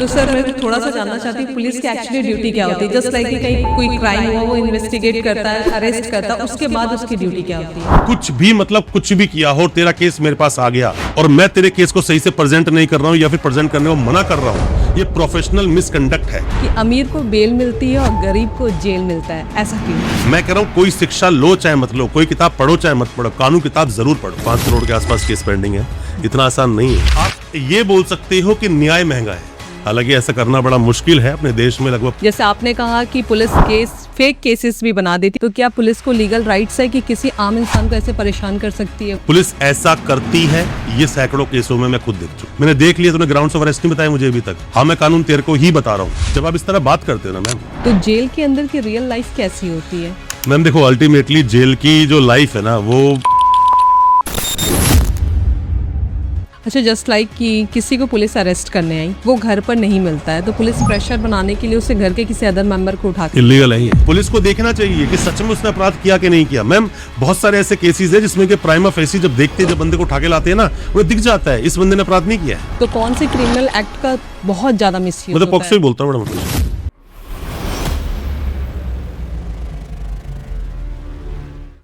तो सर मैं थोड़ा सा जानना चाहती हूँ पुलिस की एक्चुअली ड्यूटी क्या होती है। जस्ट लाइक कि कहीं कोई क्राइम हुआ वो इन्वेस्टिगेट करता है, अरेस्ट करता है, उसके बाद उसकी ड्यूटी क्या होती है? कुछ भी मतलब कुछ भी किया हो, तेरा केस मेरे पास आ गया और मैं तेरे केस को सही से प्रेजेंट नहीं कर रहा हूँ या फिर प्रेजेंट करने को मना कर रहा हूँ, ये प्रोफेशनल मिसकंडक्ट है। कि अमीर को बेल मिलती है और गरीब को जेल मिलता है, ऐसा क्यों? मैं कह रहा हूँ कोई शिक्षा लो चाहे मत लो, कोई किताब पढ़ो चाहे मत पढ़ो, कानून किताब जरूर पढ़ो। 5 करोड़ के आसपास केस पेंडिंग है, इतना आसान नहीं है। आप ये बोल सकते हो कि न्याय महंगा है, हालांकि ऐसा करना बड़ा मुश्किल है अपने देश में। लगभग जैसे आपने कहा कि पुलिस केस फेक केसेस भी बना देती, तो क्या पुलिस को लीगल राइट्स है कि किसी आम इंसान को ऐसे परेशान कर सकती है? पुलिस ऐसा करती है, ये सैकड़ों केसों में मैं खुद देख चुका। मैंने देख लिया, तूने ग्राउंड्स ऑफ अरेस्ट नहीं बताया मुझे अभी तक। हाँ, मैं कानून तेरे को ही बता रहा हूँ। जब आप इस तरह बात करते हो ना मैम, तो जेल के अंदर की रियल लाइफ कैसी होती है? मैम देखो, अल्टीमेटली जेल की जो लाइफ है ना वो अच्छा, जस्ट लाइक कि किसी को पुलिस अरेस्ट करने आई, वो घर पर नहीं मिलता है, तो पुलिस प्रेशर बनाने के लिए उसे घर के किसी अदर मेंबर को उठा के इलीगल है ये। पुलिस को देखना चाहिए कि सच में उसने अपराध किया कि नहीं किया। मैम बहुत सारे ऐसे केसेस है जिसमें कि प्राइमा फेसी जब देखते हैं, जब बंदे को उठा के लाते हैं ना, उन्हें दिख जाता है इस बंदे ने अपराध नहीं किया है। तो कौन से क्रिमिनल एक्ट का बहुत ज्यादा मिसयूज मतलब होता पॉक्सो है? ही बोलता हूँ बड़ा मतलब।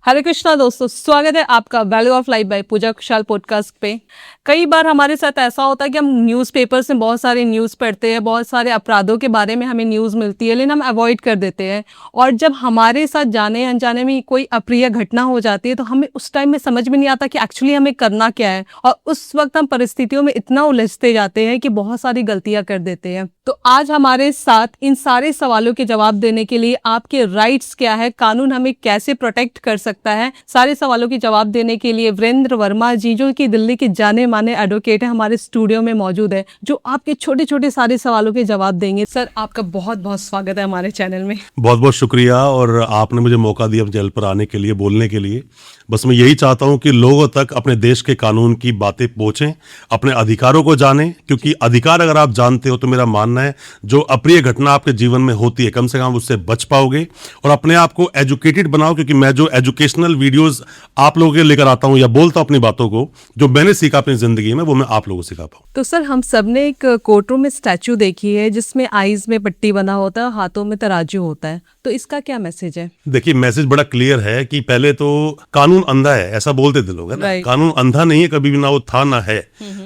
हरे कृष्णा दोस्तों, स्वागत है आपका value of life by Pooja Kushal podcast पे। कई बार हमारे साथ ऐसा होता है कि हम न्यूज़पेपर्स में बहुत सारे न्यूज़ पढ़ते हैं, बहुत सारे अपराधों के बारे में हमें न्यूज़ मिलती है, लेकिन हम अवॉइड कर देते हैं। और जब हमारे साथ जाने अनजाने में कोई अप्रिय घटना हो जाती है, तो हमें उस टाइम में समझ में नहीं आता कि एक्चुअली हमें करना क्या है, और उस वक्त हम परिस्थितियों में इतना उलझते जाते हैं कि बहुत सारी गलतियां कर देते हैं। तो आज हमारे साथ इन सारे सवालों के जवाब देने के लिए आपके राइट्स क्या है, कानून हमें कैसे प्रोटेक्ट कर सकता है, सारे सवालों के जवाब देने के लिए वीरेंद्र वर्मा जी, जो कि दिल्ली के जाने माने एडवोकेट है, हमारे स्टूडियो में मौजूद है, जो आपके छोटे छोटे सारे सवालों के जवाब देंगे। सर, आपका बहुत बहुत स्वागत है हमारे चैनल में। बहुत बहुत शुक्रिया, और आपने मुझे मौका दिया चैनल पर आने के लिए, बोलने के लिए। बस मैं यही चाहता हूं कि लोगों तक अपने देश के कानून की बातें पहुंचें, अपने अधिकारों को जानें, क्योंकि अधिकार अगर आप जानते हो तो मेरा मानना है जो अप्रिय घटना आपके जीवन में होती है, कम से कम उससे बच पाओगे और अपने आप को एजुकेटेड बनाओ। क्योंकि मैं जो एजुकेशनल वीडियोस आप लोगों के लेकर आता हूं या बोलता हूं अपनी बातों को, जो मैंने सीखा अपनी जिंदगी में, वो मैं आप लोगों को सिखा पाऊं। तो सर, हम सबने एक कोर्ट रूम में स्टैचू देखी है जिसमें आईज में पट्टी बना होता है, हाथों में तराजू होता है, तो इसका क्या मैसेज है? देखिए, मैसेज बड़ा क्लियर है कि पहले तो कानून अंधा है, ऐसा बोलते थे लोग, है ना। Right. कानून अंधा नहीं है कभी भी, ना वो था ना है।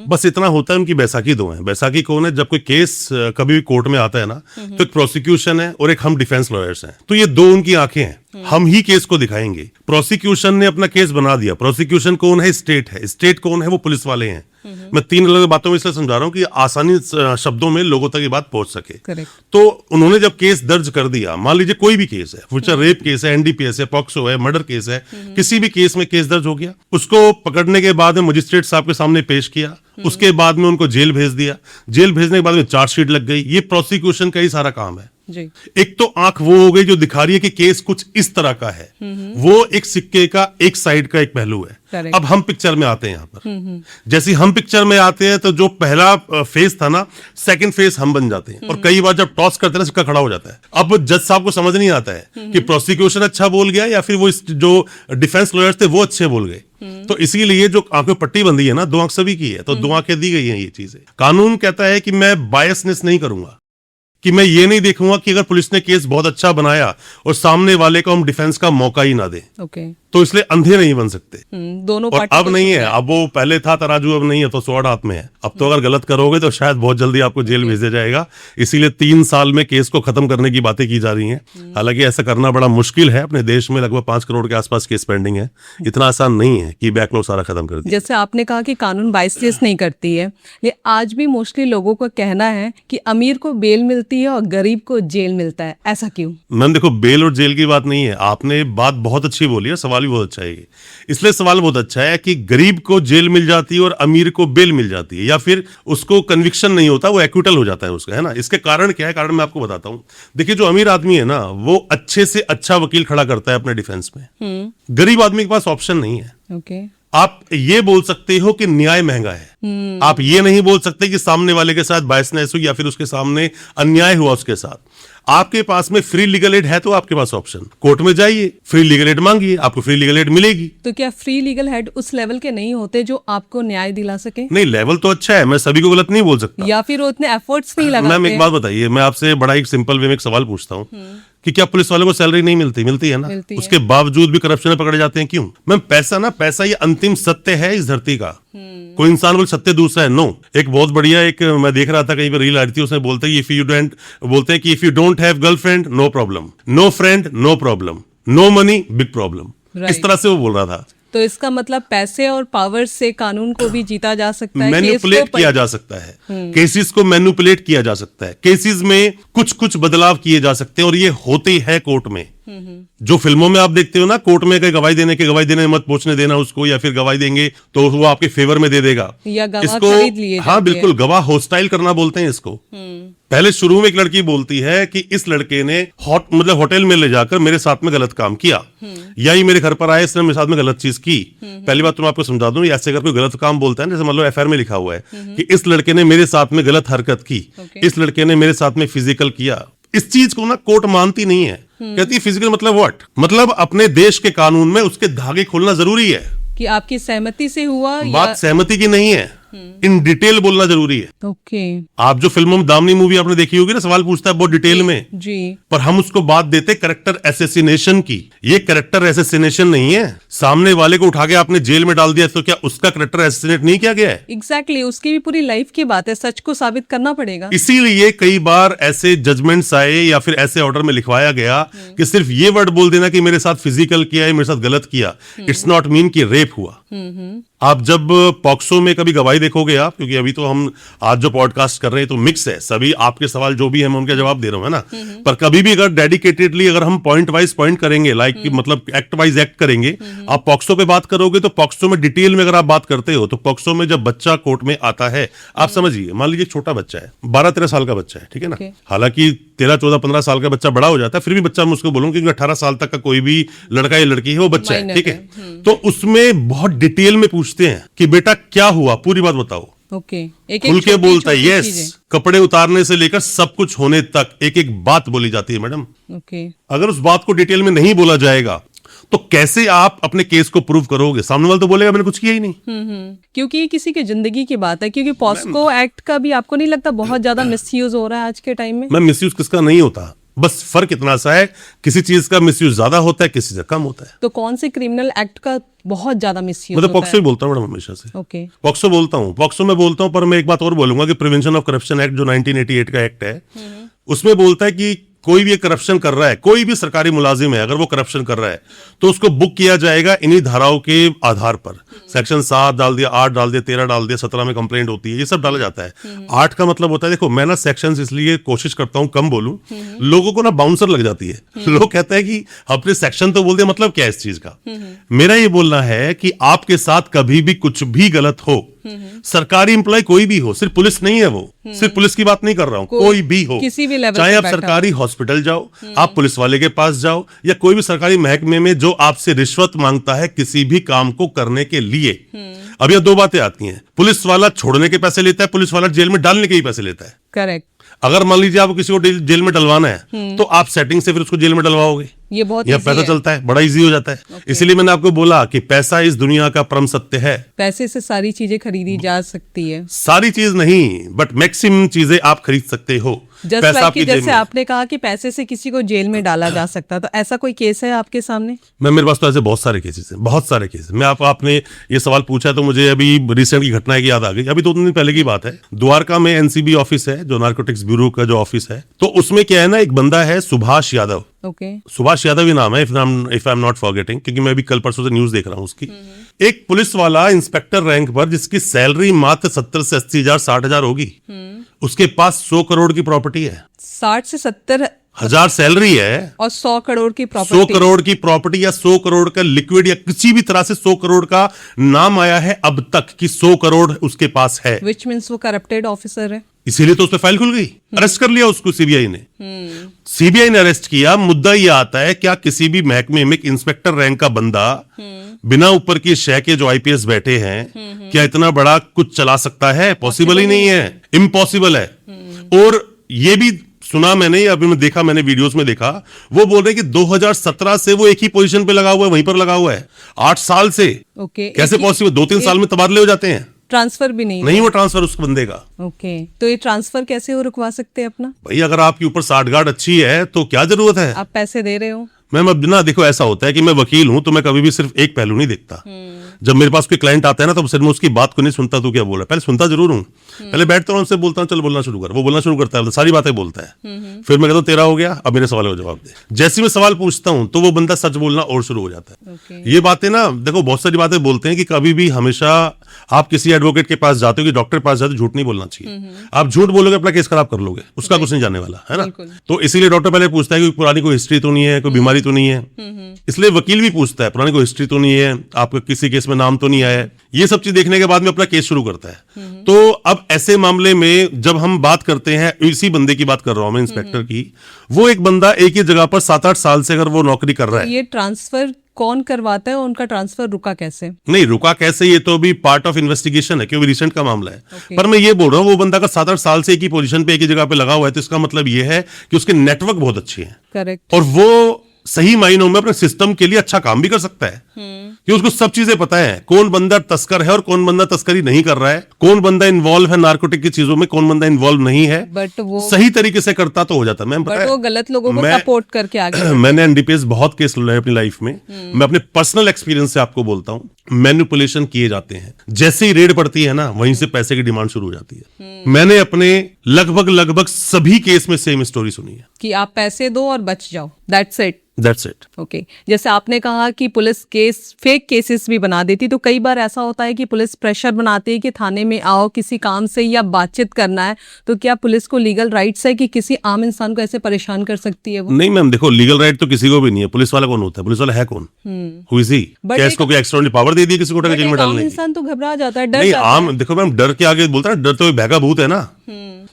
बस इतना होता है, उनकी बैसाखी दो है। बैसाखी कौन है? जब कोई केस कभी भी कोर्ट में आता है ना, तो एक प्रोसिक्यूशन है और एक हम डिफेंस लॉयर्स हैं। तो ये दो उनकी आंखें हैं। हम ही केस को दिखाएंगे। प्रोसिक्यूशन ने अपना केस बना दिया। प्रोसिक्यूशन कौन है? स्टेट है। स्टेट कौन है? वो पुलिस वाले हैं। मैं 3 अलग बातों में इसलिए समझा रहा हूँ कि आसानी शब्दों में लोगों तक ये बात पहुंच सके। Correct. तो उन्होंने जब केस दर्ज कर दिया, मान लीजिए कोई भी केस है, फ्यूचर रेप केस है, एनडीपीएस है, पॉक्सो है, मर्डर केस है, किसी भी केस में केस दर्ज हो गया, उसको पकड़ने के बाद में मजिस्ट्रेट साहब के सामने पेश किया, उसके बाद में उनको जेल भेज दिया। जेल भेजने के बाद में चार्जशीट लग गई। ये प्रोसिक्यूशन का ही सारा काम है जी। एक तो आंख वो हो गई जो दिखा रही है कि केस कुछ इस तरह का है, वो एक सिक्के का एक साइड का एक पहलू है। Correct. अब हम पिक्चर में आते हैं यहाँ पर। जैसे हम पिक्चर में आते हैं तो जो पहला फेस था ना, सेकंड फेस हम बन जाते हैं। और कई बार जब टॉस करते हैं ना, सिक्का खड़ा हो जाता है। अब जज साहब को समझ नहीं आता है कि प्रोसिक्यूशन अच्छा बोल गया या फिर वो जो डिफेंस लॉयर्स थे वो अच्छे बोल गए। तो इसीलिए जो आंखों पट्टी बंधी है ना, 2 आंख सभी की है, तो 2 आंखें दी गई हैं। ये चीजें कानून कहता है कि मैं बायसनेस नहीं करूंगा, कि मैं ये नहीं देखूंगा कि अगर पुलिस ने केस बहुत अच्छा बनाया और सामने वाले को हम डिफेंस का मौका ही ना दें। ओके। तो इसलिए अंधे नहीं बन सकते। दोनों और पार्टी अब नहीं है, अब वो पहले था तराजू, अब नहीं है, तो स्वॉर्ड हाथ में है। अब तो अगर गलत करोगे तो शायद बहुत जल्दी आपको जेल भेजा जाएगा। इसीलिए 3 साल में केस को खत्म करने की बातें की जा रही हैं। हालांकि ऐसा करना बड़ा मुश्किल है। अपने देश में लगभग 5 करोड़ के आसपास केस पेंडिंग है, इतना आसान नहीं है कि बैकलॉग सारा खत्म कर दिया। जैसे आपने कहा कि कानून बायसनेस नहीं करती है, लेकिन आज भी मोस्टली लोगों का कहना है कि अमीर को बेल मिलती है और गरीब को जेल मिलता है, ऐसा क्यों? मैम देखो, बेल और जेल की बात नहीं है। आपने बात बहुत अच्छी बोली है, सवाल भी बहुत अच्छा है। इसलिए सवाल बहुत अच्छा है कि गरीब को जेल मिल जाती है और अमीर को बेल मिल जाती है, या फिर उसको कन्विक्शन नहीं होता, वो एक्विटल हो जाता है उसका, है ना। इसके कारण क्या है? कारण मैं आपको बताता हूं। देखिए, जो अमीर आदमी है ना, वो अच्छे से अच्छा वकील खड़ा करता है अपने डिफेंस में। गरीब आदमी के पास ऑप्शन नहीं है। ओके। आप ये बोल सकते हो कि न्याय महंगा है। आप ये नहीं बोल सकते कि सामने वाले के साथ बायसनेस हुई या फिर उसके सामने अन्याय हुआ उसके साथ। आपके पास में फ्री लीगल एड है तो आपके पास ऑप्शन, कोर्ट में जाइए, फ्री लीगल एड मांगिए, आपको फ्री लीगल एड मिलेगी। तो क्या फ्री लीगल हेड उस लेवल के नहीं होते जो आपको न्याय दिला सके? नहीं, लेवल तो अच्छा है, मैं सभी को गलत नहीं बोल सकता। या फिर वो उतने एफर्ट्स नहीं लगाते? मैम एक बात बताइए, मैं आपसे बड़ा एक सिंपल वे में एक सवाल पूछता हूँ कि क्या पुलिस वालों को सैलरी नहीं मिलती? मिलती है ना। मिलती है। उसके बावजूद भी करप्शन में पकड़े जाते हैं, क्यों? मैम पैसा ये अंतिम सत्य है इस धरती का। कोई इंसान बोले सत्य दूसरा है, नो। एक बहुत बढ़िया एक मैं देख रहा था कहीं पर रील आ रही थी, उसमें बोलते हैं कि if you don't have girlfriend no problem, no friend no problem, no money big problem. इस तरह से वो बोल रहा था। तो इसका मतलब पैसे और पावर से कानून को भी जीता जा सकता है, मैनिपुलेट किया जा सकता है, केसेस को मैनिपुलेट किया जा सकता है, केसेस में कुछ बदलाव किए जा सकते हैं, और ये होते हैं कोर्ट में। जो फिल्मों में आप देखते हो ना, कोर्ट में गवाही देने मत पूछने देना उसको, या फिर गवाही देंगे तो वो आपके फेवर में दे देगा, या गवाह खरीद लिए हाँ बिल्कुल, गवाह होस्टाइल करना बोलते हैं इसको। पहले शुरू में एक लड़की बोलती है कि इस लड़के ने होटल में ले जाकर मेरे साथ में गलत काम किया, या ये मेरे घर पर आए, इसने मेरे साथ में गलत चीज की। पहली बात तो मैं आपको समझा दूं, ऐसे अगर कोई गलत काम बोलता है, जैसे मान लो एफआईआर में लिखा हुआ है कि इस लड़के ने मेरे साथ में गलत हरकत की, इस लड़के ने मेरे साथ में फिजिकल किया, इस चीज को ना कोर्ट मानती नहीं है। कहती है फिजिकल मतलब व्हाट? मतलब अपने देश के कानून में उसके धागे खोलना जरूरी है कि आपकी सहमति से हुआ, बात सहमति की नहीं है, इन डिटेल बोलना जरूरी है। ओके। आप जो फिल्मों में दामनी मूवी आपने देखी होगी ना, सवाल पूछता है बहुत डिटेल में जी, पर हम उसको बात देते कैरेक्टर एसेसिनेशन की। ये कैरेक्टर एसेसिनेशन नहीं है, सामने वाले को उठा के आपने जेल में डाल दिया तो क्या उसका कैरेक्टर एसेसिनेट नहीं किया गया है? एग्जैक्टली, उसकी भी पूरी लाइफ की बात है, सच को साबित करना पड़ेगा। इसीलिए कई बार ऐसे जजमेंट्स आए या फिर ऐसे ऑर्डर में लिखवाया गया कि सिर्फ ये वर्ड बोल देना कि मेरे साथ फिजिकल किया है, मेरे साथ गलत किया, इट्स नॉट मीन कि रेप हुआ। आप जब पॉक्सो में कभी गवाही देखोगे आप, क्योंकि अभी तो हम आज जो पॉडकास्ट कर रहे हैं तो मिक्स है, सभी आपके सवाल जो भी है मैं उनके जवाब दे रहा हूं, है ना। पर कभी भी अगर डेडिकेटेडली अगर हम पॉइंट वाइज पॉइंट करेंगे, लाइक मतलब एक्ट वाइज एक्ट करेंगे, आप पॉक्सो पे बात करोगे तो पॉक्सो में डिटेल में अगर आप बात करते हो तो पॉक्सो में जब बच्चा कोर्ट में आता है, आप समझिए, मान लीजिए छोटा बच्चा है, 12-13 साल का बच्चा है, ठीक है ना। हालांकि 13-14-15 साल का बच्चा बड़ा हो जाता है, फिर भी बच्चा मैं उसको बोलूंगा क्योंकि 18 साल तक का कोई भी लड़का या लड़की है वो बच्चा है, ठीक है। तो उसमें बहुत डिटेल में पूछते हैं कि बेटा क्या हुआ, पूरी बात बताओ। ओके, एक खुल के बोलता है, यस, कपड़े उतारने से लेकर सब कुछ होने तक एक एक बात बोली जाती है मैडम। ओके, अगर उस बात को डिटेल में नहीं बोला जाएगा तो कैसे आप अपने केस को प्रूव करोगे? सामने वाला तो बोलेगा मैंने कुछ किया ही नहीं। क्योंकि ये किसी की जिंदगी की बात है, क्योंकि पॉस्को एक्ट का भी आपको नहीं लगता बहुत ज्यादा मिसयूज हो रहा है आज के टाइम में? मैं मिसयूज किसका नहीं होता, बस फर्क इतना सा है, किसी चीज का मिसयूज ज्यादा होता है, किसी से कम होता है। तो कौन से क्रिमिनल एक्ट का बहुत ज्यादा मिसयूज मतलब पॉक्सो ही बोलता हूँ मैडम हमेशा से। ओके, पॉक्सो बोलता हूँ, पॉक्सो में बोलता हूँ, पर मैं एक बात और बोलूंगा कि प्रिवेंशन ऑफ करप्शन एक्ट जो 1988 का एक्ट है, उसमें बोलता है कि कोई भी करप्शन कर रहा है, कोई भी सरकारी मुलाजिम है, अगर वो करप्शन कर रहा है तो उसको बुक किया जाएगा इन्हीं धाराओं के आधार पर। सेक्शन 7 डाल दिया, 8 डाल दिया, 13 डाल दिया, 17 में कंप्लेंट होती है, ये सब डाला जाता है। 8 का मतलब होता है, देखो मैं ना सेक्शंस इसलिए कोशिश करता हूं कम बोलूं, लोगों को ना बाउंसर लग जाती है। लोग कहते हैं कि अपने सेक्शन तो बोल दिया, मतलब क्या है इस चीज का? मेरा ये बोलना है कि आपके साथ कभी भी कुछ भी गलत हो, सरकारी एम्प्लॉय कोई भी हो, सिर्फ पुलिस नहीं है वो, सिर्फ पुलिस की बात नहीं कर रहा हूं, कोई भी हो, किसी भी लेवल चाहे आप सरकारी हॉस्पिटल जाओ, आप पुलिस वाले के पास जाओ, या कोई भी सरकारी महकमे में जो आपसे रिश्वत मांगता है किसी भी काम को करने के लिए। अब यह दो बातें आती हैं, पुलिस वाला छोड़ने के पैसे लेता है, पुलिस वाला जेल में डालने के ही पैसे लेता है। करेक्ट। अगर मान लीजिए आपको किसी को जेल में डलवाना है तो आप सेटिंग से फिर उसको जेल में डलवाओगे, ये बहुत यह पैसा चलता है, बड़ा इजी हो जाता है। इसलिए मैंने आपको बोला कि पैसा इस दुनिया का परम सत्य है। पैसे से सारी चीजें खरीदी जा सकती है, सारी चीज नहीं बट मैक्सिमम चीजें आप खरीद सकते हो। जैसे आपने कहा कि पैसे से किसी को जेल में डाला जा सकता, तो ऐसा कोई केस है आपके सामने? मेरे पास तो ऐसे बहुत सारे केसेस हैं, बहुत सारे केसेस। मैं आपने ये सवाल पूछा तो मुझे अभी रिसेंट की घटना की याद आ गई। अभी 2 दिन पहले की बात है, द्वारका में एनसीबी ऑफिस है, जो नारकोटिक्स ब्यूरो का जो ऑफिस है, तो उसमें क्या है ना, एक बंदा है सुभाष यादव। ओके, सुभाष यादव ही नाम है, if I am not forgetting, क्योंकि मैं अभी कल परसों से न्यूज देख रहा हूँ उसकी। एक पुलिस वाला इंस्पेक्टर रैंक पर, जिसकी सैलरी मात्र 70 से 80 हजार 60 हजार होगी, उसके पास 100 करोड़ की प्रॉपर्टी है। 60 से 70 हजार सैलरी है और 100 करोड़ की प्रॉपर्टी। 100 करोड़ की प्रॉपर्टी या 100 करोड़ का लिक्विड या किसी भी तरह से 100 करोड़ का नाम आया है अब तक कि 100 करोड़ उसके पास है, विच मीन्स वो करप्टेड ऑफिसर है। इसीलिए तो उस पर फाइल खुल गई, अरेस्ट कर लिया उसको सीबीआई ने। सीबीआई ने अरेस्ट किया। मुद्दा ये आता है, क्या किसी भी महकमे में इंस्पेक्टर रैंक का बंदा बिना ऊपर की शय के जो आईपीएस बैठे हैं, क्या इतना बड़ा कुछ चला सकता है? पॉसिबल ही नहीं है, इम्पॉसिबल है। और ये भी सुना मैंने, अभी मैं देखा, मैंने वीडियोस में देखा, वो बोल रहे हैं कि 2017 से वो एक ही पोजीशन पे लगा हुआ है, वहीं पर लगा हुआ है 8 साल से। ओके, कैसे पॉसिबल? 2-3 साल में तबादले हो जाते हैं। ट्रांसफर भी नहीं वो ट्रांसफर उस बंदे का। ओके, तो ये ट्रांसफर कैसे वो रुकवा सकते हैं अपना? भाई अगर आपके ऊपर साठगांठ अच्छी है तो क्या जरूरत है? आप पैसे दे रहे हो। मैम अब ना देखो, ऐसा होता है कि मैं वकील हूं तो मैं कभी भी सिर्फ एक पहलू नहीं देखता। जब मेरे पास कोई क्लाइंट आता है ना, तो सिर्फ मैं उसकी बात को नहीं सुनता तो क्या बोला, पहले सुनता जरूर हूं। पहले बैठता हूं, उनसे बोलता हूं चल बोलना शुरू कर, वो बोलना शुरू करता है, सारी बातें बोलता है। फिर मैं कहता हूं तेरा हो गया, अब मेरे सवालों का जवाब दे। जैसे मैं सवाल पूछता हूं तो वो बंदा सच बोलना और शुरू हो जाता है। ओके। ये बातें ना देखो, बहुत सारी बातें बोलते हैं कि कभी भी हमेशा आप किसी एडवोकेट के पास जाते हो, कि डॉक्टर के पास जाते हो, झूठ नहीं बोलना चाहिए। आप झूठ बोलोगे अपना केस खराब कर लोगे, उसका कुछ नहीं जाने वाला है ना। तो इसीलिए डॉक्टर पहले पूछता है कि पुरानी कोई हिस्ट्री तो नहीं है, कोई बीमारी तो नहीं है। इसलिए वकील भी पूछता है पुरानी कोई हिस्ट्री तो नहीं है, आपका किसी केस में नाम तो नहीं आया है। ये सब चीज देखने के बाद में अपना केस शुरू करता है। तो अब ऐसे मामले में जब हम बात करते हैं, इसी बंदे की बात कर रहा हूं मैं, इंस्पेक्टर की, वो एक बंदा एक ही जगह पर 7-8 साल से अगर वो नौकरी कर रहा है। ये ट्रांसफर कौन करवाता है और उनका ट्रांसफर रुका कैसे? नहीं रुका कैसे, ये तो अभी पार्ट ऑफ इन्वेस्टिगेशन है, क्योंकि रिसेंट का मामला है। पर मैं ये बोल रहा हूँ, वो बंदा का 7-8 साल से एक ही पोजीशन पे एक ही जगह पे लगा हुआ है, तो इसका मतलब ये है कि उसके नेटवर्क बहुत अच्छे हैं। करेक्ट। और वो सही मायनों में अपने सिस्टम के लिए अच्छा काम भी कर सकता है, कि उसको सब चीजें पता है, कौन बंदा तस्कर है और कौन बंदा तस्करी नहीं कर रहा है, कौन बंदा इन्वॉल्व है नार्कोटिक की चीजों में, कौन बंदा इन्वॉल्व नहीं है। बट वो सही तरीके से करता तो हो जाता। मैम बट वो गलत लोगों को मैं- सपोर्ट करके आगे मैंने एनडीपीएस बहुत केस लड़े अपनी लाइफ में। मैं अपने पर्सनल एक्सपीरियंस से आपको बोलता हूँ, मैनिपुलेशन किए जाते हैं। जैसे ही रेड पड़ती है ना, वहीं से पैसे की डिमांड शुरू हो जाती है। मैंने अपने लगभग सभी केस में सेम स्टोरी सुनी है कि आप पैसे दो और बच जाओ, that's it. That's it. Okay, जैसे आपने कहा कि पुलिस केस फेक केसेस भी बना देती, तो कई बार ऐसा होता है कि पुलिस प्रेशर बनाती है कि थाने में आओ किसी काम से या बातचीत करना है, तो क्या पुलिस को लीगल राइट्स है कि किसी आम इंसान को ऐसे परेशान कर सकती है वो? नहीं मैम देखो, लीगल राइट तो किसी को भी नहीं है। पुलिस वाला कौन होता है? पुलिस वाला है कौन? Who is he? क्या इसको कोई एक्स्ट्राऑर्डिनरी पावर दे दी किसी को उठा के जेल में डालने की? इंसान तो घबरा जाता है, डर नहीं जाता आम देखो मैम, डर के आगे बोलता है, डर तो भय का भूत है ना।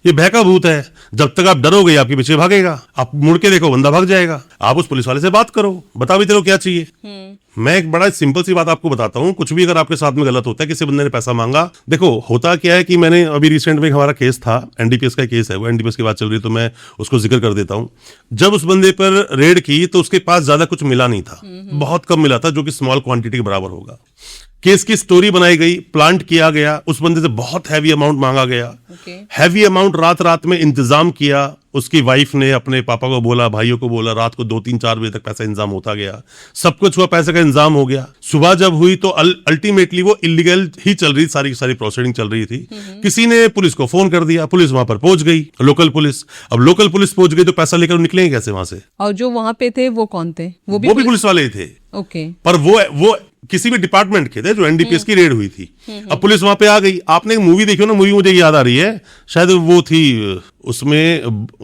ये भय का भूत है, जब तक आप डरोगे आपके पीछे भागेगा। आप मुड़ के देखो बंदा भाग जाएगा। आप उस पुलिस वाले से बात करो, बता भी तेरे को क्या चाहिए। मैं एक बड़ा सिंपल सी बात आपको बताता हूँ, कुछ भी अगर आपके साथ में गलत होता है, किसी बंदे ने पैसा मांगा, देखो होता क्या है कि मैंने अभी रिसेंट में हमारा केस था, एनडीपीएस का केस है, वो एनडीपीएस की बात चल रही है तो मैं उसको जिक्र कर देता हूँ। जब उस बंदे पर रेड की तो उसके पास ज्यादा कुछ मिला नहीं था, बहुत कम मिला था, जो कि स्मॉल क्वांटिटी के बराबर होगा। केस की स्टोरी बनाई गई, प्लांट किया गया, उस बंदे से बहुत हैवी अमाउंट मांगा गया। हैवी अमाउंट रात में इंतजाम किया। उसकी वाइफ ने अपने पापा को बोला, भाइयों को बोला, रात को 2-3-4 बजे तक पैसा इंतजाम होता गया। सब कुछ हुआ, पैसे का इंतजाम हो गया। सुबह जब हुई तो अल्टीमेटली वो इलीगल ही चल रही, सारी प्रोसीडिंग चल रही थी। किसी ने पुलिस को फोन कर दिया, पुलिस वहां पर पहुंच गई, लोकल पुलिस। अब लोकल पुलिस पहुंच गई तो पैसा लेकर निकलेंगे कैसे वहां से? और जो वहां पे थे वो कौन थे? वो भी पुलिस वाले ही थे। ओके। पर वो किसी भी डिपार्टमेंट के थे, जो एनडीपीएस की रेड हुई थी। अब पुलिस वहां पे आ गई। आपने एक मूवी देखी हो ना, मूवी मुझे याद आ रही है, शायद वो थी, उसमें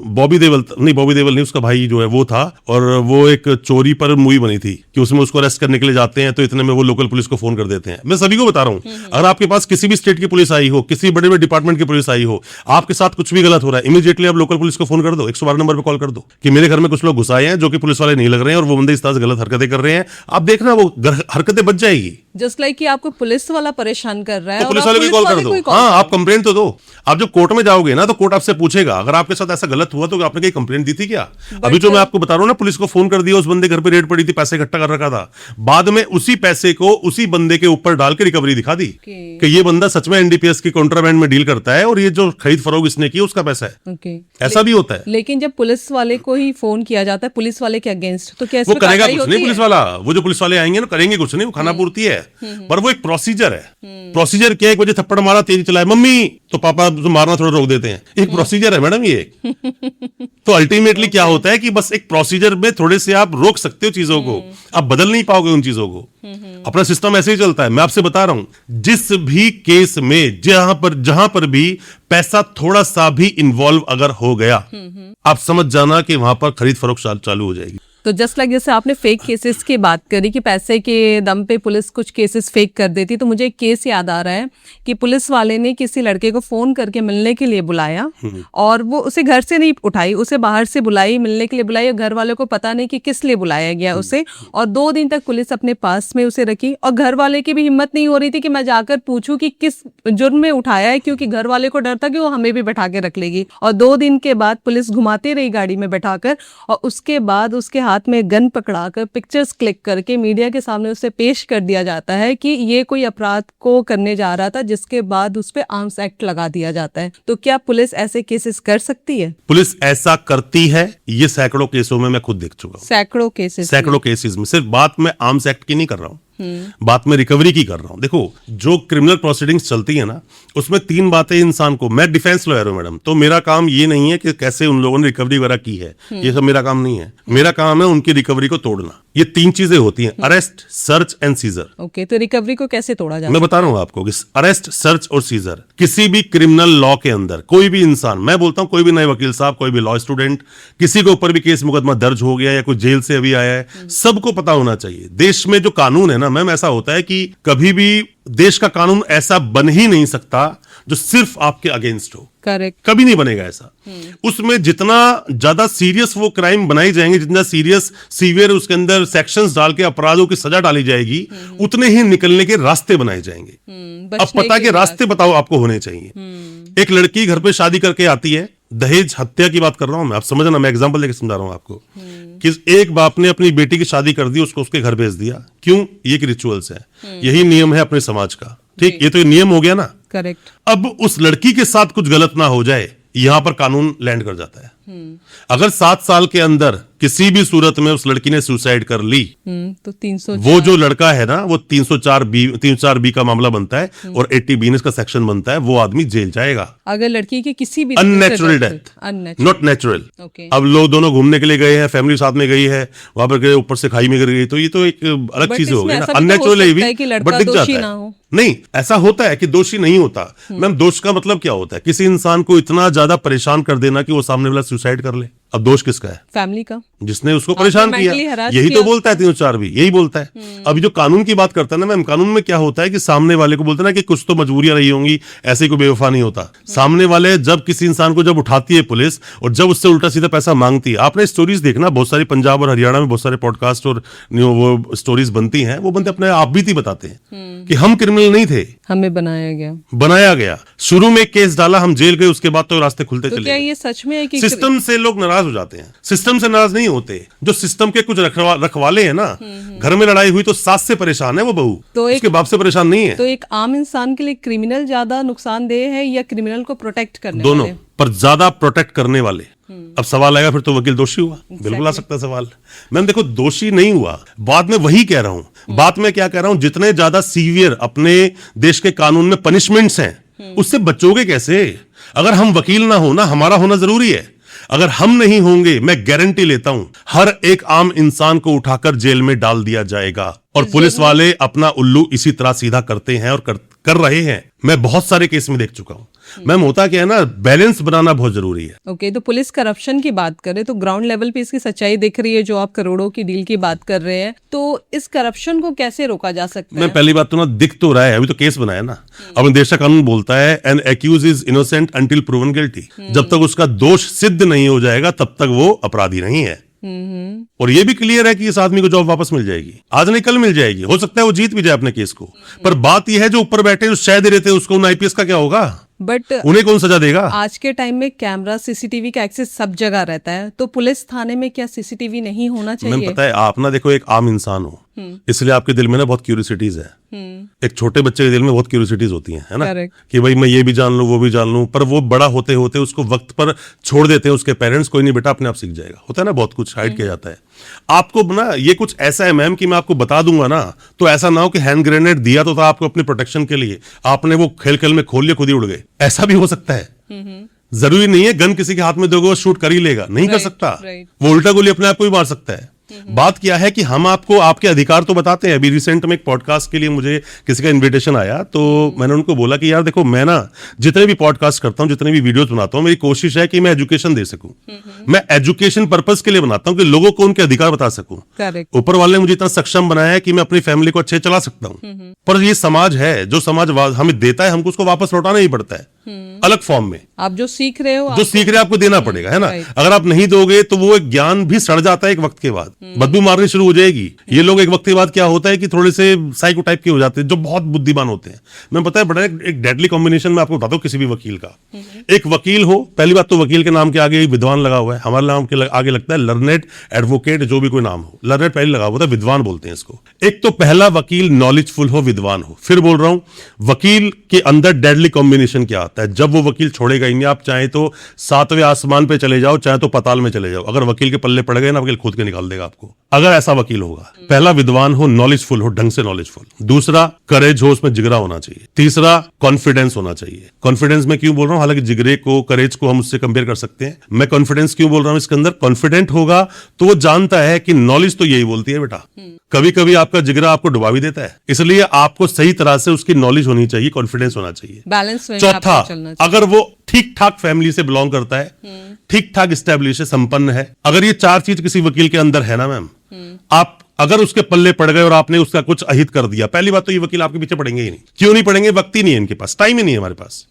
बॉबी देओल नहीं, उसका भाई जो है वो था, और वो एक चोरी पर मूवी बनी थी कि उसमें उसको अरेस्ट करने के लिए जाते हैं, तो इतने में वो लोकल पुलिस को फोन कर देते हैं। मैं सभी को बता रहा हूं, अगर आपके पास किसी भी स्टेट की पुलिस आई हो, किसी बड़े बड़े डिपार्टमेंट की पुलिस आई हो, आपके साथ कुछ भी गलत हो रहा है, इमीडिएटली आप लोकल पुलिस को फोन कर दो, 112 नंबर पर कॉल कर दो कि मेरे घर में कुछ लोग घुस आए हैं जो कि पुलिस वाले नहीं लग रहे हैं और वो बंदे इस तरह से गलत हरकतें कर रहे हैं। आप देखना वो हरकतें बच जाएगी। जस्ट लाइक कि आपको पुलिस वाला परेशान कर रहा है, तो पुलिस वाले को कॉल कर दो। हाँ, आप कंप्लेंट तो दो। आप जब कोर्ट में जाओगे ना, तो कोर्ट आपसे पूछेगा, अगर आपके साथ ऐसा गलत हुआ तो आपने कहीं कंप्लेंट दी थी क्या? अभी जो मैं आपको बता रहा हूं ना, पुलिस को फोन कर दिया, उस बंदे घर पे रेड पड़ी थी, पैसे इकट्ठा कर रखा था, बाद में उसी पैसे को उसी बंदे के ऊपर डाल के रिकवरी दिखा दी कि ये बंदा सच में एनडीपीएस की कॉन्ट्राबैंड में डील करता है और ये जो खरीद फरोख्त इसने की उसका पैसा है। ऐसा भी होता है। लेकिन जब पुलिस वाले को ही फोन किया जाता है, पुलिस वाले के अगेंस्ट, तो क्या वो करेगा कुछ नहीं पुलिस वाला? वो जो पुलिस वाले आएंगे ना, करेंगे कुछ नहीं, वो खाना पूर्ति है। पर वो एक प्रोसीजर है। प्रोसीजर क्या है? एक बजे थप्पड़ मारा, तेज चलाए मम्मी, तो पापा मारना थोड़ा रोक देते हैं। एक प्रोसीजर है मैडम ये। तो अल्टीमेटली क्या होता है कि बस एक प्रोसीजर में थोड़े से आप रोक सकते हो चीजों को, आप बदल नहीं पाओगे उन चीजों को। अपना सिस्टम ऐसे ही चलता है। मैं आपसे बता रहा हूं, जिस भी केस में जहां पर भी पैसा थोड़ा सा भी इन्वॉल्व अगर हो गया, आप समझ जाना कि वहां पर खरीद फरोख्त चालू हो जाएगी। तो जस्ट लाइक जैसे आपने फेक केसेस की बात करी कि पैसे के दम पे पुलिस कुछ केसेस फेक कर देती, तो मुझे एक केस याद आ रहा है कि पुलिस वाले ने किसी लड़के को फोन करके मिलने के लिए बुलाया और वो उसे घर से नहीं उठाई, उसे बाहर से बुलाई, मिलने के लिए बुलाई, और घर वालों को पता नहीं कि किस लिए बुलाया गया उसे, और 2 दिन तक पुलिस अपने पास में उसे रखी, और घर वाले की भी हिम्मत नहीं हो रही थी कि मैं जाकर पूछूं कि किस जुर्म में उठाया है, क्योंकि घर वाले को डर था कि वो हमें भी बैठा के रख लेगी। और 2 दिन के बाद पुलिस घुमाती रही गाड़ी में बैठाकर, और उसके बाद उसके हाथ में गन पकड़ाकर पिक्चर्स क्लिक करके मीडिया के सामने उसे पेश कर दिया जाता है कि ये कोई अपराध को करने जा रहा था, जिसके बाद उस पे आर्म्स एक्ट लगा दिया जाता है। तो क्या पुलिस ऐसे केसेस कर सकती है? पुलिस ऐसा करती है, ये सैकड़ों केसों में मैं खुद देख चुका हूँ। सैकड़ों केसेस में सिर्फ बात मैं आर्म्स एक्ट की नहीं कर रहा हूँ, बात में रिकवरी की कर रहा हूं। देखो, जो क्रिमिनल प्रोसीडिंग्स चलती है ना, उसमें 3 बातें इंसान को, मैं डिफेंस लॉयर हूं मैडम, तो मेरा काम ये नहीं है कि कैसे उन लोगों ने रिकवरी वगैरह की है, ये सब मेरा काम नहीं है। मेरा काम है उनकी रिकवरी को तोड़ना। ये 3 चीजें होती हैं, arrest, search and seizure. Okay, तो रिकवरी को कैसे तोड़ा जाए? मैं बता रहा हूं आपको कि अरेस्ट, सर्च और सीजर किसी भी क्रिमिनल लॉ के अंदर कोई भी इंसान, मैं बोलता हूं कोई भी नए वकील साहब, कोई भी लॉ स्टूडेंट, किसी के ऊपर भी केस मुकदमा दर्ज हो गया या कोई जेल से अभी आया है, सबको पता होना चाहिए देश में जो कानून है ना मैम, ऐसा होता है कि कभी भी देश का कानून ऐसा बन ही नहीं सकता जो सिर्फ आपके अगेंस्ट हो। करेक्ट, कभी नहीं बनेगा ऐसा। उसमें जितना ज्यादा सीरियस वो क्राइम बनाए जाएंगे, जितना सीरियस सीवियर उसके अंदर सेक्शंस डाल के अपराधों की सजा डाली जाएगी, उतने ही निकलने के रास्ते बनाए जाएंगे। अब पता के रास्ते बताओ आपको होने चाहिए। एक लड़की घर पे शादी करके आती है, दहेज हत्या की बात कर रहा हूं मैं, आप समझना, मैं एग्जांपल लेके समझा रहा हूं आपको, कि एक बाप ने अपनी बेटी की शादी कर दी, उसको उसके घर भेज दिया। क्यों? ये एक रिचुअल्स है, यही नियम है अपने समाज का। ठीक, ये तो नियम हो गया ना। करेक्ट। अब उस लड़की के साथ कुछ गलत ना हो जाए, यहां पर कानून लैंड कर जाता है। अगर 7 साल के अंदर किसी भी सूरत में उस लड़की ने सुसाइड कर ली, तो 304, वो जो लड़का है ना, वो 304B का मामला बनता है और 80B इसका सेक्शन बनता है, वो आदमी जेल जाएगा। अगर लड़की की किसी भी अननेचुरल डेथ, नॉट नेचुरल। अब लोग दोनों घूमने के लिए गए हैं, फैमिली साथ में गई है, वहां पर गए, ऊपर से खाई में गिर गई, तो ये तो एक अलग चीज हो गई ना, अननेचुरल है भी, बट दिख जाता है। नहीं, ऐसा होता है कि दोषी नहीं होता मैम। दोष का मतलब क्या होता है? किसी इंसान को इतना ज्यादा परेशान कर देना कि वो सामने वाला सुसाइड कर ले। अब दोष किसका है? फैमिली का, जिसने उसको परेशान किया। यही तो बोलता है 304B, यही बोलता है। अभी जो कानून की बात करता है ना मैम, कानून में क्या होता है कि सामने वाले को बोलते ना कि कुछ तो मजबूरियां रही होंगी, ऐसे कोई बेवफा नहीं होता। सामने वाले जब किसी इंसान को जब उठाती है पुलिस और जब उससे उल्टा सीधा पैसा मांगती है, आपने स्टोरीज देखना, बहुत सारी पंजाब और हरियाणा में बहुत सारे पॉडकास्ट और वो स्टोरीज बनती हैं, वो बंदे अपने आप बीती बताते हैं कि हम क्रिमिनल नहीं थे, हमें बनाया गया। शुरू में केस डाला, हम जेल गए, उसके बाद तो रास्ते खुलते चले। क्या ये सच में है कि सिस्टम से लोग नाराज हो जाते हैं? सिस्टम से नाराज नहीं होते, जो सिस्टम के कुछ रखवाले हैं ना, घर में लड़ाई हुई तो सास से परेशान है वो बहू, तो उसके बाप से परेशान नहीं है। तो एक आम इंसान के लिए क्रिमिनल ज्यादा नुकसानदेह है या क्रिमिनल को प्रोटेक्ट करने दोनों वाले? पर ज्यादा प्रोटेक्ट करने वाले। अब सवाल आएगा फिर तो वकील दोषी हुआ? बिल्कुल आ सकता है सवाल। मैम देखो, दोषी नहीं हुआ, बाद में वही कह रहा हूं। बात में क्या कह रहा हूं, जितने ज्यादा सीवियर अपने देश के कानून में पनिशमेंट्स हैं, उससे बचोगे कैसे? अगर हम वकील ना हो ना, हमारा होना जरूरी है, अगर हम नहीं होंगे, मैं गारंटी लेता हूं हर एक आम इंसान को उठाकर जेल में डाल दिया जाएगा। और पुलिस वाले अपना उल्लू इसी तरह सीधा करते हैं और कर रहे हैं। मैं बहुत सारे केस में देख चुका हूं मैम। होता क्या है ना, बैलेंस बनाना बहुत जरूरी है। ओके, तो पुलिस करप्शन की बात करें तो ग्राउंड लेवल पे इसकी सच्चाई दिख रही है, जो आप करोड़ों की डील की बात कर रहे हैं, तो इस करप्शन को कैसे रोका जा सकता है? पहली बात तो ना, दिख तो रहा है, अभी तो केस बनाया ना। अब देश का कानून बोलता है an accused is innocent until proven guilty. जब तक उसका दोष सिद्ध नहीं हो जाएगा तब तक वो अपराधी नहीं है। और ये भी क्लियर है कि इस आदमी को जॉब वापस मिल जाएगी, आज नहीं कल मिल जाएगी। हो सकता है वो जीत भी जाए अपने केस को, पर बात यह है जो ऊपर बैठे जो शय दे रहे थे उसको, उन IPS का क्या होगा? बट उन्हें कौन सजा देगा? आज के टाइम में कैमरा, CCTV का एक्सेस सब जगह रहता है, तो पुलिस थाने में क्या CCTV नहीं होना चाहिए? मैम पता है, आप ना देखो, एक आम इंसान हो, इसलिए आपके दिल में ना बहुत क्यूरियोसिटीज है। एक छोटे बच्चे के दिल में बहुत क्यूरियोसिटीज होती है ना, कि भाई मैं ये भी जान लूं, वो भी जान लूं, पर वो बड़ा होते होते उसको वक्त पर छोड़ देते हैं उसके पेरेंट्स। कोई नहीं बेटा, अपने आप सीख जाएगा। होता है ना, बहुत कुछ हाइड किया जाता है। आपको ना ये कुछ ऐसा है मैम कि मैं आपको बता दूंगा ना, तो ऐसा ना हो कि हैंड ग्रेनेड दिया तो था आपको अपने प्रोटेक्शन के लिए, आपने वो खेल खेल में खोल लिया, खुद ही उड़ गए। ऐसा भी हो सकता है। जरूरी नहीं है गन किसी के हाथ में दोगे वो शूट कर ही लेगा, नहीं कर सकता। वो उल्टा गोली अपने आप को भी मार सकता है। बात क्या है कि हम आपको आपके अधिकार तो बताते हैं। अभी रिसेंट में एक पॉडकास्ट के लिए मुझे किसी का इन्विटेशन आया, तो मैंने उनको बोला कि यार देखो, मैं ना जितने भी पॉडकास्ट करता हूं, जितने भी वीडियोस बनाता हूं, मेरी कोशिश है कि मैं एजुकेशन दे सकूं। मैं एजुकेशन पर्पस के लिए बनाता हूं कि लोगों को उनके अधिकार बता सकूं। करेक्ट। ऊपर वाले ने मुझे इतना सक्षम बनाया है कि मैं अपनी फैमिली को अच्छे चला सकता हूं। पर ये समाज है, जो समाज हमें देता है, हमको उसको वापस लौटाना ही पड़ता है, अलग फॉर्म में। आप जो सीख रहे हो, जो सीख रहे हैं आपको देना पड़ेगा, है ना। right. अगर आप नहीं दोगे तो वो एक ज्ञान भी सड़ जाता है एक वक्त के बाद, बदबू मारनी शुरू हो जाएगी। ये लोग एक वक्त के बाद क्या होता है कि थोड़े से साइको टाइप के हो जाते हैं, जो बहुत बुद्धिमान होते हैं। मैं पता है बड़ा एक डेडली कॉम्बिनेशन में आपको बताता हूँ किसी भी वकील का। एक वकील हो, पहली बात तो वकील के नाम के आगे विद्वान लगा हुआ है। हमारे नाम के आगे लगता है लर्नेड, एडवोकेट, जो भी कोई नाम हो। लर्नेड पहले लगा हुआ था, विद्वान बोलते हैं इसको। एक तो पहला वकील नॉलेजफुल हो, विद्वान हो। फिर बोल रहा हूं, वकील के अंदर डेडली कॉम्बिनेशन क्या आता है। जब वो वकील छोड़ेगा ही नहीं, आप चाहे तो 7वें आसमान पे चले जाओ, चाहे तो पाताल में चले जाओ, अगर वकील के पल्ले पड़ गए ना, वकील खुद के निकाल देगा आपको, अगर ऐसा वकील होगा। पहला विद्वान हो, नॉलेजफुल हो, ढंग से नॉलेजफुल। दूसरा करेज हो, उसमें जिगरा होना चाहिए। तीसरा कॉन्फिडेंस होना चाहिए। कॉन्फिडेंस में क्यों बोल रहा हूं, हालांकि जिगरे को, करेज को हम उससे कंपेयर कर सकते हैं। मैं कॉन्फिडेंस क्यों बोल रहा हूं इसके अंदर, कॉन्फिडेंट होगा तो वो जानता है कि नॉलेज तो यही बोलती है बेटा। कभी कभी आपका जिगरा आपको डुबा भी देता है, इसलिए आपको सही तरह से उसकी नॉलेज होनी चाहिए, कॉन्फिडेंस होना चाहिए। बैलेंस में चौथा, आपको चलना चाहिए। अगर वो ठीक ठाक फैमिली से बिलोंग करता है, ठीक ठाक स्टैब्लिश है, संपन्न है, अगर ये 4 चीज किसी वकील के अंदर है ना मैम, आप अगर उसके पल्ले पड़ गए और आपने उसका कुछ अहित कर दिया, पहली बात तो ये वकील आपके पीछे पड़ेंगे ही नहीं। क्यों नहीं पड़ेंगे, वक्त ही नहीं है इनके पास, टाइम ही नहीं है हमारे पास,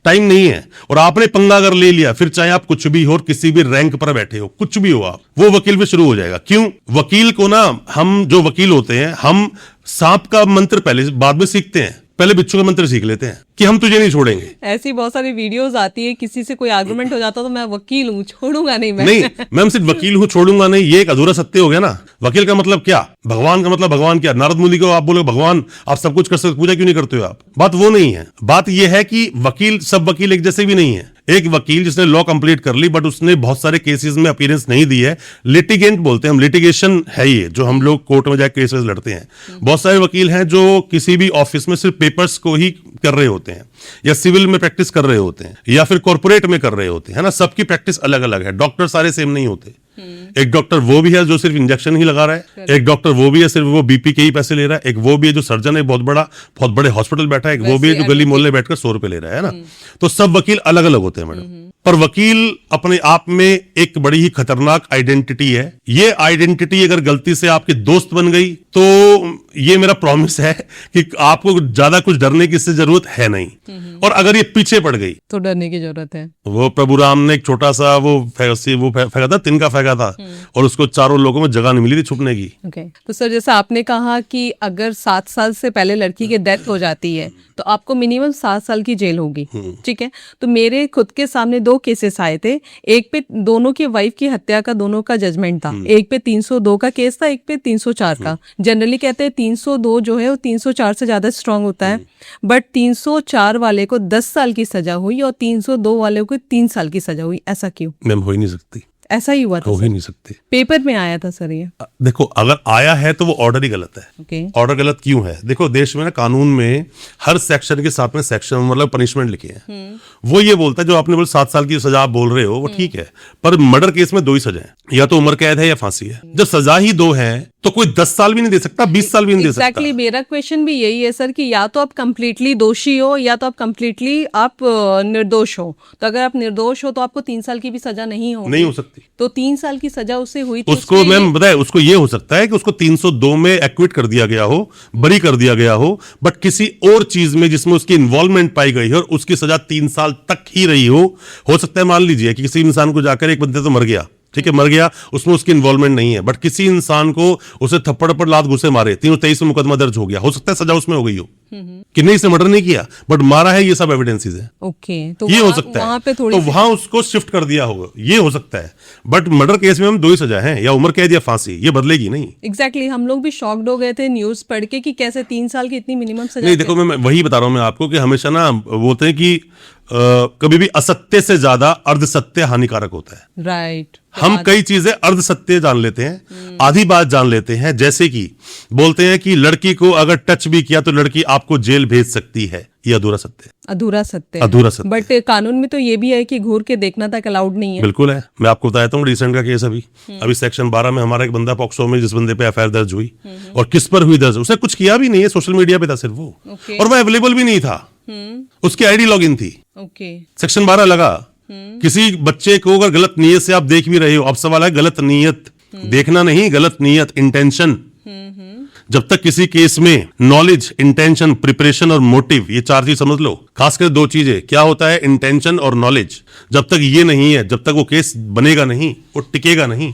टाइम नहीं है। और आपने पंगा अगर ले लिया, फिर चाहे आप कुछ भी हो और किसी भी रैंक पर बैठे हो, कुछ भी हो आप, वो वकील भी शुरू हो जाएगा। क्यों, वकील को ना, हम जो वकील होते हैं, हम सांप का मंत्र पहले बाद में सीखते हैं, पहले बिच्छू का मंत्र सीख लेते हैं कि हम तुझे नहीं छोड़ेंगे। ऐसी बहुत सारी वीडियोस आती है, किसी से कोई आर्गुमेंट हो जाता तो मैं वकील हूँ, छोड़ूंगा नहीं मैं। नहीं मैम, सिर्फ वकील हूं, छोड़ूंगा नहीं, ये एक अधूरा सत्य हो गया ना। वकील का मतलब क्या, भगवान का मतलब भगवान क्या। नारद मुनि को आप बोले भगवान, आप सब कुछ कर सकते, पूजा क्यों नहीं करते हो आप। बात वो नहीं है। बात ये है कि वकील, सब वकील एक जैसे भी नहीं है। एक वकील जिसने लॉ कंप्लीट कर ली, बट उसने बहुत सारे केसेस में अपीयरेंस नहीं दी है, लिटिगेंट बोलते हैं हम, लिटिगेशन है ये, जो हम लोग कोर्ट में जाकर केसेस लड़ते हैं। बहुत सारे वकील हैं जो किसी भी ऑफिस में सिर्फ पेपर्स को ही कर रहे होते हैं, या सिविल में प्रैक्टिस कर रहे होते हैं, या फिर कॉर्पोरेट में कर रहे होते हैं, है ना। सबकी प्रैक्टिस अलग अलग है। डॉक्टर सारे सेम नहीं होते। एक डॉक्टर वो भी है जो सिर्फ इंजेक्शन ही लगा रहा है, एक डॉक्टर वो भी है सिर्फ वो बीपी के ही पैसे ले रहा है, एक वो भी है जो सर्जन है, बहुत बड़े हॉस्पिटल बैठा है, एक वो भी है जो गली मोहल्ले बैठकर 100 रुपए ले रहा है ना। तो सब वकील अलग अलग होते हैं मैडम। पर वकील अपने आप में एक बड़ी ही खतरनाक आइडेंटिटी है। ये आइडेंटिटी अगर गलती से आपके दोस्त बन गई, तो ये मेरा प्रॉमिस है कि आपको ज्यादा कुछ डरने की इससे जरूरत है नहीं। और अगर ये पीछे पड़ गई तो डरने की जरूरत है। वो प्रभु राम ने एक छोटा सा वो फेंका था, तिनका फेंका था, और उसको चारों लोगों में जगह नहीं मिली थी छुपने की। ओके। तो सर, जैसा आपने कहा कि अगर 7 साल से पहले लड़की की डेथ हो जाती है तो आपको मिनिमम 7 साल की जेल होगी, ठीक है। तो मेरे खुद के सामने 2 केसेस आए थे। एक पे दोनों की वाइफ की हत्या का, दोनों का जजमेंट था। एक पे 302 का केस था, एक पे 304 का। जनरली कहते हैं 302 जो है वो 304 से ज्यादा स्ट्रांग होता है, बट 304 वाले को 10 साल की सजा हुई और 302 वाले को 3 साल की सजा हुई। ऐसा क्यों? मैम हो ही नहीं सकती, ऐसा ही हुआ था हो सर? ही नहीं सकती। पेपर में आया था सर ये। देखो, अगर आया है तो वो ऑर्डर ही गलत है। ओके। ऑर्डर गलत क्यों है? देखो, देश में ना कानून में हर सेक्शन के साथ में सेक्शन मतलब पनिशमेंट लिखे हैं। वो ये बोलता है, जो आपने बोले 7 साल की सजा आप बोल रहे हो, वो ठीक है, पर मर्डर केस में 2 ही सजा है, या तो उम्र कैद है या फांसी है। जब सजा ही 2 है तो कोई 10 साल भी नहीं दे सकता, 20 साल भी नहीं दे सकता। एग्जैक्टली, मेरा क्वेश्चन भी यही है सर कि या तो आप कंप्लीटली दोषी हो या तो आप कंप्लीटली आप निर्दोष हो। तो अगर आप निर्दोष हो तो आपको 3 साल की भी सजा नहीं हो सकती। तो 3 साल की सजा उसे हुई थी, उसको मैम बताए, उसको ये हो सकता है कि उसको 302 में एक्विट कर दिया गया हो, बरी कर दिया गया हो, बट किसी और चीज में जिसमें उसकी इन्वॉल्वमेंट पाई गई है और उसकी सजा 3 साल तक ही रही हो सकता है मान लीजिए कि किसी इंसान को जाकर, एक बंदे तो मर गया, ठीक है, मर गया, उसमें उसकी इन्वॉल्वमेंट नहीं है, बट किसी इंसान को उसे थप्पड़ पर लात घुसे मारे, 323 में मुकदमा दर्ज हो गया, हो सकता है सजा उसमें हो गई हो कि नहीं, इसने मर्डर नहीं किया बट मारा है, ये सब एविडेंसेस है। ओके। तो ये हो सकता है, पे तो वहां उसको शिफ्ट कर दिया होगा, ये हो सकता है। बट मर्डर केस में हम 2 ही सजा है, या उम्र कैद या फांसी, ये बदलेगी नहीं। एग्जैक्टली, हम लोग भी शॉक्ड हो गए थे न्यूज पढ़ के कि कैसे 3 साल की इतनी मिनिमम सजा। नहीं देखो, मैं वही बता रहा हूं मैं आपको कि हमेशा ना बोलते हैं कि कभी भी असत्य से ज्यादा अर्धसत्य हानिकारक होता है। राइट। हम कई चीजें अर्ध सत्य जान लेते हैं, आधी बात जान लेते हैं, जैसे कि बोलते हैं कि लड़की को अगर टच भी किया तो लड़की आपको जेल भेज सकती है। ये अधूरा सत्य है। अधूरा सत्य है। अधूरा सत्य। बट कानून में तो ये भी है कि घूर के देखना तक अलाउड नहीं है। बिल्कुल है। मैं आपको बताता हूँ रिसेंट का केस अभी सेक्शन 12 में हमारा एक बंदा पॉक्सो में जिस बंदे पे एफआईआर दर्ज हुई और किस पर हुई दर्ज, उसने कुछ किया भी नहीं है, सोशल मीडिया पे था सिर्फ वो, और वो अवेलेबल भी नहीं था, उसकी आईडी लॉगिन थी। सेक्शन 12 लगा। किसी बच्चे को अगर गलत नीयत से आप देख भी रहे हो, अब सवाल है गलत नीयत, देखना नहीं, गलत नीयत, इंटेंशन। जब तक किसी केस में नॉलेज, इंटेंशन, प्रिपरेशन और मोटिव, ये 4 चीज समझ लो, खासकर 2 चीजें, क्या होता है इंटेंशन और नॉलेज, जब तक ये नहीं है, जब तक वो केस बनेगा नहीं, वो टिकेगा नहीं।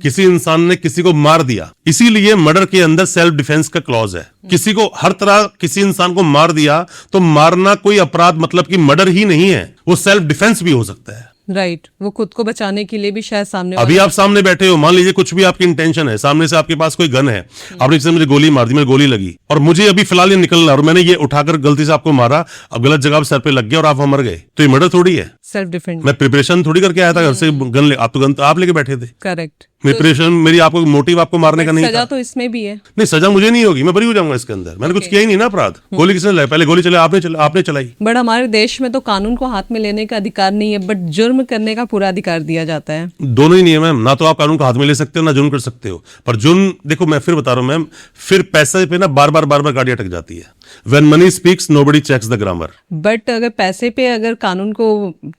किसी इंसान ने किसी को मार दिया, इसीलिए मर्डर के अंदर सेल्फ डिफेंस का क्लॉज है। किसी को हर तरह किसी इंसान को मार दिया तो मारना कोई अपराध मतलब कि मर्डर ही नहीं है, वो सेल्फ डिफेंस भी हो सकता है। राइट, वो खुद को बचाने के लिए भी शायद सामने अभी आप सामने बैठे हो, मान लीजिए कुछ भी आपकी इंटेंशन है, सामने से आपके पास कोई गन है, आपने किसी ने मुझे गोली मार दी, मेरी गोली लगी और मुझे अभी फिलहाल ये निकलना और मैंने ये उठाकर गलती से आपको मारा, अब गलत जगह पे सर पे लग गया और आप वहां मर गए, तो ये मर्डर थोड़ी है, सेल्फ डिफेंस। मैं प्रिपरेशन थोड़ी करके आया था घर से, गन आप तो गन आप लेके बैठे थे। करेक्ट। प्रिपरेशन मेरी आपको मोटिव आपको मारने का नहीं सजा था। तो इसमें भी है। नहीं, सजा मुझे नहीं होगी, मैं बरी हो जाऊंगा इसके अंदर, मैंने कुछ किया ही नहीं ना अपराध। गोली किसने चलाई? पहले गोली चलाई आपने चलाई। बट हमारे देश में तो कानून को हाथ में लेने का अधिकार नहीं है, बट जुर्म करने का पूरा अधिकार दिया जाता है। दोनों ही नहीं है मैम, ना तो आप कानून को हाथ में ले सकते हो ना जुर्म कर सकते हो। पर जुर्म देखो, मैं फिर बता रहा हूं मैम, फिर पैसे पे ना बार बार गाड़ी अटक जाती है। When money speaks, nobody checks the grammar. But अगर पैसे पे अगर कानून को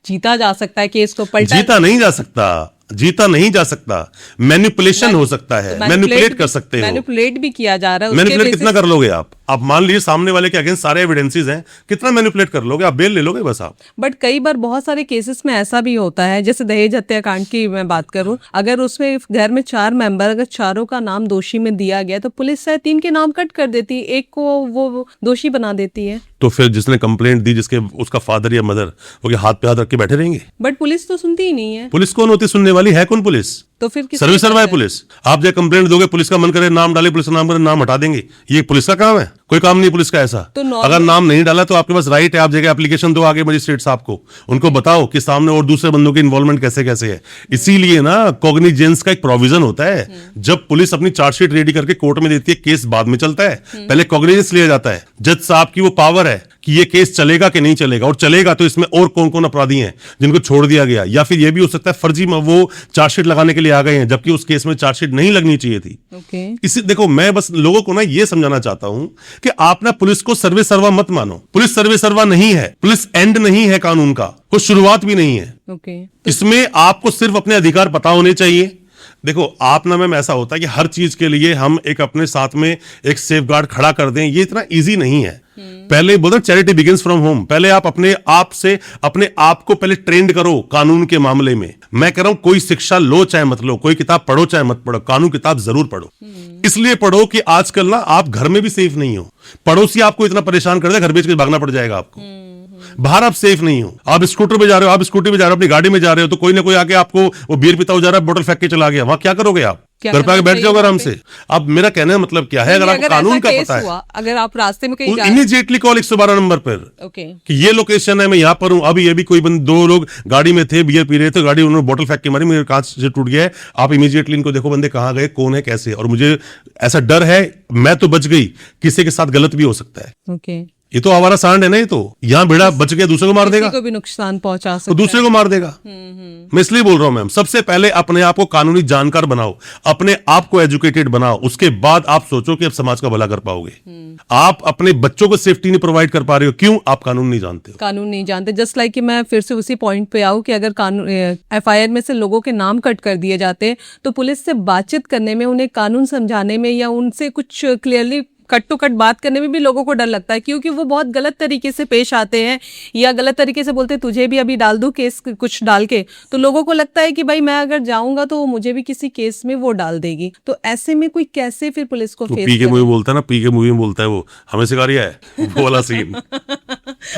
जीता जा सकता है, केस को पलटा, जीता नहीं जा सकता, जीता नहीं जा सकता, मैनिपुलेशन हो सकता है, मैनिपुलेट कर सकते हो, मैनिपुलेट भी किया जा रहा है। मैनिपुलेट कितना कर लोगे आप मान लीजिए सामने वाले के अगेंस्ट सारे एविडेंसेस हैं, कितना मैनिपुलेट कर लोगे आप? बेल ले लोगे बस आप। बट कई बार बहुत सारे केसेस में ऐसा भी होता है, जैसे दहेज हत्याकांड की मैं बात करूं, अगर उसमें घर में 4 मेंबर, अगर चारों का नाम दोषी में दिया गया तो पुलिस शायद 3 के नाम कट कर देती है, एक को वो दोषी बना देती है। तो फिर जिसने कंप्लेंट दी, जिसके उसका फादर या मदर, वो क्या हाथ पे हाथ रख के बैठे रहेंगे? बट पुलिस तो सुनती ही नहीं है। पुलिस कौन होती सुनने वाली? है कौन पुलिस? तो फिर किस सर्विस सर्वा है पुलिस। आप जब कंप्लेंट दोगे, पुलिस का मन करे नाम डाले, पुलिस का नाम करे नाम हटा देंगे, ये पुलिस का काम है? कोई काम नहीं पुलिस का ऐसा। तो अगर नाम नहीं डाला तो आपके पास राइट है, आप जगह एप्लीकेशन दो आगे मजिस्ट्रेट साहब को, उनको बताओ कि सामने और दूसरे बंदों की इन्वॉल्वमेंट कैसे कैसे है। इसीलिए ना कॉग्निजेंस का एक प्रोविजन होता है, जब पुलिस अपनी चार्जशीट रेडी करके कोर्ट में देती है, केस बाद में चलता है, पहले कॉग्निजेंस लिया जाता है। जज साहब की वो पावर है कि ये केस चलेगा कि नहीं चलेगा, और चलेगा तो इसमें और कौन कौन अपराधी हैं जिनको छोड़ दिया गया, या फिर ये भी हो सकता है फर्जी में वो चार्जशीट लगाने के लिए आ गए हैं जबकि उस केस में चार्जशीट नहीं लगनी चाहिए थी। इसी देखो, मैं बस लोगों को ना ये समझाना चाहता हूं कि आप ना पुलिस को सर्वे सर्वा मत मानो। पुलिस सर्वे सर्वा नहीं है, पुलिस एंड नहीं है कानून का, वो शुरुआत भी नहीं है। इसमें आपको सिर्फ अपने अधिकार पता होने चाहिए। देखो आप ना मैम, ऐसा होता है कि हर चीज के लिए हम एक अपने साथ में एक सेफगार्ड खड़ा कर दें, ये इतना इजी नहीं है। पहले बोलते चैरिटी बिगिंस फ्रॉम होम, पहले आप अपने आप से अपने आप को पहले ट्रेंड करो कानून के मामले में। मैं कह रहा हूं कोई शिक्षा लो चाहे मत लो, कोई किताब पढ़ो चाहे मत पढ़ो, कानून किताब जरूर पढ़ो। इसलिए पढ़ो कि आजकल ना आप घर में भी सेफ नहीं हो, पड़ोसी आपको इतना परेशान कर दे, घर बेच के भागना पड़ जाएगा आपको। बाहर आप सेफ नहीं हो, आप स्कूटर पे जा रहे हो, आप स्कूटी पे जा रहे हो, अपनी गाड़ी में जा रहे हो, तो कोई ना कोई आके आपको वो बियर पीता हो जा रहा है, बोतल फेंक के चला गया, वहां क्या करोगे आप? घर पे आके बैठ जाओगे आराम से। अब मेरा कहने का मतलब क्या है, अगर आपको कानून का पता है, अगर आप रास्ते में कहीं इमीडिएटली कॉल 112 नंबर पर कि ये लोकेशन है, मैं यहाँ पर हूँ। अभी ये भी कोई 2 लोग गाड़ी में थे, बियर पी रहे थे, गाड़ी उन्होंने बोतल फेंक के मारी, मेरे कांच से टूट गया है। आप इमीडिएटली इनको देखो बंदे कहाँ गए, कौन है, कैसे, और मुझे ऐसा डर है, मैं तो बच गई, किसी के साथ गलत भी हो सकता है। ये तो आवारा सांड है ना, ये तो यहाँ बेड़ा बच गया, दूसरे को मार देगा, किसी को भी नुकसान पहुंचा सकता तो दूसरे को मार देगा। मैं इसलिए बोल रहा हूं मैम, सबसे पहले अपने आप को कानूनी जानकार बनाओ, अपने आप को एजुकेटेड बनाओ, उसके बाद आप सोचो कि आप समाज का भला कर पाओगे। आप अपने बच्चों को सेफ्टी नहीं प्रोवाइड कर पा रहे हो, क्यों? आप कानून नहीं जानते हो। कानून नहीं जानते। जस्ट लाइक कि मैं फिर से उसी पॉइंट पे आऊं कि अगर कानून एफआईआर में से लोगों के नाम कट कर दिए जाते तो पुलिस से बातचीत करने में, उन्हें कानून समझाने में या उनसे कुछ क्लियरली कट टू कट बात करने में भी लोगों को डर लगता है, क्योंकि वो बहुत गलत तरीके से पेश आते हैं या गलत तरीके से बोलते हैं तुझे भी अभी डाल दूं केस कुछ डाल के, तो लोगों को लगता है कि भाई मैं अगर जाऊंगा तो मुझे भी किसी केस में वो डाल देगी। तो ऐसे में कोई कैसे फिर पुलिस को फेस पी के मूवी बोलता है ना, पी के मूवी में बोलता है, वो हमें सिखा रहा है वो वाला सीन।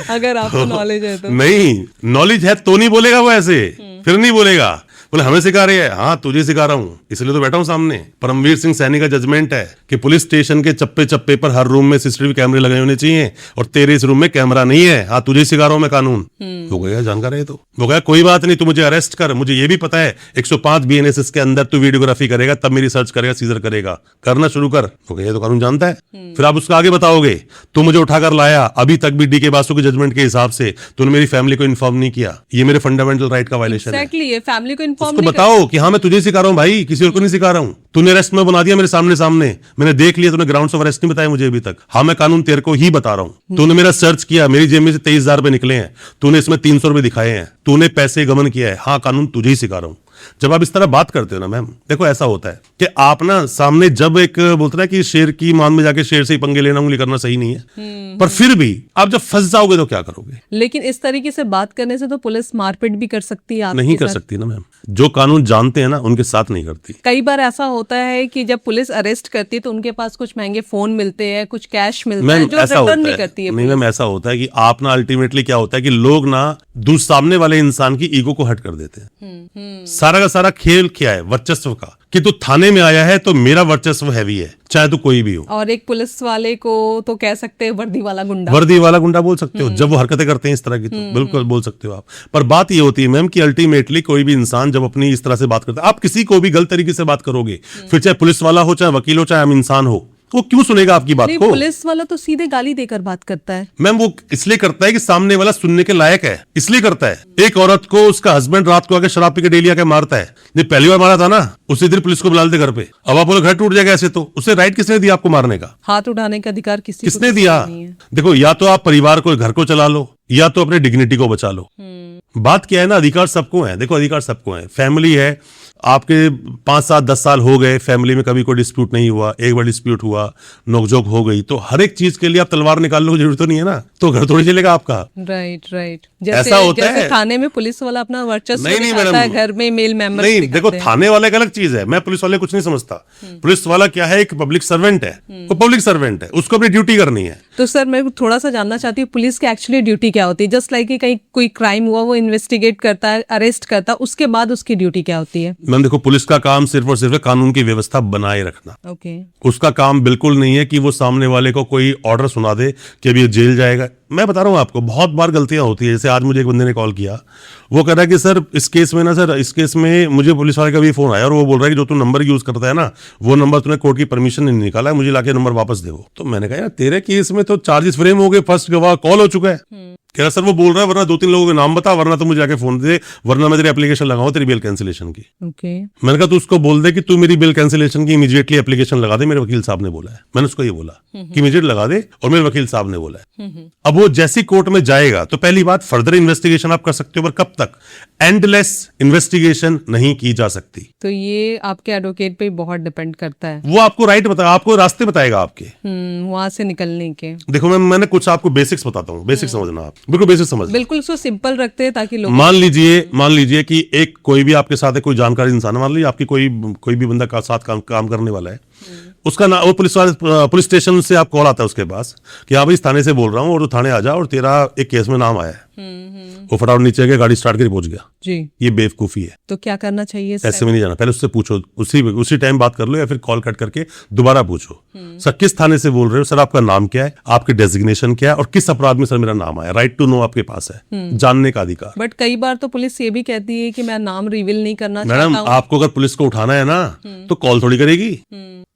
अगर आपको नॉलेज है तो। नहीं, नॉलेज है तो नहीं बोलेगा वो ऐसे, फिर नहीं बोलेगा। बोले हमें सिखा रहे हैं? हाँ तुझे सिखा रहा हूँ, इसलिए तो बैठा हूँ सामने। परमवीर सिंह सैनी का जजमेंट है कि पुलिस स्टेशन के चप्पे चप्पे पर हर रूम में सीसीटीवी कैमरे लगे होने चाहिए और तेरे इस रूम में कैमरा नहीं है। हाँ तुझे सिखा रहा हूँ मैं कानून। वो गया जानकार है, तो वो गया कोई बात नहीं, तू मुझे अरेस्ट कर, मुझे ये भी पता है 105 BNSS के अंदर तू वीडियोग्राफी करेगा तब मेरी सर्च करेगा, सीजर करेगा, करना शुरू कर। वो गया तो कानून जानता है। फिर आप उसका आगे बताओगे, तू मुझे उठाकर लाया, अभी तक भी DK बासु के जजमेंट के हिसाब से तूने मेरी फैमिली को इन्फॉर्म नहीं किया, ये मेरे फंडामेंटल राइट का वायलेशन है। एग्जैक्टली, ये फैमिली को इन्फॉर्म उसको बताओ कि हाँ मैं तुझे सिखा रहा हूँ भाई, किसी और को नहीं सिखा रहा हूँ। तूने अरेस्ट में बना दिया मेरे सामने, मैंने देख लिया, तूने ग्राउंड्स ऑफ अरेस्ट नहीं बताया मुझे अभी तक। हाँ मैं कानून तेरे को ही बता रहा हूँ। तूने मेरा सर्च किया, मेरी जेब में से 23,000 रुपए निकले हैं, तूने इसमें 300 रुपए दिखाए हैं, तूने पैसे गमन किया है। हाँ कानून तुझे ही सिखा रहा हूँ। जब आप इस तरह बात करते हो ना मैम, देखो ऐसा होता है कि आप ना सामने जब एक बोलते ना कि शेर की मान में जाके शेर से ही पंगे लेना उंगली करना सही नहीं है, पर फिर भी आप जब फंस जाओगे तो क्या करोगे? लेकिन इस तरीके से बात करने से तो पुलिस मारपीट भी कर सकती है आपके नहीं कर साथ। सकती ना मैम, जो कानून जानते हैं ना उनके साथ नहीं करती। कई बार ऐसा होता है कि जब पुलिस अरेस्ट करती है तो उनके पास कुछ महंगे फोन मिलते हैं, कुछ कैश मिलता है मैम जो ऐसा होता रिटर्न नहीं है, करती है नहीं मैम ऐसा होता है कि आप ना अल्टीमेटली क्या होता है कि लोग ना सामने वाले इंसान की ईगो को हट कर देते हैं। सारा का सारा खेल क्या है? वर्चस्व का, कि तू थाने में आया है तो मेरा वर्चस्व हैवी है, चाहे तू कोई भी हो। और एक पुलिस वाले को तो कह सकते हैं वर्दी वाला गुंडा। वर्दी वाला गुंडा बोल सकते हो जब वो हरकतें करते हैं इस तरह की, तो बिल्कुल बोल सकते हो आप। पर बात ये होती है मैम कि अल्टीमेटली कोई भी इंसान जब अपनी इस तरह से बात करता है, आप किसी को भी गलत तरीके से बात करोगे, फिर चाहे पुलिस वाला हो, चाहे वकील हो, चाहे आम इंसान हो, वो क्यों सुनेगा आपकी बात नहीं, को? पुलिस वाला तो सीधे गाली देकर बात करता है। मैम वो इसलिए करता है कि सामने वाला सुनने के लायक है, इसलिए करता है। एक औरत को उसका हस्बैंड रात को आके शराब पी के डेली आके मारता है, नहीं पहली बार मारा था ना, उसी दिन पुलिस को बुला लेते घर पे। अब आप बोलो घर टूट जाएगा ऐसे, तो उसे राइट किसने दिया आपको मारने का? हाथ उठाने का अधिकार किसने दिया? नहीं है। देखो या तो आप परिवार को, घर को चला लो, या तो अपने डिग्निटी को बचा लो। बात क्या है ना, अधिकार सबको है। देखो अधिकार सबको है, फैमिली है, आपके 5, 7, 10 साल हो गए, फैमिली में कभी कोई डिस्प्यूट नहीं हुआ, एक बार डिस्प्यूट हुआ, नोकझोंक हो गई, तो हर एक चीज के लिए आप तलवार निकाल लो, जरूरत तो नहीं है ना, तो घर थोड़ी चलेगा आपका। राइट। ऐसा होता है। थाने में पुलिस वाला अपना वर्चस्व नहीं दिखाता मैडम, है, घर में मेल मेंबर नहीं देखो थाने वाला एक अलग चीज है, मैं पुलिस वाले कुछ नहीं समझता। पुलिस वाला क्या है, एक पब्लिक सर्वेंट है, वो पब्लिक सर्वेंट है, उसको अपनी ड्यूटी करनी है। तो सर मैं थोड़ा सा जानना चाहती हूँ पुलिस की एक्चुअली ड्यूटी क्या होती है? जस्ट लाइक कि कहीं कोई क्राइम हुआ, वो इन्वेस्टिगेट करता है, अरेस्ट करता है, उसके बाद उसकी ड्यूटी क्या होती है? मैम देखो पुलिस का काम सिर्फ और सिर्फ कानून की व्यवस्था बनाए रखना। ओके। उसका काम बिल्कुल नहीं है कि वो सामने वाले को कोई ऑर्डर सुना दे कि अभी ये जेल जाएगा। मैं बता रहा हूँ आपको, बहुत बार गलतियां होती है। जैसे आज मुझे एक बंदे ने कॉल किया, वो कह रहा है कि सर इस केस में ना, सर इस केस में मुझे पुलिस वाले का भी फोन आया और वो बोल रहा है कि जो तू नंबर यूज करता है ना, वो नंबर तूने कोर्ट की परमिशन नहीं निकाला है, मुझे लाके नंबर वापस दे। तो मैंने कहा यार तेरे केस में तो चार्जेस फ्रेम हो गए, फर्स्ट गवाह कॉल हो चुका है। कह रहा सर वो बोल रहा है वरना 2-3 लोगों के नाम बता, वरना तो मुझे जाके फोन दे, वरना मैं तेरी एप्लीकेशन लगाऊं तेरी बेल कैंसिलेशन की। ओके। मैंने कहा तू उसको बोल दे कि तू मेरी बिल कैंसिलेशन की इमीडिएटली एप्लीकेशन लगा दे, मेरे वकील साहब ने बोला है। मैंने उसको ये बोला कि इमीडिएट लगा दे, और मेरे वकील साहब ने बोला है। अब वो जैसी कोर्ट में जाएगा तो पहली बात फर्दर इन्वेस्टिगेशन आप कर सकते हो, पर कब तक? एंडलेस इन्वेस्टिगेशन नहीं की जा सकती। तो ये आपके एडवोकेट पे बहुत डिपेंड करता है। वो आपको राइट बताएगा, आपको रास्ते बताएगा आपके वहां से निकलने के। देखो मैंने कुछ आपको बेसिक्स बताता हूँ, बेसिक समझना आप, बिल्कुल बेसिक समझ। बिल्कुल उसको सिंपल रखते हैं ताकि लोग मान लीजिए कि एक कोई भी आपके साथ है, कोई जानकारी इंसान है, मान लीजिए आपकी कोई भी बंदा का साथ काम करने वाला है, उसका ना वो पुलिस स्टेशन से आप कॉल आता है उसके पास कि हाँ भाई इस थाने से बोल रहा हूँ और तो थाने आ जा और तेरा एक केस में नाम आया है। वो फटाफट नीचे गया, गाड़ी स्टार्ट करके पहुंच गया जी। ये बेवकूफी है। तो क्या करना चाहिए? ऐसे में नहीं जाना, पहले उससे पूछो, उसी टाइम बात कर लो, या फिर कॉल कट करके दोबारा पूछो सर किस थाने से बोल रहे हो, सर आपका नाम क्या है, आपके डेजिग्नेशन क्या है, और किस अपराध में सर मेरा नाम आया। राइट टू नो आपके पास है, जानने का अधिकार। बट कई बार तो पुलिस ये भी कहती है कि मैं नाम रिवील नहीं करना मैडम चाहता हूं। आपको अगर पुलिस को उठाना है ना तो कॉल थोड़ी करेगी,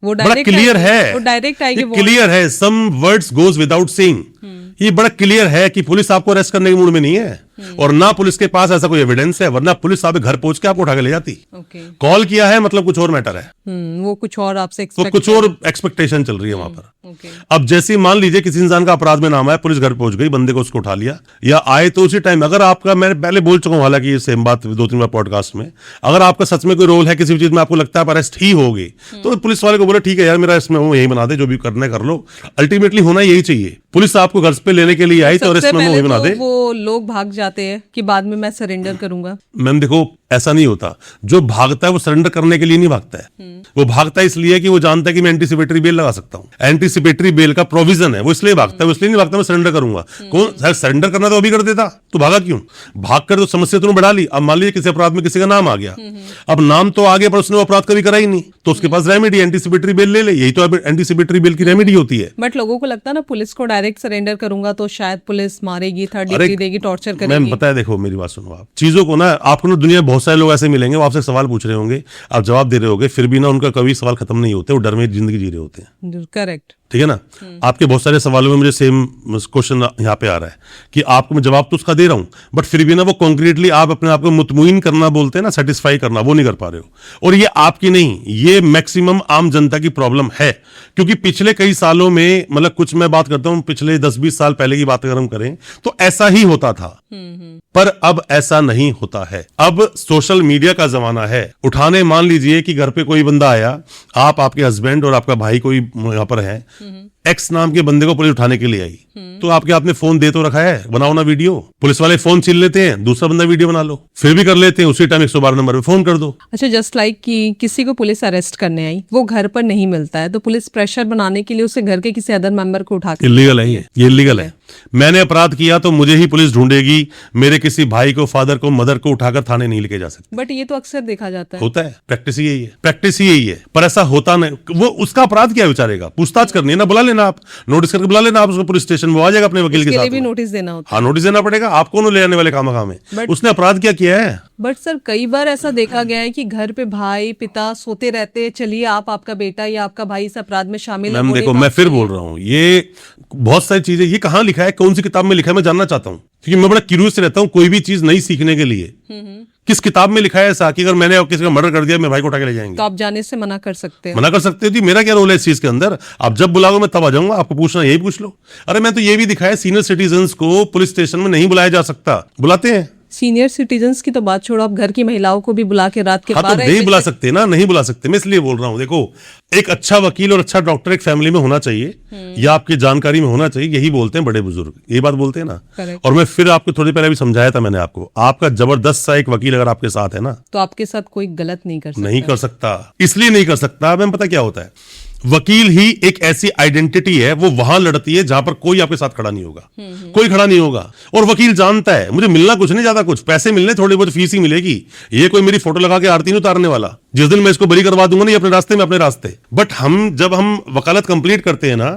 वो बड़ा डायरेक्ट क्लियर है, वो डायरेक्ट आएगी। क्लियर है, some words goes without saying. ये बड़ा क्लियर है कि पुलिस आपको अरेस्ट करने के मूड में नहीं है, और ना पुलिस के पास ऐसा कोई एविडेंस है, वरना पुलिस आपके घर पहुंच के आपको उठा के ले जाती। ओके। कॉल किया है मतलब कुछ और मैटर है, वो कुछ और आपसे तो कुछ और एक्सपेक्टेशन चल रही है वहां पर। ओके। अब जैसे मान लीजिए किसी इंसान का अपराध में नाम आया, पुलिस घर पहुंच गई, बंदे को उसको उठा लिया, या आए तो उसी टाइम अगर आपका, मैं पहले बोल चुका हूं हालांकि ये सेम बात 2-3 बार पॉडकास्ट में, अगर आपका सच में कोई रोल है किसी भी चीज में, आपको लगता है आप अरेस्ट ही होगी, तो पुलिस वाले को बोले ठीक है यार मेरा इसमें वो यही बना दे, जो भी करना है कर लो। अल्टीमेटली होना यही चाहिए, पुलिस आपको घर पे लेने के लिए आई तो अरेस्ट में वही बना दे। वो लोग भाग जाते हैं कि बाद में मैं सरेंडर करूंगा। मैम देखो ऐसा नहीं होता। जो भागता है वो सरेंडर करने के लिए नहीं भागता है, वो भागता है इसलिए कि वो जानता है कि मैं एंटीसिपेटरी बेल लगा सकता हूं। एंटीसिपेटरी बेल का प्रोविजन है, वो इसलिए भागता है, वो इसलिए नहीं भागता मैं सरेंडर करूंगा। कौन सरेंडर करना तो अभी कर देता, तो भागा क्यों? भाग कर तो समस्या तुमने बढ़ा ली। अब मान लीजिए किसी अपराध में किसी का नाम आ गया, अब नाम तो आ गया पर उसने वो अपराध कभी करा ही नहीं, तो उसके पास रेमेडी एंटीसिपेटरी बेल ले ले। यही तो एंटीसिपेटरी बेल की रेमेडी होती है। बट लोगों को लगता है ना पुलिस को डायरेक्ट सरेंडर करूंगा तो शायद पुलिस मारेगी, थर्ड अरे, डिग्री देगी, टॉर्चर मैम करेगी। बताया, देखो मेरी बात सुनो, आप चीजों को ना, आपको ना दुनिया में बहुत सारे लोग ऐसे मिलेंगे, वो आपसे सवाल पूछ रहे होंगे, आप जवाब दे रहे होंगे, फिर भी ना उनका कभी सवाल खत्म नहीं होते, वो डर में जिंदगी जी रहे होते हैं। करेक्ट। ठीक है ना? आपके बहुत सारे सवालों में मुझे सेम क्वेश्चन यहाँ पे आ रहा है कि आपको मैं जवाब तो उसका दे रहा हूं, बट फिर भी ना वो कॉन्क्रीटली आप अपने आप को मुतमईन करना बोलते हैं ना, सेटिस्फाई करना, वो नहीं कर पा रहे हो। और ये आपकी नहीं, ये मैक्सिमम आम जनता की प्रॉब्लम है। क्योंकि पिछले कई सालों में, मतलब कुछ मैं बात करता हूं पिछले 10-20 साल पहले की बात अगर हम करें तो ऐसा ही होता था, पर अब ऐसा नहीं होता है। अब सोशल मीडिया का जमाना है। उठाने, मान लीजिए कि घर पे कोई बंदा आया, आप, आपके हस्बैंड और आपका भाई कोई यहाँ पर है, एक्स नाम के बंदे को पुलिस उठाने के लिए आई, तो आपके हाथ में फोन दे तो रखा है, बनाओ ना वीडियो। पुलिस वाले फोन छीन लेते हैं, दूसरा बंदा वीडियो बना लो, फिर भी कर लेते हैं, उसी टाइम 112 नंबर पे फोन कर दो। अच्छा, जस्ट लाइक कि किसी को पुलिस अरेस्ट करने आई, वो घर पर नहीं मिलता है, तो पुलिस प्रेशर बनाने के लिए उसे घर के किसी अदर मेंबर को उठा के, इलीगल है ये इलीगल है। मैंने अपराध किया तो मुझे ही पुलिस ढूंढेगी, मेरे किसी भाई को, फादर को, मदर को उठाकर थाने नहीं लेके जा सकते। बट ये तो अक्सर देखा जाता है। होता है, प्रैक्टिस ही यही है, प्रैक्टिस ही यही है, पर ऐसा होता नहीं। वो उसका अपराध क्या विचारेगा, पूछताछ करनी है ना, बुला लेना, आप नोटिस करके बुला लेना आप उसको पुलिस स्टेशन, वो आ जाएगा अपने वकील के साथ। भी नोटिस देना होता है। हाँ, नोटिस देना पड़ेगा, आपको ले आने वाले खामा में, उसने अपराध क्या किया है। बट सर, कई बार ऐसा देखा गया है कि घर पे भाई पिता सोते रहते हैं, चलिए आप, आपका बेटा या आपका भाई इस अपराध में शामिल है। मैम देखो, मैं फिर बोल रहा हूँ, ये बहुत सारी चीजें, ये कहाँ लिखा है, कौन सी किताब में लिखा है, मैं जानना चाहता हूँ, क्योंकि मैं बड़ा क्यूरियस रहता हूँ कोई भी चीज नई सीखने के लिए। किस किताब में लिखा है ऐसा कि अगर मैंने किसी का मर्डर कर दिया मेरे भाई को उठा के ले जाएंगे? तो आप जाने से मना कर सकते हैं। मना कर सकते हो जी, मेरा क्या रोल है इस चीज के अंदर? आप जब बुलाओगे मैं तब आ जाऊंगा, आपको पूछना यही पूछ लो। अरे मैं तो ये भी दिखाया, सीनियर सिटीजन्स को पुलिस स्टेशन में नहीं बुलाया जा सकता, बुलाते हैं। सीनियर सिटीजन्स की तो बात छोड़ो, आप घर की महिलाओं को भी बुला के रात के हाँ, तो 12 नहीं बुला सकते ना, नहीं बुला सकते, मैं इसलिए बोल रहा हूँ। देखो, एक अच्छा वकील और अच्छा डॉक्टर एक फैमिली में होना चाहिए, या आपकी जानकारी में होना चाहिए, यही बोलते हैं बड़े बुजुर्ग, यही बात बोलते हैं ना। Correct. और मैं फिर आपको थोड़ी पहले भी समझाया था मैंने आपको, आपका जबरदस्त सा एक वकील अगर आपके साथ है ना, तो आपके साथ कोई गलत नहीं कर सकता। नहीं कर सकता, इसलिए नहीं कर सकता। मैम पता क्या होता है, वकील ही एक ऐसी आइडेंटिटी है, वो वहां लड़ती है जहां पर कोई आपके साथ खड़ा नहीं होगा, कोई खड़ा नहीं होगा। और वकील जानता है मुझे मिलना कुछ नहीं, ज्यादा कुछ पैसे मिलने, थोड़ी बहुत फीस ही मिलेगी, ये कोई मेरी फोटो लगा के आरती नहीं उतारने वाला। जिस दिन मैं इसको बरी करवा दूंगा ना, ये अपने रास्ते में अपने रास्ते। बट जब हम वकालत कंप्लीट करते हैं ना,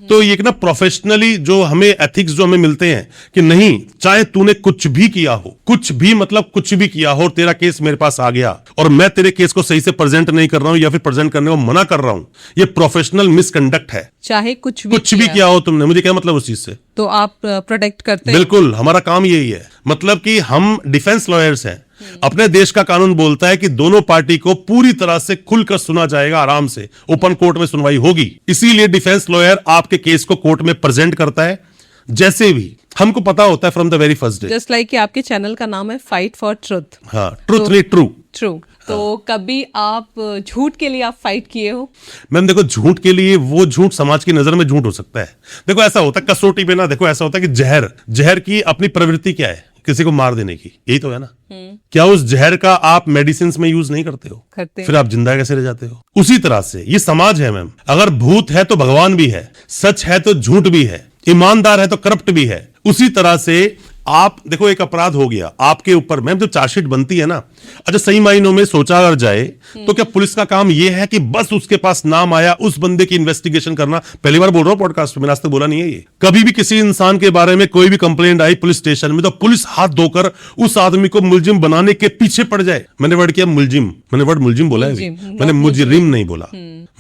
तो ये ना प्रोफेशनली जो हमें एथिक्स जो हमें मिलते हैं कि नहीं, चाहे तूने कुछ भी किया हो, कुछ भी मतलब कुछ भी किया हो, और तेरा केस मेरे पास आ गया और मैं तेरे केस को सही से प्रेजेंट नहीं कर रहा हूं या फिर प्रेजेंट करने को मना कर रहा हूं, ये प्रोफेशनल मिसकंडक्ट है। चाहे कुछ भी किया हो तुमने, मुझे क्या मतलब उस चीज से, तो आप प्रोटेक्ट करते हैं। बिल्कुल, हमारा काम यही है। मतलब कि हम डिफेंस लॉयर्स हैं, अपने देश का कानून बोलता है कि दोनों पार्टी को पूरी तरह से खुलकर सुना जाएगा, आराम से ओपन कोर्ट में सुनवाई होगी। इसीलिए डिफेंस लॉयर आपके केस को कोर्ट में प्रेजेंट करता है, जैसे भी हमको पता होता है from the very first day. Just like कि आपके चैनल का नाम है फाइट फॉर ट्रुथ। हाँ, ट्रुथ नहीं, ट्रू। तो कभी आप झूठ के लिए आप फाइट किए हो? मैम देखो, झूठ के लिए, वो झूठ समाज की नजर में झूठ हो सकता है। देखो ऐसा होता है कसौटी पे ना, देखो ऐसा होता है कि जहर की अपनी प्रवृत्ति क्या है, किसी को मार देने की, यही तो है ना। क्या उस जहर का आप मेडिसिन में यूज नहीं करते हो? करते। फिर आप जिंदा कैसे रह जाते हो? उसी तरह से ये समाज है मैम। अगर भूत है तो भगवान भी है, सच है तो झूठ भी है, ईमानदार है तो करप्ट भी है। उसी तरह से आप देखो, एक अपराध हो गया आपके ऊपर, मैम जब चार्जशीट बनती है ना, अच्छा सही मायनों में सोचा अगर जाए तो क्या पुलिस का काम यह है कि बस उसके पास नाम आया उस बंदे की इन्वेस्टिगेशन करना? पहली बार बोल रहा हूं पॉडकास्ट में, मैंने आज तक बोला नहीं है ये। कभी भी किसी इंसान के बारे में कोई भी कंप्लेंट आई पुलिस स्टेशन में, तो पुलिस हाथ धोकर उस आदमी को मुलजिम बनाने के पीछे पड़ जाए। मैंने वर्ड किया मुलजिम, मैंने वर्ड मुलजिम बोला है, मैंने मुजरिम नहीं बोला।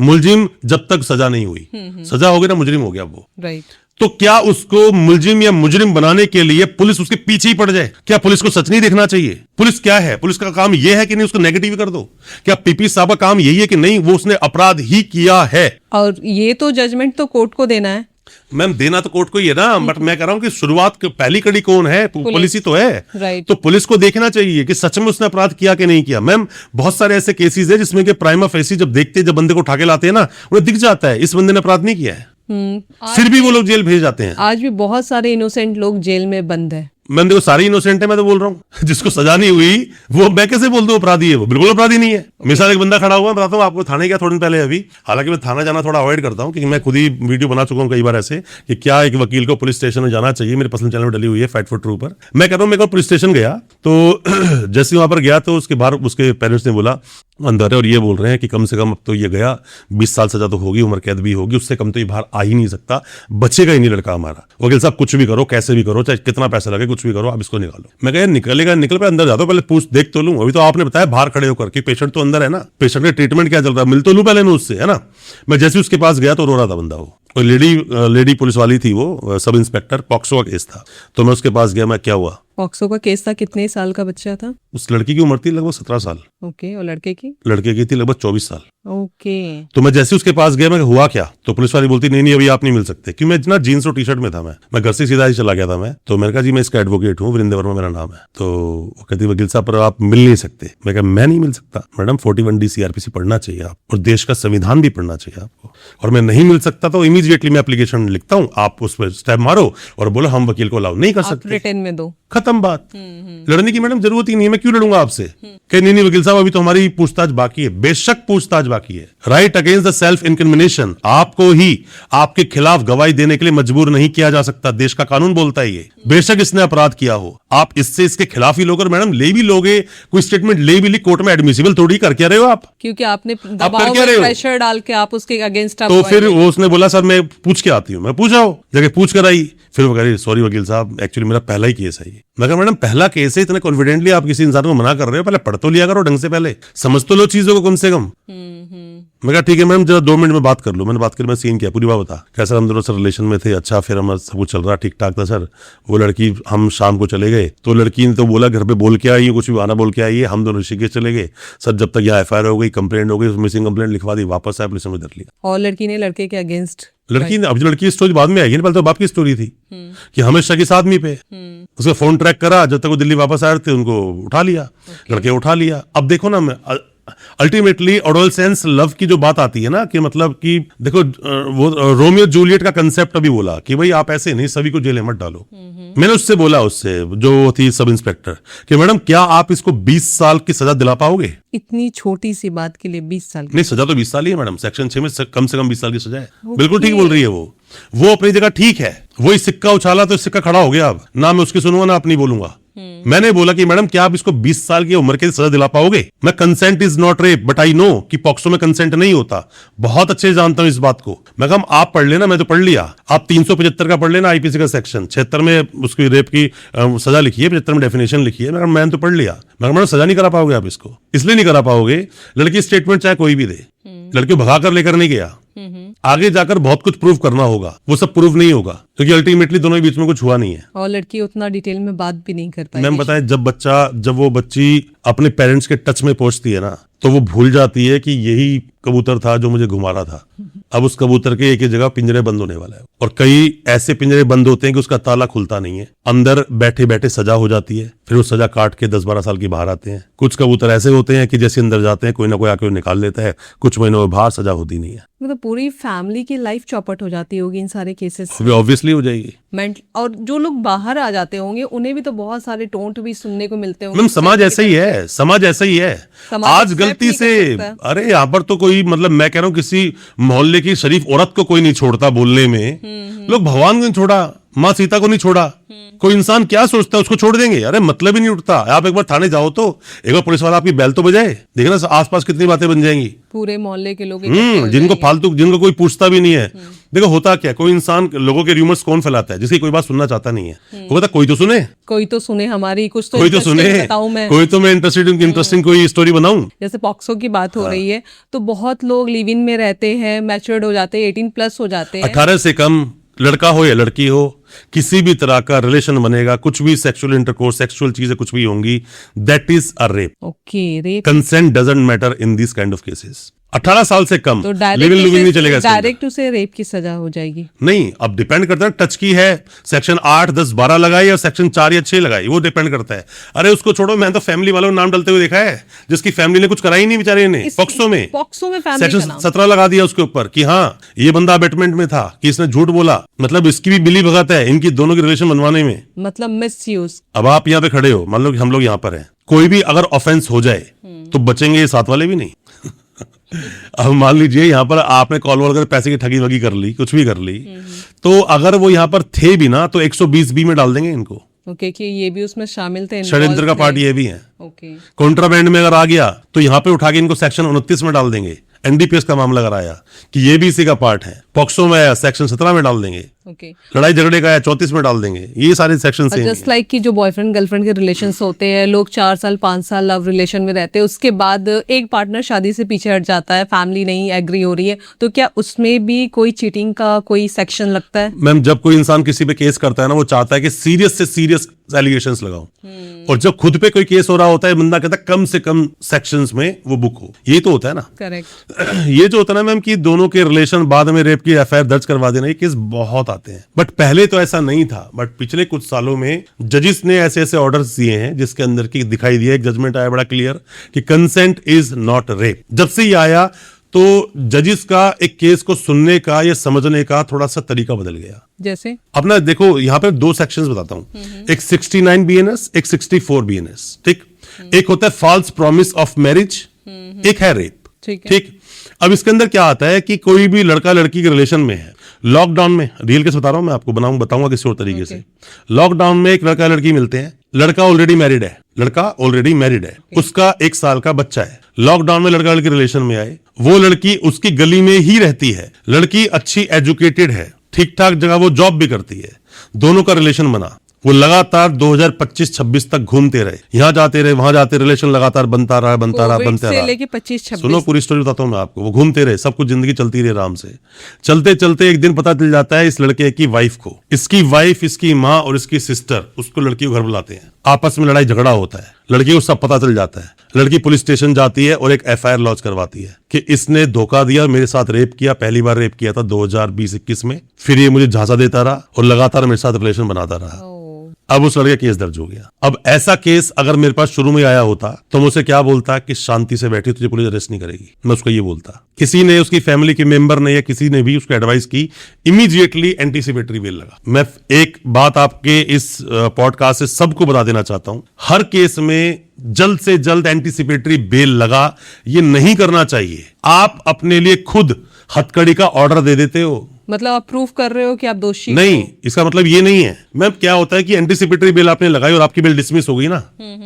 मुलजिम जब तक सजा नहीं हुई, सजा हो गई ना, मुजरिम हो गया वो। राइट। तो क्या उसको मुलजिम या मुजरिम बनाने के लिए पुलिस उसके पीछे ही पड़ जाए? क्या पुलिस को सच नहीं देखना चाहिए? पुलिस क्या है, पुलिस का काम यह है कि नहीं उसको नेगेटिव कर दो? क्या पीपी साहब का काम यही है कि नहीं वो उसने अपराध ही किया है? और ये तो जजमेंट तो कोर्ट को देना है। मैम देना तो कोर्ट को ही है ना, बट मैं कह रहा हूं कि शुरुआत पहली कड़ी कौन है? पुलिस ही तो है। राइट। तो पुलिस को देखना चाहिए कि सच में उसने अपराध किया कि नहीं किया। मैम बहुत सारे ऐसे केसेस है जिसमें कि प्राइमा फेसी जब बंदे को उठा के लाते हैं ना, उन्हें दिख जाता है इस बंदे ने अपराध नहीं किया है, फिर भी वो लोग जेल भेज जाते हैं। आज भी बहुत सारे इनोसेंट लोग जेल में बंद है। मैंने देखो सारे इनोसेंट है, मैं तो बोल रहा हूँ जिसको सजा नहीं हुई वो मैं कैसे बोल दूं अपराधी है? वो बिल्कुल अपराधी नहीं है। मेरे साथ एक बंदा खड़ा हुआ, बताता हूँ आपको, थाने गया थोड़े दिन पहले अभी। हालांकि मैं थाना जाना थोड़ा अवॉइड करता हूँ, क्योंकि मैं खुद ही वीडियो बना चुका हूँ कई बार ऐसे कि क्या एक वकील को पुलिस स्टेशन में जाना चाहिए। मेरे पर्सनल चैनल में डली हुई है, फाइट फॉर ट्रू पर। मैं कह रहा हूँ, मैं पुलिस स्टेशन गया तो जैसे वहां पर गया तो उसके बाहर उसके पेरेंट्स ने बोला अंदर है, और ये बोल रहे हैं कि कम से कम अब तो ये गया 20 साल सजा तो होगी, उम्र कैद भी होगी, उससे कम तो ये बाहर आ ही नहीं सकता, बचेगा ही नहीं लड़का हमारा। वकील साहब कुछ भी करो, कैसे भी करो, चाहे कितना पैसा लगे, कुछ भी करो, आप इसको निकालो। मैं कहा निकलेगा, निकल पे अंदर जाता हूं, पहले पूछ देख तो लूं। अभी तो आपने बताया बाहर खड़े होकर कि पेशेंट तो अंदर है ना, पेशेंट का ट्रीटमेंट क्या चल रहा है, मिल तो लूं पहले मैं उससे, है ना। मैं जैसे उसके पास गया तो रो रहा था बंदा, वो लेडी पुलिस वाली थी, वो सब इंस्पेक्टर, पॉक्सो का केस था। तो मैं उसके पास गया, मैं क्या हुआ, पॉक्सो का केस था, कितने साल का बच्चा था? उस लड़की की उम्र थी लगभग 17 साल। ओके, और लड़के की? लड़के की थी लगभग 24 साल। ओके। तो मैं जैसे उसके पास गया, मैं हुआ क्या, तो पुलिस वाली बोलती नहीं अभी आप नहीं मिल सकते, क्योंकि मैं ना जीन्स और टी शर्ट में था, मैं घर से सीधा ही चला गया था मैं। तो मैंने कहा जी मैं इसका एडवोकेट हूँ, वीरेंद्र वर्मा मेरा नाम है। तो वो कहती वकील साहब पर आप मिल नहीं सकते। मैं कहा मैं नहीं मिल सकता मैडम, 41D CRPC पढ़ना चाहिए आप, और देश का संविधान भी पढ़ना चाहिए आपको, और मैं नहीं मिल सकता तो इमीडिएटली मैं एप्लीकेशन लिखता हूँ, आप उस पर स्टैम्प मारो और बोलो हम वकील को अलाउ नहीं कर सकते, रिटर्न में दो, खत्म बात। लड़ने की मैडम जरूरत ही नहीं है, मैं क्यों लड़ूंगा आपसे? कहीं नहीं वकील साहब अभी तो हमारी पूछताछ बाकी है। बेशक पूछताछ बाकी है। Right against the self incrimination, आपको ही आपके खिलाफ गवाही देने के लिए मजबूर नहीं किया जा सकता, देश का कानून बोलता है ये। बेशक इसने अपराध किया हो, आप इससे इसके खिलाफ ही लोगे, मैडम ले भी लोगे, कोई स्टेटमेंट ले भी ली, कोर्ट में एडमिसिबल थोड़ी कर क्या रहे हो आप, क्योंकि आपने कर दबाव क्या में रहे हो? प्रेशर डाल के आप उसके अगेंस्ट। तो फिर वो उसने बोला सर मैं पूछ के आती हूँ। मैं पूछा हो जगह पूछ कर आई, फिर वो कह रही सॉरी वकील साहब एक्चुअली मेरा पहला ही केस है ये। मैं कहा मैडम पहला केस है, इतने कॉन्फिडेंटली आप किसी इंसान को मना कर रहे हो, पहले पढ़ तो लिया करो ढंग से, पहले समझ तो लो चीजों को कम से कम। मैं कहा ठीक है मैडम जरा 2 मिनट में बात कर लो। मैंने बात करी, मैं सीन किया, पूरी बात बता। क्या सर हम दोनों सर रिलेशन में थे, अच्छा फिर हमारा सब कुछ चल रहा ठीक ठाक था सर। वो लड़की, हम शाम को चले गए तो लड़की ने तो बोला घर पे बोल के आई है, कुछ भी बहाना बोल के आई है, हम दोनों ऋषिकेश चले गए सर। जब तक यहाँ FIR हो गई, कंप्लेंट हो गई, मिसिंग कंप्लेंट लिखवा दी, वापस आया पुलिस ने धर लिया। और लड़की ने लड़के के अगेंस्ट, लड़की ने, अब जो लड़की की स्टोरी बाद में आएगी ना, पहले तो बाप की स्टोरी थी कि हमेशा किस आदमी पे उसका फोन ट्रैक करा, जब तक वो दिल्ली वापस आए थे उनको उठा लिया, लड़के उठा लिया। अब देखो ना, मैं अल्टीमेटली एडोलसेंस लव की जो बात आती है ना, कि मतलब कि देखो वो रोमियो जूलियट का कंसेप्ट अभी बोला कि भाई आप ऐसे नहीं सभी को जेल में मत डालो। मैंने उससे बोला, उससे जो थी सब इंस्पेक्टर, कि मैडम क्या आप इसको 20 साल की सजा दिला पाओगे? इतनी छोटी सी बात के लिए 20 साल की? नहीं, सजा तो 20 साल ही है मैडम, सेक्शन 6 में कम से कम 20 साल की सजा है। बिल्कुल ठीक बोल रही है वो अपनी जगह ठीक है। वही सिक्का उछाला तो सिक्का खड़ा हो गया। अब ना मैं उसकी सुनूंगा ना अपनी बोलूंगा। मैंने बोला कि मैडम क्या आप इसको 20 साल की उम्र की सजा दिला पाओगे? मैं consent is not rape but I know कि पॉक्सो में कंसेंट नहीं होता, बहुत अच्छे जानता हूं इस बात को। मैं कहा आप पढ़ लेना, मैं तो पढ़ लिया, आप 375 का पढ़ लेना, IPC का सेक्शन 76 में उसकी रेप की सजा लिखी है, 75 में डेफिनेशन लिखी है। मैंने तो पढ़ लिया। मैं मैडम सजा नहीं करा पाओगे आप इसको, इसलिए नहीं करा पाओगे, लड़की स्टेटमेंट चाहे कोई भी दे, लड़की भगा कर लेकर नहीं गया, आगे जाकर बहुत कुछ प्रूव करना होगा, वो सब प्रूव नहीं होगा क्योंकि अल्टीमेटली दोनों के बीच में कुछ हुआ नहीं है। और लड़की उतना डिटेल में बात भी नहीं कर पाई। मैम बताएं, जब वो बच्ची अपने पेरेंट्स के टच में पहुंचती है ना, तो वो भूल जाती है कि यही कबूतर था जो मुझे घुमा रहा था। अब उस कबूतर के एक ही जगह पिंजरे बंद होने वाला है, और कई ऐसे पिंजरे बंद होते हैं कि उसका ताला खुलता नहीं है, अंदर बैठे बैठे सजा हो जाती है, फिर वो सजा काट के 10-12 साल की बाहर आते हैं। कुछ कबूतर ऐसे होते हैं कि जैसे अंदर जाते हैं कोई ना कोई आके निकाल लेता है, कुछ महीनों में बाहर सजा होती नहीं है। मतलब पूरी फैमिली की लाइफ चौपट हो जाती होगी इन सारे केसेस से। ऑब्वियसली हो जाएगी। और जो लोग बाहर आ जाते होंगे उन्हें भी तो बहुत सारे टोंट भी सुनने को मिलते होंगे। मैम समाज ऐसा ही है, समाज ऐसा ही है। आज गलती से, अरे यहाँ पर तो कोई, मतलब मैं कह रहा हूँ किसी मोहल्ले की शरीफ औरत को कोई नहीं छोड़ता बोलने में, लोग भगवान को नहीं छोड़ा, माँ सीता को नहीं छोड़ा, कोई इंसान क्या सोचता है उसको छोड़ देंगे? अरे मतलब ही नहीं उठता। आप एक बार थाने जाओ तो एक बार पुलिस वाला आपकी बैल तो बजाए, देखना आसपास कितनी बातें बन जाएंगी, पूरे मोहल्ले के लोग जिनको फालतू, जिनको कोई पूछता भी नहीं है। देखो होता क्या, कोई इंसान लोगों के र्यूमर्स कौन फैलाता है? जिसकी कोई बात सुनना चाहता नहीं है, वो कहता कोई तो सुने, कोई तो सुने हमारी, कुछ तो कोई तो सुने, कोई तो मैं इंटरेस्टिंग कोई स्टोरी बनाऊं। जैसे पॉक्सो की बात हो रही है तो बहुत लोग लिव इन में रहते हैं, मैच्योर्ड हो जाते हैं, 18+ हो जाते हैं, 18 से कम, लड़का हो या लड़की हो, किसी भी तरह का रिलेशन बनेगा, कुछ भी सेक्सुअल इंटरकोर्स, सेक्सुअल चीजें कुछ भी होंगी, that is a rape. Okay, rape. Consent doesn't matter in this kind of cases. 18 साल से कम तो लिव इन लिविंग नहीं चलेगा इसके अंदर। डायरेक्ट उसे रेप की सजा हो जाएगी। नहीं, अब डिपेंड करता है टच की है, सेक्शन 8, 10, 12 लगाई या सेक्शन 4 या 6 लगाई, वो डिपेंड करता है। अरे उसको छोड़ो, मैंने तो फैमिली वालों को नाम डालते हुए देखा है जिसकी फैमिली ने कुछ कराई नहीं बेचारे ने, पॉक्सो में फैमिली सेक्शन का नाम 17 लगा दिया उसके ऊपर कि हाँ ये बंदा अबेटमेंट में था, कि इसने झूठ बोला। मतलब इसकी भी मिली भगत है इनकी दोनों की रिलेशन बनवाने में। मतलब मिसयूज। अब आप यहाँ पे खड़े हो, मान लो कि हम लोग यहाँ पर हैं, कोई भी अगर ऑफेंस हो जाए तो बचेंगे ये साथ वाले भी नहीं। अब मान लीजिए यहाँ पर आपने कॉल वॉल कर पैसे की ठगी वगी कर ली, कुछ भी कर ली, तो अगर वो यहाँ पर थे भी ना तो 120B में डाल देंगे इनको। ओके कि ये भी उसमें शामिल थे, षड्यंत्र का पार्ट ये भी है। ओके। कॉन्ट्राबैंड में अगर आ गया तो यहाँ पे उठा के इनको सेक्शन 29 में डाल देंगे। एनडीपीएस का मामला अगर आया कि ये भी इसी का पार्ट है, पॉक्सो में आया सेक्शन 17 में डाल देंगे, ओके। लड़ाई झगड़े का आया 34 में डाल देंगे। ये सारे सेक्शन से जस्ट लाइक कि जो बॉयफ्रेंड गर्लफ्रेंड के रिलेशंस होते हैं, लोग 4 साल 5 साल लव रिलेशन में रहते हैं, उसके बाद एक पार्टनर शादी से पीछे हट जाता है, फैमिली नहीं एग्री हो रही है, तो क्या उसमें भी कोई चीटिंग का कोई सेक्शन लगता है? मैम, जब कोई इंसान किसी पे केस करता है ना, वो चाहता है कि सीरियस से सीरियस एलिगेशंस लगाओ, और जब खुद पे कोई केस हो रहा होता है बंदा कहता है कम से कम सेक्शंस में वो बुक हो। ये तो होता है ना। करेक्ट। ये जो होता है ना मैम कि दोनों के रिलेशन बाद में रेप की एफआईआर दर्ज करवा देना, ये केस बहुत आते हैं। बट पहले तो ऐसा नहीं था, बट पिछले कुछ सालों में जजिस ने ऐसे ऐसे ऑर्डर्स दिए हैं जिसके अंदर की दिखाई दिया, एक जजमेंट आया बड़ा क्लियर कि कंसेंट इज नॉट रेप। जब से ये आया तो जजिस का एक केस को सुनने का या समझने का थोड़ा सा तरीका बदल गया। जैसे अपना देखो यहाँ पे 2 सेक्शंस बताता हूं, एक 69 BNS, एक 64 BNS। ठीक, एक होता है फॉल्स प्रॉमिस ऑफ मैरिज, एक है रेप। ठीक, अब इसके अंदर क्या आता है कि कोई भी लड़का लड़की के रिलेशन में है, लॉकडाउन में, रियल केस बता रहा हूं मैं आपको, बताऊंगा किसी और तरीके से। लॉकडाउन में एक लड़का लड़की मिलते हैं, लड़का ऑलरेडी मैरिड है, उसका 1 साल का बच्चा है। लॉकडाउन में लड़का लड़की रिलेशन में आए, वो लड़की उसकी गली में ही रहती है, लड़की अच्छी एजुकेटेड है, ठीक ठाक जगह वो जॉब भी करती है, दोनों का रिलेशन बना, वो लगातार 2025-26 तक घूमते रहे, यहाँ जाते रहे वहां जाते, रिलेशन लगातार बनता रहा लेके 25-26। सुनो पूरी स्टोरी बताता हूँ मैं आपको। वो घूमते रहे, सब कुछ जिंदगी चलती रही आराम से। चलते चलते एक दिन पता चल जाता है इस लड़के की वाइफ को, इसकी वाइफ, इसकी माँ और इसकी सिस्टर उसको लड़की को घर बुलाते हैं, आपस में लड़ाई झगड़ा होता है, लड़की को सब पता चल जाता है, लड़की पुलिस स्टेशन जाती है और एक एफआईआर लॉन्च करवाती है कि इसने धोखा दिया, मेरे साथ रेप किया, पहली बार रेप किया था 2020-21 में, फिर ये मुझे झांसा देता रहा और लगातार मेरे साथ रिलेशन बनाता रहा। अब उस लड़के केस दर्ज हो गया। अब ऐसा केस अगर मेरे पास शुरू में आया होता तो मुझसे क्या बोलता कि शांति से बैठी, तुझे पुलिस अरेस्ट नहीं करेगी, मैं उसको ये बोलता। किसी ने, उसकी फैमिली के मेंबर ने या किसी ने भी उसको एडवाइस की, इमीडिएटली एंटीसिपेटरी बेल लगा। मैं एक बात आपके इस पॉडकास्ट से सबको बता देना चाहता हूं, हर केस में जल्द से जल्द एंटीसिपेटरी बेल लगा, ये नहीं करना चाहिए। आप अपने लिए खुद हथकड़ी का ऑर्डर दे देते हो, मतलब आप प्रूफ कर रहे हो कि आप दोषी नहीं, इसका मतलब ये नहीं है। मैम क्या होता है कि एंटीसिपेटरी बेल आपने लगाई और आपकी बेल डिसमिस हो गई ना,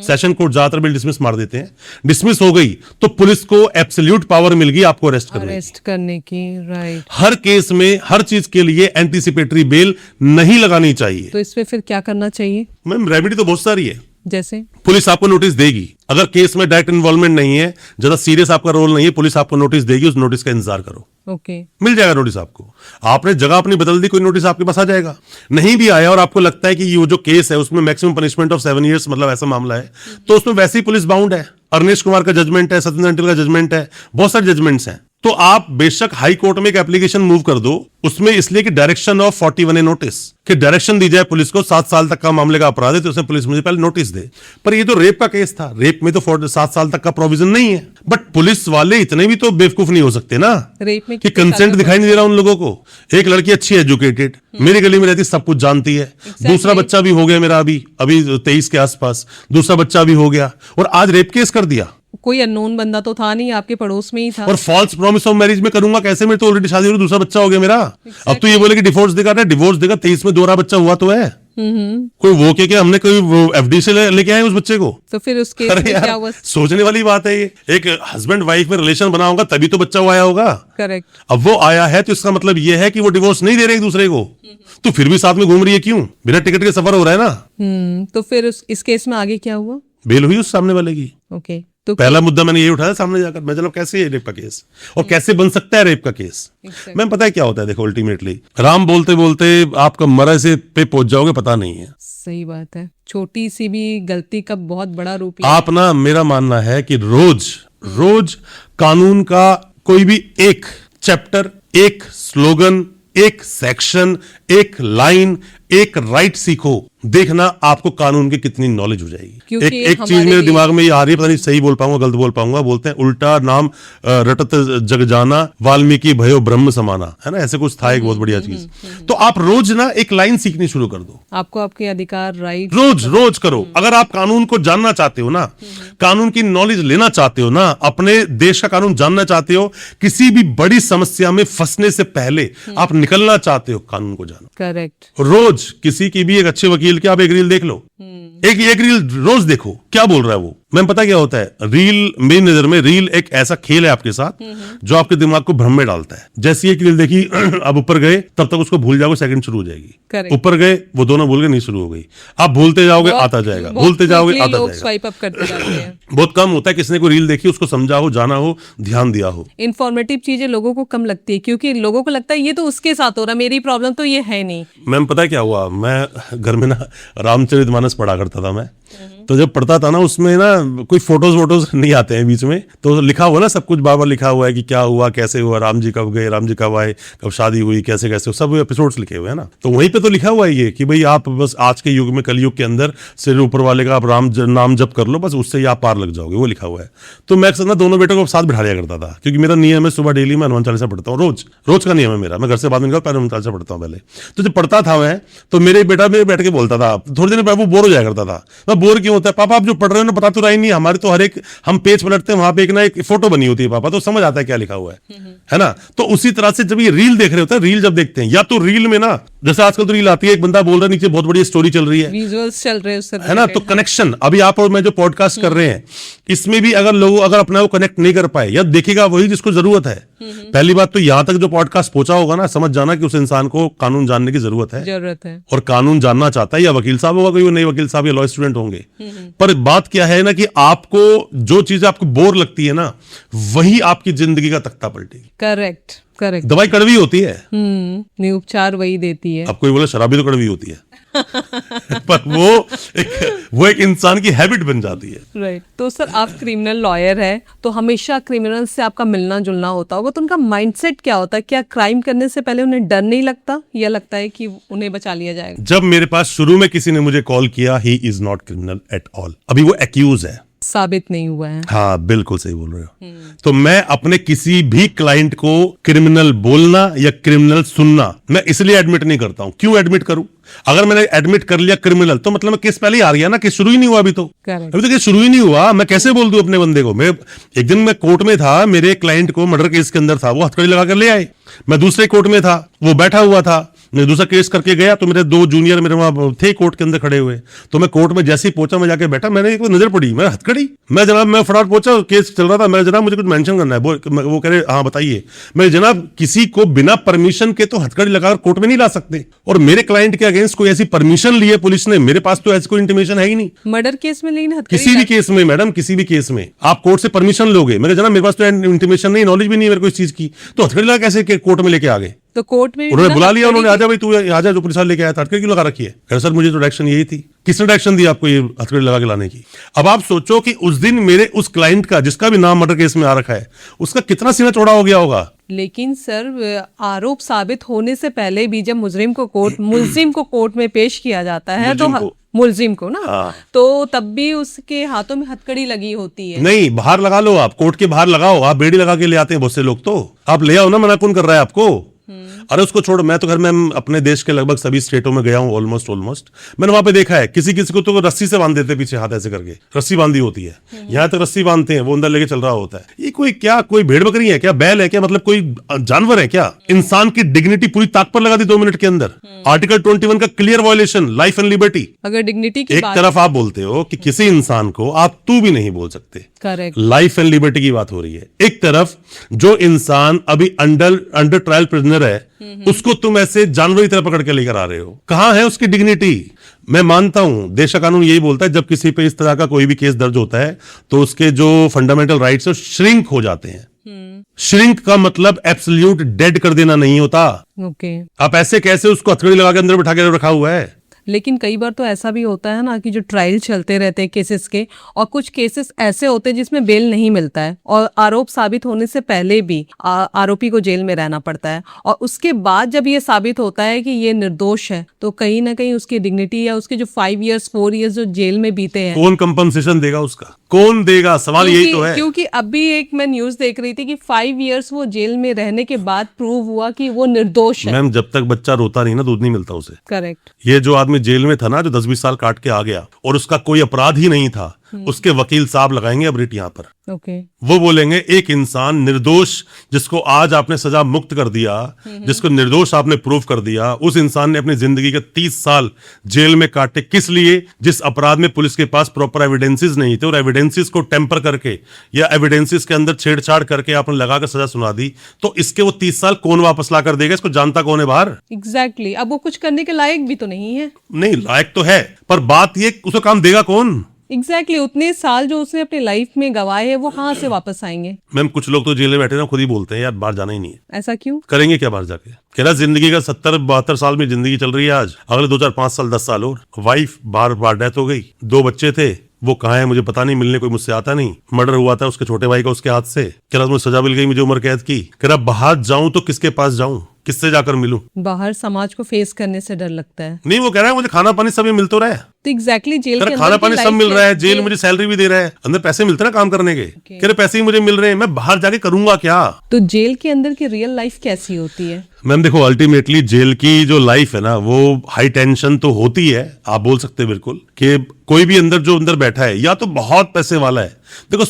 सेशन कोर्ट ज्यादातर बेल डिसमिस मार देते हैं, डिसमिस हो गई तो पुलिस को एब्सोल्यूट पावर मिल गई आपको अरेस्ट करने की। राइट। हर केस में हर चीज के लिए एंटीसिपेटरी बेल नहीं लगानी चाहिए। तो इसमें फिर क्या करना चाहिए? मैम रेमेडी तो बहुत सारी है। जैसे पुलिस आपको नोटिस देगी, अगर केस में डायरेक्ट इन्वॉल्वमेंट नहीं है, ज्यादा सीरियस आपका रोल नहीं है, पुलिस आपको नोटिस देगी, उस नोटिस का इंतजार करो। ओके। मिल जाएगा नोटिस आपको। आपने जगह अपनी बदल दी, कोई नोटिस आपके पास आ जाएगा। नहीं भी आया और आपको लगता है कि ये जो केस है उसमें मैक्सिमम पनिशमेंट ऑफ 7 years मतलब ऐसा मामला है, तो उसमें वैसे ही पुलिस बाउंड है। अर्नेश कुमार का जजमेंट है, सत्येंद्र अंटिल का जजमेंट है, बहुत सारे जजमेंट्स हैं। तो आप बेशक हाई कोर्ट में एक एप्लीकेशन मूव कर दो, उसमें इसलिए कि डायरेक्शन ऑफ 41A नोटिस, कि डायरेक्शन दी जाए पुलिस को, 7 साल तक का मामले का अपराध है तो उसमें पुलिस मुझे पहले नोटिस दे। पर ये तो रेप का केस था, रेप में तो 7 साल तक का प्रोविजन नहीं है। बट पुलिस वाले इतने भी तो बेवकूफ नहीं हो सकते ना, रेप में कि कंसेंट दिखाई नहीं दे रहा उन लोगों को। एक लड़की अच्छी एजुकेटेड, मेरी गली में रहती, सब कुछ जानती है, दूसरा बच्चा भी हो गया मेरा, अभी 23 के आसपास दूसरा बच्चा भी हो गया, और आज रेप केस कर दिया। कोई अननोन बंदा तो था नहीं, आपके पड़ोस में ही था। और फॉल्स प्रॉमिस ऑफ मैरिज में करूंगा कैसे? मेरी तो ऑलरेडी शादी हो रही, दूसरा बच्चा हो गया मेरा। अब तो ये बोले कि डिवोर्स देगा, डिवोर्स देगा, 23 में दोहरा बच्चा हुआ तो है। कोई वो क्या हमने कोई एफडी से लेके आए उस बच्चे को? तो फिर उस केस में क्या हुआ? सोचने वाली बात है ये। एक हस्बैंड वाइफ में रिलेशन बना होगा तभी तो बच्चा आया होगा। करेक्ट। अब वो आया है तो इसका मतलब ये है कि वो डिवोर्स नहीं दे रहे एक दूसरे को, तो फिर भी साथ में घूम रही है, क्यों? बिना टिकट के सफर हो रहा है ना। तो फिर इस केस में आगे क्या हुआ? बेल हुई उस सामने वाले की। ओके। तो पहला मुद्दा मैंने ये उठाया सामने जाकर, मैं चलो कैसे है रेप का केस और कैसे बन सकता है रेप का केस। मैम पता है क्या होता है, देखो अल्टीमेटली राम बोलते बोलते आपका मरा से पे पहुंच जाओगे, पता नहीं है। सही बात है, छोटी सी भी गलती का बहुत बड़ा रूप आप ना, मेरा मानना है कि रोज कानून का कोई भी एक चैप्टर, एक स्लोगन, एक सेक्शन, एक लाइन, एक राइट सीखो, देखना आपको कानून की कितनी नॉलेज हो जाएगी। क्योंकि एक चीज मेरे दिमाग में ये आ रही है, पता नहीं सही बोल पाऊंगा गलत बोल पाऊंगा, बोलते हैं उल्टा नाम रटत जग जाना, वाल्मीकि भयो ब्रह्म समाना, है ना, ऐसे कुछ था एक बहुत बढ़िया चीज। तो आप रोज ना एक लाइन सीखनी शुरू कर दो, आपको आपके अधिकार, राइट, रोज रोज करो। अगर आप कानून को जानना चाहते हो ना, कानून की नॉलेज लेना चाहते हो ना, अपने देश का कानून जानना चाहते हो, किसी भी बड़ी समस्या में फंसने से पहले आप निकलना चाहते हो, कानून को जानो। करेक्ट। रोज किसी की भी, एक अच्छे वकील की आप एक रील देख लो, एक रील रोज देखो क्या बोल रहा है वो। मैंने पता क्या होता है, रील मेरी नजर में रील एक ऐसा खेल है आपके साथ जो आपके दिमाग को भ्रम में डालता है। जैसी एक रील देखी, अब ऊपर गए तब तक उसको भूल जाओगे, सेकंड शुरू हो जाएगी। ऊपर गए वो दोनों भूल गए, नहीं शुरू हो गई, आप भूलते जाओगे आता जाएगा, भूलते जाओगे आता जाएगा। स्वाइप अप करते जाते हैं। बहुत कम होता है किसने को रील देखी, उसको समझा हो, जाना हो, ध्यान दिया हो। इन्फॉर्मेटिव चीजें लोगों को कम लगती है, क्योंकि लोगों को लगता है ये तो उसके साथ हो रहा, मेरी प्रॉब्लम तो ये है नहीं। मैम पता है क्या हुआ, मैं घर में ना रामचरितमानस पढ़ा करता था मैं, तो जब पढ़ता था ना उसमें ना कोई फोटोज वोटोज नहीं आते हैं बीच में, तो लिखा हुआ ना सब कुछ बार बार लिखा हुआ है कि क्या हुआ, कैसे हुआ, राम जी कब गए, राम जी कब आए, कब शादी हुई, कैसे कैसे, सब एपिसोड्स लिखे हुए हैं ना। तो वहीं पे तो लिखा हुआ है ये कि भाई आप बस आज के युग में, कलयुग के अंदर सिर ऊपर वाले का आप नाम जप कर लो, बस उससे ही आप पार लग जाओगे, वो लिखा हुआ है। तो मैं अक्सर ना दोनों बेटों को साथ बिठा लिया करता था, क्योंकि मेरा नियम है सुबह डेली मैं हनुमान चालीसा पढ़ता हूँ, रोज रोज का नियम है मेरा। मैं घर से बाद में निकल पहले हनुमान चालीसा पढ़ता हूँ पहले। तो जब पढ़ता था मैं, तो मेरे बेटा मेरे बैठ के बोलता था, थोड़ी देर में वो बोर हो जाया करता था। मैं बोर क्यों होता है पापा, आप जो पढ़ रहे हो ना बता तो रहा ही नहीं, हमारे तो हर एक हम पेज पलटते हैं वहां पे एक ना एक फोटो बनी होती है पापा, तो समझ आता है क्या लिखा हुआ है ना। तो उसी तरह से जब ये रील देख रहे होते हैं, रील जब देखते हैं, या तो रील में ना जैसे आजकल तो रील आती है, एक बंदा बोल रहा है, नीचे बहुत बड़ी स्टोरी चल रही है, विजुअल्स चल रहे हैं, है ना, तो कनेक्शन। अभी आप और मैं जो पॉडकास्ट कर रहे हैं, इसमें भी अगर लोग अगर अपना वो कनेक्ट नहीं कर पाए, या देखेगा वही जिसको जरूरत है। पहली बात तो यहां तक जो पॉडकास्ट पहुंचा होगा ना, समझ जाना कि उस इंसान को कानून जानने की जरूरत है और कानून जानना चाहता है, या वकील साहब होगा कोई नए वकील साहब या लॉ स्टूडेंट होंगे। पर बात क्या है ना कि आपको जो चीज आपको बोर लगती है ना, वही आपकी जिंदगी का तख्ता पलटेगी। Correct correct. दवाई कड़वी होती है, नहीं उपचार वही देती है। अब कोई बोले शराबी तो कड़वी होती है पर वो एक इंसान की हैबिट बन जाती है। राइट। तो सर आप क्रिमिनल लॉयर है, तो हमेशा क्रिमिनल से आपका मिलना जुलना होता होगा, तो उनका माइंडसेट क्या होता है? क्या क्राइम करने से पहले उन्हें डर नहीं लगता, या लगता है कि उन्हें बचा लिया जाएगा? जब मेरे पास शुरू में किसी ने मुझे कॉल किया, he is not criminal at all, अभी वो एक्यूज है, साबित नहीं हुआ है। हाँ बिल्कुल सही बोल रहे हो। तो मैं अपने किसी भी क्लाइंट को क्रिमिनल बोलना या क्रिमिनल सुनना मैं इसलिए एडमिट नहीं करता हूं। क्यों एडमिट करूं? अगर मैंने एडमिट कर लिया क्रिमिनल, तो मतलब केस पहले ही आ गया ना, केस शुरू ही नहीं हुआ अभी तो। अभी तो केस शुरू ही नहीं हुआ, मैं कैसे बोल दूं अपने बंदे को? मैं एक दिन मैं कोर्ट में था, मेरे क्लाइंट को मर्डर केस के अंदर था, वो हथकड़ी लगा कर ले आए। मैं दूसरे कोर्ट में था, वो बैठा हुआ था, मैं दूसरा केस करके गया, तो मेरे दो जूनियर मेरे वहां थे कोर्ट के अंदर खड़े हुए। तो मैं कोर्ट में जैसे ही पहुंचा, मैं जाके बैठा, मैंने एक नजर पड़ी, मैं हथकड़ी, मैं जनाब मैं फटाफट पहुंचा, केस चल रहा था, मैं जनाब मुझे कुछ मेंशन करना है। वो कह रहे हाँ बताइए। मैं जनाब किसी को बिना परमिशन के तो हथकड़ी लगाकर कोर्ट में नहीं ला सकते, और मेरे क्लाइंट के अगेंस्ट कोई ऐसी परमिशन ली है पुलिस ने, मेरे पास तो ऐसी कोई इंटीमेशन है ही नहीं। मर्डर केस में लेकिन किसी भी केस में मैडम, किसी भी केस में आप कोर्ट से परमिशन लोगे? मेरे जनाब मेरे पास तो इंटीमेशन नहीं, नॉलेज भी नहीं है मेरे को इस चीज की, तो हथकड़ी लगा कैसे कोर्ट में लेके आ गए? तो कोर्ट में उन्होंने बुला लिया, उन्होंने आजा भाई तू आजा, जो पुलिस वाले लेके आया था, हथकड़ी क्यों लगा रखी है? कह सर मुझे तो डायरेक्शन यही थी। किसने डायरेक्शन दी आपको ये हथकड़ी लगा के लाने की? अब आप सोचो कि उस दिन मेरे उस क्लाइंट का, जिसका भी नाम मर्डर केस में आ रखा है, उसका कितना सीना चौड़ा हो गया होगा। लेकिन सर आरोप साबित होने से पहले भी जब मुलजिम को कोर्ट में पेश किया जाता है, तो मुलजिम को ना, तो तब भी उसके हाथों में हथकड़ी लगी होती है। नहीं, बाहर लगा लो आप, कोर्ट के बाहर लगाओ आप, बेड़ी लगा के ले आते हैं बहुत से लोग, तो आप ले आओ ना, मना कौन कर रहा है आपको? अरे उसको छोड़ो, मैं तो घर में अपने देश के लगभग सभी स्टेटों में गया हूँ, ऑलमोस्ट मैंने वहां पे देखा है, किसी को तो रस्सी से बांध देते पीछे, हाथ ऐसे करके रस्सी बांधी होती है, यहाँ तक रस्सी बांधते हैं, वो अंदर लेके चल रहा होता है। ये कोई भेड़ बकरी है क्या? बैल है क्या? मतलब कोई जानवर है क्या? इंसान की डिग्निटी पूरी ताक पर लगा दी 2 मिनट के अंदर। आर्टिकल 21 का clear violation, life and liberty. अगर डिग्निटी की एक तरफ आप बोलते हो कि किसी इंसान को आप तू भी नहीं बोल सकते, करेक्ट, लाइफ एंड लिबर्टी की बात हो रही है। एक तरफ जो इंसान अभी अंडर ट्रायल प्रिजनर है, उसको तुम ऐसे जानवर की तरह पकड़ के लेकर आ रहे हो, कहां है उसकी डिग्निटी? मैं मानता हूं देश का कानून यही बोलता है, जब किसी पे इस तरह का कोई भी केस दर्ज होता है, तो उसके जो फंडामेंटल राइट्स है श्रिंक हो जाते हैं। श्रिंक का मतलब एब्सोल्यूट डेड कर देना नहीं होता। ओके। आप ऐसे कैसे उसको हथकड़ी लगा के अंदर बिठा के रखा हुआ है? लेकिन कई बार तो ऐसा भी होता है ना कि जो ट्रायल चलते रहते हैं केसेस के, और कुछ केसेस ऐसे होते हैं जिसमें बेल नहीं मिलता है और आरोप साबित होने से पहले भी आरोपी को जेल में रहना पड़ता है, और उसके बाद जब ये साबित होता है कि ये निर्दोष है तो कहीं ना कहीं उसकी डिग्निटी या उसके जो 5 इयर्स 4 इयर्स जो जेल में बीते हैं, कौन कंपनसेशन देगा उसका, कौन देगा, सवाल यही तो है। क्योंकि अभी एक मैं न्यूज देख रही थी कि 5 इयर्स वो जेल में रहने के बाद प्रूव हुआ कि वो निर्दोष है। मैम जब तक बच्चा रोता नहीं ना दूध नहीं मिलता उसे। करेक्ट। ये जो आदमी जेल में था ना, जो 10-20 साल काट के आ गया और उसका कोई अपराध ही नहीं था, उसके वकील साहब लगाएंगे अब रिट यहाँ पर। ओके। वो बोलेंगे एक इंसान निर्दोष जिसको आज आपने सजा मुक्त कर दिया, जिसको निर्दोष आपने प्रूव कर दिया, उस इंसान ने अपनी जिंदगी के 30 साल जेल में काटे किस लिए? जिस अपराध में पुलिस के पास प्रॉपर एविडेंसेस नहीं थे और एविडेंसेस को टेम्पर करके या एविडेंसेस के अंदर छेड़छाड़ करके आपने लगा कर सजा सुना दी, तो इसके वो 30 साल कौन वापस ला कर देगा? इसको जानता कौन है बाहर? एग्जैक्टली। अब वो कुछ करने के लायक भी तो नहीं है। नहीं, लायक तो है, पर बात ये उसको काम देगा कौन? एग्जैक्टली। उतने साल जो उसने अपनी लाइफ में गवाए हैं वो कहाँ से वापस आएंगे? मैम कुछ लोग तो जेल में बैठे ना खुद ही बोलते हैं यार बाहर जाना ही नहीं है। ऐसा क्यों? करेंगे क्या बाहर जाके? कह रहा जिंदगी का 70-72 साल में जिंदगी चल रही है आज, अगले 2-4-5 साल 10 साल और। वाइफ बाहर डेथ हो गई, 2 बच्चे थे, वो कहाँ है मुझे पता नहीं, मिलने कोई मुझसे आता नहीं। मर्डर हुआ था उसके छोटे भाई का उसके हाथ से। कह रहा मुझे सजा मिल गई, मुझे उम्र कैद की। कह रहा बाहर जाऊं तो किसके पास जाऊं, किससे जाकर मिलूं? बाहर समाज को फेस करने से डर लगता है। नहीं, वो कह रहा है मुझे खाना पानी सब मिल तो रहा है। तो एग्जैक्टली जेल के अंदर खाना पानी सब मिल रहा है, जेल मुझे सैलरी भी दे रहा है, अंदर पैसे मिलते हैं ना काम करने के। कह रहे पैसे ही मुझे मिल रहे हैं, मैं बाहर जाके करूंगा क्या? तो जेल के अंदर की रियल लाइफ कैसी होती है? मैम देखो, अल्टीमेटली जेल की जो लाइफ है ना वो हाई टेंशन तो होती है, आप बोल सकते हैं बिल्कुल कि कोई भी अंदर जो अंदर बैठा है या तो बहुत पैसे वाला है। देखो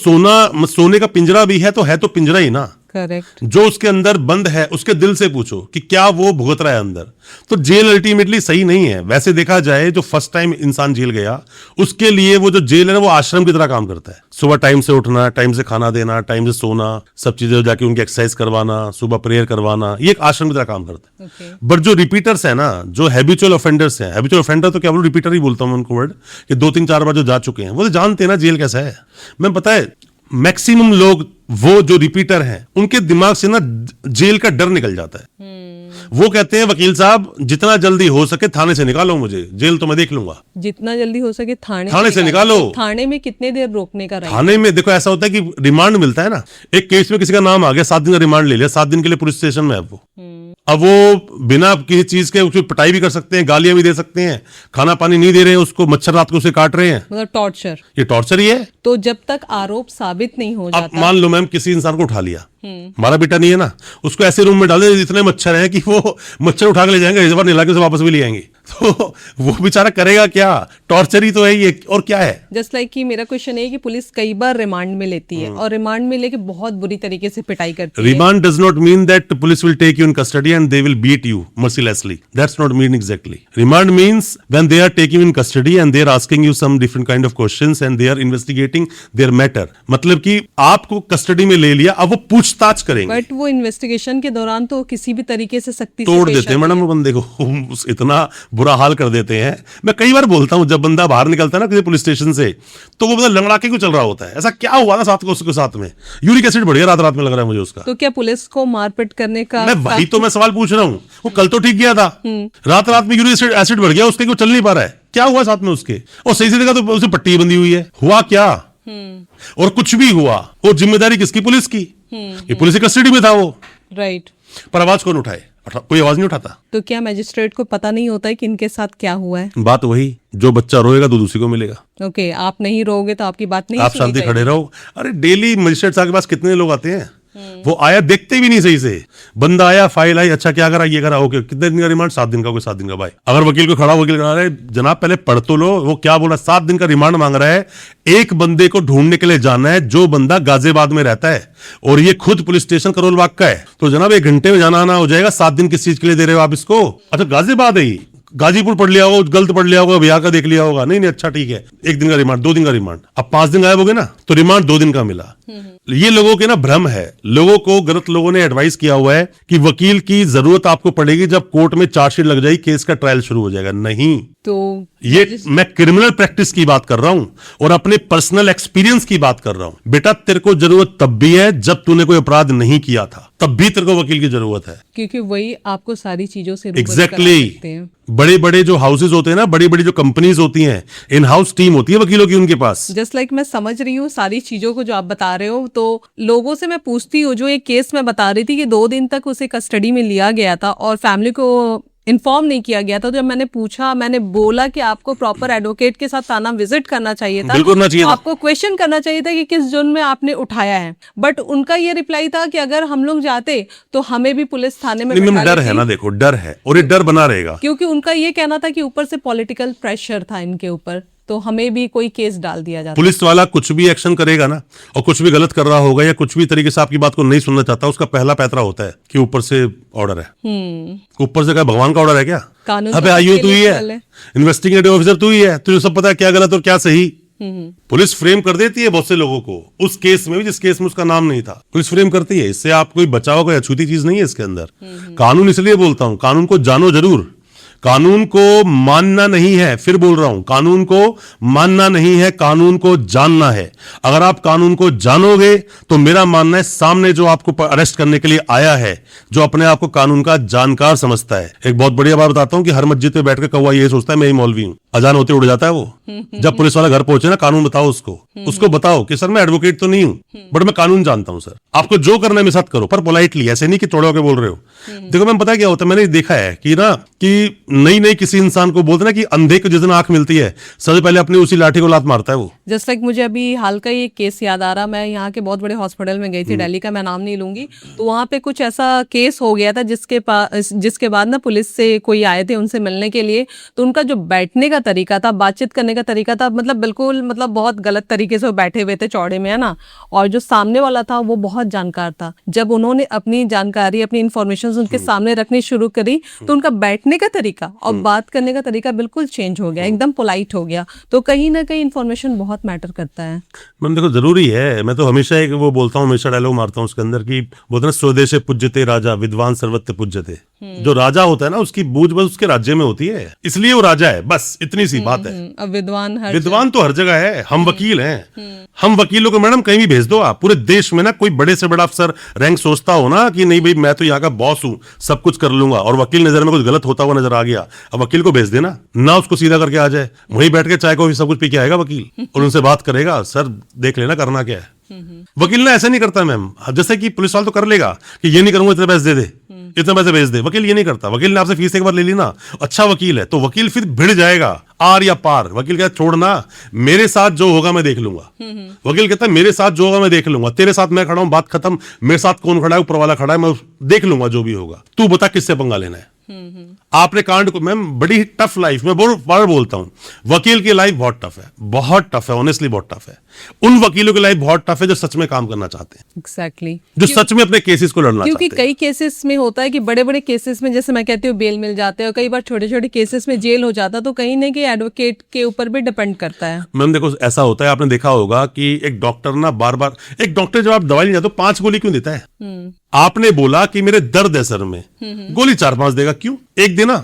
सोने का पिंजरा भी है तो पिंजरा ही ना। करेक्ट। जो उसके अंदर बंद है उसके दिल से पूछो कि क्या वो भुगत रहा है अंदर। तो जेल अल्टीमेटली सही नहीं है। वैसे देखा जाए जो फर्स्ट टाइम इंसान जेल गया उसके लिए वो जो जेल है ना वो आश्रम की तरह काम करता है। सुबह टाइम से उठना, टाइम से खाना देना, टाइम से सोना, सब चीजें जाके उनकी एक्सरसाइज करवाना, सुबह प्रेयर करवाना, ये एक आश्रम की तरह काम करता है। बट जो रिपीटर्स है ना, जो हैबिचुअल ऑफेंडर्स हैं, हैबिचुअल ऑफेंडर तो क्या बोलूं, रिपीटर ही बोलता हूं उनको वर्ड, कि 2-3-4 बार जो जा चुके हैं वो तो जानते हैं ना जेल कैसा है। मैं पता है मैक्सिमम लोग वो जो रिपीटर हैं उनके दिमाग से ना जेल का डर निकल जाता है। वो कहते हैं वकील साहब जितना जल्दी हो सके थाने से निकालो मुझे, जेल तो मैं देख लूंगा। जितना जल्दी हो सके थाने से निकालो। थाने में कितने देर रोकने का? थाने में देखो ऐसा होता है कि रिमांड मिलता है ना, एक केस में किसी का नाम आ गया, 7 दिन का रिमांड ले लिया, 7 दिन के लिए पुलिस स्टेशन में है वो। अब वो बिना किसी चीज के उसकी पिटाई भी कर सकते हैं, गालियां भी दे सकते हैं, खाना पानी नहीं दे रहे हैं उसको, मच्छर रात को उसे काट रहे हैं, मतलब टॉर्चर। ये टॉर्चर ही है। तो जब तक आरोप साबित नहीं हो अब जाता, मान लो मैम किसी इंसान को उठा लिया, हमारा बेटा नहीं है ना, उसको ऐसे रूम में डाल दे इतने मच्छर हैं कि वो मच्छर उठा के ले जाएंगे, इस बार निला के उसे वापस भी ले आएंगे, तो वो बेचारा करेगा क्या? टॉर्चर ही तो है ये, और क्या है? जस्ट लाइक कि मेरा क्वेश्चन है कि पुलिस कई बार रिमांड में लेती है और रिमांड में लेके बहुत बुरी तरीके से पिटाई करती है। Remand does not mean that police will take you in custody and they will beat you mercilessly. That's not mean exactly. Remand means when they are taking you in custody and they are asking you some different kind of questions and they are investigating their matter. मतलब कि आपको custody में ले लिया, अब वो पूछताछ करेंगे। बट वो इन्वेस्टिगेशन के दौरान तो किसी भी तरीके से सख्ती तोड़ देते हैं मैडम वो बंदे को, इतना बुरा हाल कर देते हैं। मैं कई बार बोलता हूँ जब बंदा बाहर निकलता है ना किसी पुलिस स्टेशन से, तो वो बंदा लंगड़ा के क्यों चल रहा होता है? ऐसा क्या हुआ था साथ को उसके साथ में? यूरिक एसिड बढ़ गया रात रात में, लग रहा है मुझे उसका। तो क्या पुलिस को मारपीट करने का? वही तो मैं सवाल पूछ रहा हूँ। वो कल तो ठीक गया था, रात रात में यूरिक एसिड बढ़ गया उसके, क्यों चल नहीं पा रहा है? क्या हुआ साथ में उसके? और सही से देखा तो उसे पट्टी बंधी हुई है। हुआ क्या? और कुछ भी हुआ, वो जिम्मेदारी किसकी? पुलिस की। ये पुलिस की कस्टडी में था वो, राइट। पर आवाज कौन उठाए? कोई आवाज नहीं उठाता। तो क्या मैजिस्ट्रेट को पता नहीं होता है कि इनके साथ क्या हुआ है? बात वही, जो बच्चा रोएगा दूध उसी को मिलेगा। ओके, आप नहीं रोगे तो आपकी बात नहीं आप शांति खड़े रहो। अरे डेली मजिस्ट्रेट साहब के पास कितने लोग आते हैं, वो आया देखते भी नहीं सही से। बंदा आया, फाइल आई, अच्छा क्या करा, ये करा, ओके, कितने दिन का रिमांड? 7 दिन का। कोई 7 दिन का भाई, अगर वकील को खड़ा वकील करा रहे, जनाब पहले पढ़ तो लो, वो क्या बोला? 7 दिन का रिमांड मांग रहा है। एक बंदे को ढूंढने के लिए जाना है जो बंदा गाजियाबाद में रहता है और ये खुद पुलिस स्टेशन करोल बाग का है, तो जनाब 1 घंटे में जाना आना हो जाएगा। 7 दिन किस चीज के लिए दे रहे हो आप इसको? अच्छा गाजियाबाद है, गाजीपुर पढ़ लिया होगा, गलत पढ़ लिया होगा, बिहार का देख लिया होगा। नहीं अच्छा ठीक है, 1 दिन का रिमांड, 2 दिन का रिमांड। अब 5 दिन गायब हो गए ना, तो रिमांड 2 दिन का मिला। ये लोगों के ना भ्रम है, लोगों को गलत लोगों ने एडवाइस किया हुआ है कि वकील की जरूरत आपको पड़ेगी जब कोर्ट में चार्जशीट लग जाएगी, केस का ट्रायल शुरू हो जाएगा। नहीं, तो ये मैं क्रिमिनल प्रैक्टिस की बात कर रहा हूं और अपने पर्सनल एक्सपीरियंस की बात कर रहा हूं। बेटा तेरे को जरूरत तब भी है जब तूने कोई अपराध नहीं किया था, तब भी तेरे को वकील की जरूरत है। क्योंकि वही आपको सारी चीजों से रूबरू एग्जैक्टली करा सकते हैं। बड़े बड़े जो हाउसेज होते हैं ना, बड़ी बड़ी जो कंपनीज होती हैं, इन हाउस टीम होती है वकीलों की उनके पास। जस्ट लाइक मैं समझ रही हूँ सारी चीजों को जो आप बता रहे हो, तो लोगों से मैं पूछती हूँ, जो एक केस मैं बता रही थी कि 2 दिन तक उसे कस्टडी में लिया गया था और फैमिली को इन्फॉर्म नहीं किया गया था। तो जब मैंने पूछा, मैंने बोला कि आपको प्रॉपर एडवोकेट के साथ थाना विजिट करना चाहिए था, बिल्कुल करना चाहिए तो था। आपको क्वेश्चन करना चाहिए था कि किस जुर्म में आपने उठाया है। बट उनका ये रिप्लाई था कि अगर हम लोग जाते तो हमें भी पुलिस थाने में नहीं, बैठा डर है लेती, ना, देखो डर है और ये डर बना रहेगा। क्योंकि उनका ये कहना था कि ऊपर से पॉलिटिकल प्रेशर था इनके ऊपर, तो हमें भी कोई केस डाल दिया जाता। पुलिस वाला कुछ भी एक्शन करेगा ना, और कुछ भी गलत कर रहा होगा या कुछ भी तरीके से आपकी बात को नहीं सुनना चाहता, उसका पहला पैतरा होता है कि ऊपर से ऑर्डर है। ऊपर से क्या भगवान का ऑर्डर है क्या? कानून अबे तो आईओ सबके तू ही लिए है, इक्वल है। इन्वेस्टिगेटिव ऑफिसर तू ही है, तुझे सब पता है क्या गलत और क्या सही। पुलिस फ्रेम कर देती है बहुत से लोगों को, उस केस में भी जिस केस में उसका नाम नहीं था, पुलिस फ्रेम करती है। इससे आप कोई बचाव, कोई अछूती चीज नहीं है इसके अंदर। कानून इसलिए बोलता हूं, कानून को जानो जरूर, कानून को मानना नहीं है। फिर बोल रहा हूं, कानून को मानना नहीं है, कानून को जानना है। अगर आप कानून को जानोगे तो मेरा मानना है सामने जो आपको अरेस्ट करने के लिए आया है, जो अपने आप को कानून का जानकार समझता है। एक बहुत बढ़िया बात बताता हूं कि हर मस्जिद पे बैठ के कौवा ये सोचता है मैं ही मौलवी हूं, अजान होते उड़ जाता है वो। जब पुलिस वाला घर पहुंचे ना, कानून बताओ उसको बताओ कि सर मैं एडवोकेट तो नहीं हूं बट मैं कानून जानता हूं सर, आपको जो करना है मेरे साथ करो, पर पोलाइटली, ऐसे नहीं कि चौड़े होकर बोल रहे हो। देखो मैंने पता क्या होता है, मैंने देखा है कि ना कि नई किसी इंसान को बोलते ना कि अंधे को जिस दिन आंख मिलती है सबसे पहले अपनी उसी लाठी को लात मारता है वो। जस्ट लाइक मुझे अभी हाल का ये केस याद आ रहा, मैं यहाँ के बहुत बड़े हॉस्पिटल में गई थी दिल्ली का, मैं नाम नहीं लूंगी, तो वहाँ पे कुछ ऐसा केस हो गया था जिसके बाद ना पुलिस से कोई आए थे उनसे मिलने के लिए, तो उनका जो बैठने का तरीका था, बातचीत करने का तरीका था, मतलब बिल्कुल मतलब बहुत गलत तरीके से वो बैठे हुए थे चौड़े में, है ना। और जो सामने वाला था वो बहुत जानकार था, जब उन्होंने अपनी जानकारी, अपनी इंफॉर्मेशन उनके सामने रखनी शुरू करी तो उनका बैठने का तरीका और बात करने का तरीका बिल्कुल चेंज हो गया, एकदम पोलाइट हो गया। तो कहीं ना कहीं इंफॉर्मेशन बहुत मैटर करता है। मैम देखो जरूरी है, मैं तो हमेशा एक वो बोलता हूँ, हमेशा डायलॉग मारता हूँ उसके अंदर की, बोलते ना स्वदेशे पूज्यते राजा विद्वान सर्वत्र पूज्यते। जो राजा होता है ना उसकी बूझ बस उसके राज्य में होती है, इसलिए वो राजा है, बस इतनी सी बात है। अब विद्वान तो हर जगह है, हम वकील हैं। हम वकीलों को मैडम कहीं भी भेज दो आप, पूरे देश में ना कोई बड़े से बड़ा अफसर रैंक सोचता हो ना कि नहीं भाई मैं तो यहाँ का बॉस हूँ, सब कुछ कर लूंगा, और वकील नजर में कुछ गलत होता हुआ नजर आ गया, अब वकील को भेज देना ना, उसको सीधा करके आ जाए, वहीं बैठ के चाय कॉफी सब कुछ पी के आएगा वकील और उनसे बात करेगा, सर देख लेना करना क्या है। वकील ना ऐसा नहीं करता मैम, जैसे कि पुलिस वाला तो कर लेगा कि ये नहीं करूंगा इतने पैसे दे दे, इतने पैसे भेज दे, वकील ये नहीं करता। वकील ने आपसे फीस एक बार ले ली ना, अच्छा वकील है तो वकील फिर भिड़ जाएगा आर या पार। वकील कहता छोड़ना, मेरे साथ जो होगा मैं देख लूंगा। वकील कहता है मेरे साथ जो होगा मैं देख लूंगा, तेरे साथ मैं खड़ा हूं, बात खत्म, मेरे साथ कौन खड़ा है, ऊपर वाला खड़ा है, मैं देख लूंगा जो भी होगा, तू बता किससे पंगा लेना है। आपने कांड को मैम बड़ी टफ लाइफ में बार बोलता हूं, वकील की लाइफ बहुत टफ है, बहुत टफ है, ऑनेस्टली बहुत टफ है। उन वकीलों की लाइफ बहुत टफ है जो सच में काम करना चाहते हैं, एग्जैक्टली जो सच में अपने केसेस को लड़ना क्योंकि चाहते हैं। कई केसेस में होता है कि बड़े बड़े केसेस में जैसे मैं कहती हूँ बेल मिल जाते हैं, और कई बार छोटे छोटे केसेस में जेल हो जाता है, तो कहीं ना कहीं एडवोकेट के ऊपर भी डिपेंड करता है। मैम देखो ऐसा होता है, आपने देखा होगा कि एक डॉक्टर ना बार बार, एक डॉक्टर जब आप दवाई नहीं जाते 5 गोली क्यों देता है? आपने बोला कि मेरे दर्द है सर में, गोली 4-5 देगा, क्यों? एक देना।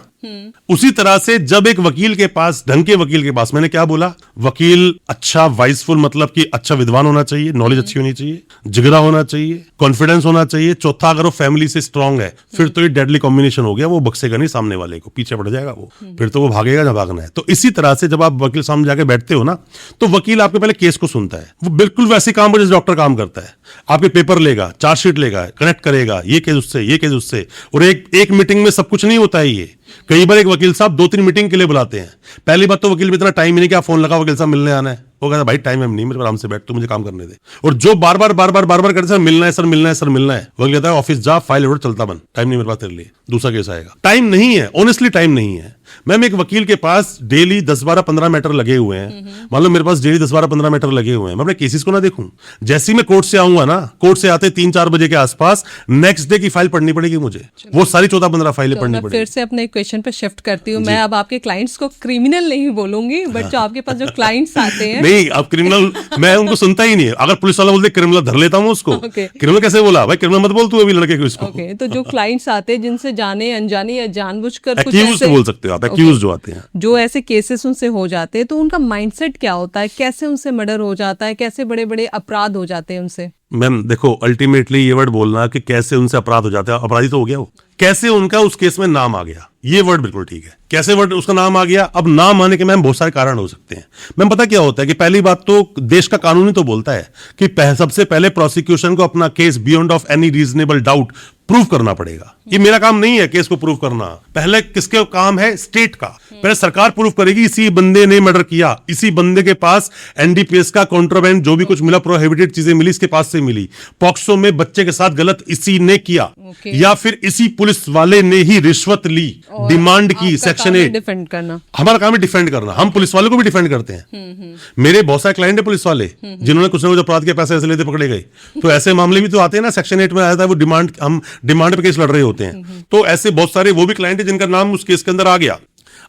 उसी तरह से जब एक वकील के पास, ढंग के वकील के पास, मैंने क्या बोला, वकील अच्छा वाइसफुल, मतलब कि अच्छा विद्वान होना चाहिए, नॉलेज अच्छी होनी चाहिए, जिगरा होना चाहिए, कॉन्फिडेंस होना चाहिए। चौथा, अगर वो फैमिली से स्ट्रांग है फिर तो ये डेडली कॉम्बिनेशन हो गया, वो बख्शेगा नहीं सामने वाले को, पीछे पड़ जाएगा वो, फिर तो वो भागेगा जब भागना है। तो इसी तरह से जब आप वकील सामने जाके बैठते हो ना, तो वकील आपके पहले केस को सुनता है, वो बिल्कुल वैसे काम जैसे डॉक्टर काम करता है। आपके पेपर लेगा, चार्जशीट लेगा, कनेक्ट करेगा, ये केस उससे, ये केस उससे, और एक मीटिंग में सब कुछ नहीं होता है। ये कई बार एक वकील साहब 2-3 मीटिंग के लिए बुलाते हैं। पहली बात तो वकील में इतना टाइम ही नहीं कि आप फोन लगा वकील साहब मिलने आना है, वो कहता भाई टाइम है नहीं, मेरे आराम से बैठ, तू मुझे काम करने दे। और जो बार बार करते सर मिलना है, सर मिलना है, सर मिलना है, वकील कहता है ऑफिस जा, फाइल ओवर चलता बन, टाइम नहीं मेरे पास तेरे लिए, दूसरा केस आएगा। टाइम नहीं है, ऑनेस्टली टाइम नहीं है। मैम एक वकील के पास डेली 10-12-15 मैटर लगे हुए हैं, मान लो मेरे पास डेली 10-12-15 मैटर लगे हुए हैं, मैं अपने केसेस को ना देखूं? जैसे ही मैं कोर्ट से आऊंगा ना, कोर्ट से आते 3-4 बजे के आसपास नेक्स्ट डे की फाइल पढ़नी पड़ेगी मुझे, वो सारी 14-15 फाइलें पढ़नी पड़ेगी। फिर से अपने क्वेश्चन पे शिफ्ट करती हूँ, मैं अब आपके क्लाइंट्स को क्रिमिनल नहीं बोलूंगी, बट जो आपके पास जो क्लाइंट्स आते हैं नहीं, अब क्रिमिनल मैं उनको सुनता ही नहीं है। अगर पुलिस वाला बोलते क्रिमिनल धर लेता हूँ उसको। Okay. क्रिमिनल कैसे बोला भाई, क्रिमिनल मत बोल तू अभी लड़के को इसको। ओके, तो जो क्लाइंट्स आते हैं जिनसे जाने अनजाने या जानबूझकर कुछ एक्यूज ऐसे बोल सकते हो आप, एक्यूज जो आते हैं, जो ऐसे केसेस उनसे हो जाते हैं, तो उनका माइंडसेट क्या होता है, कैसे उनसे मर्डर हो जाता है, कैसे बड़े बड़े अपराध हो जाते हैं उनसे? मैम देखो, अल्टीमेटली ये वर्ड बोलना कि कैसे उनसे अपराध हो जाता है, अपराधी तो हो गया वो, कैसे उनका उस केस में नाम आ गया, ये वर्ड बिल्कुल ठीक है। कैसे वर्ड उसका नाम आ गया, अब नाम आने के मैम बहुत सारे कारण हो सकते हैं। मैम पता क्या होता है कि पहली बात तो देश का कानून ही तो बोलता है कि सबसे पहले प्रोसिक्यूशन को अपना case beyond of any reasonable doubt prove करना पड़ेगा। ये मेरा काम नहीं है केस को प्रूव करना, पहले किसके काम है, स्टेट का। पहले सरकार प्रूव करेगी इसी बंदे ने मर्डर किया, इसी बंदे के पास एनडीपीएस का कॉन्ट्राबैंड जो भी कुछ मिला, प्रोहिबिटेड चीजें मिली, इसके पास से मिली, पॉक्सो में बच्चे के साथ गलत इसी ने किया, या फिर इसी पुलिस वाले ने ही रिश्वत ली, डिमांड की, सेक्शन 8। डिफेंड करना हमारा काम है डिफेंड करना, हम पुलिस वालों को भी डिफेंड करते हैं। मेरे बहुत सारे क्लाइंट है पुलिस वाले जिन्होंने कुछ ना कुछ अपराध के पैसे ऐसे लेते पकड़े गए, तो ऐसे मामले भी तो आते हैं ना, सेक्शन 8 में आया था वो डिमांड, हम डिमांड पे केस लड़ रहे होते हैं। तो ऐसे बहुत सारे वो भी क्लाइंट है जिनका नाम उस केस के अंदर आ गया।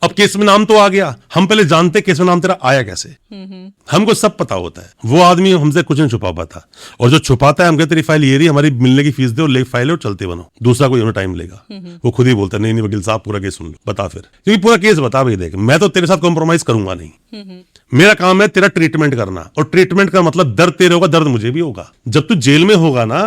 अब केस में नाम तो आ गया, हम पहले जानते केस में नाम तेरा आया कैसे, हमको सब पता होता है। वो आदमी हमसे कुछ नहीं छुपा पाता, और जो छुपाता है हम कहते तेरी फाइल ये रही, हमारी मिलने की फीस दे और ले फाइल और चलते बनो, दूसरा कोई उन्हें टाइम लेगा। वो खुद ही बोलता है नहीं नहीं वकील साहब पूरा केस सुन लो, बता फिर, क्योंकि पूरा केस बता भाई, देख मैं तो तेरे साथ कॉम्प्रोमाइज करूंगा नहीं, मेरा काम है तेरा ट्रीटमेंट करना, और ट्रीटमेंट का मतलब दर्द तेरे होगा, दर्द मुझे भी होगा। जब तू जेल में होगा ना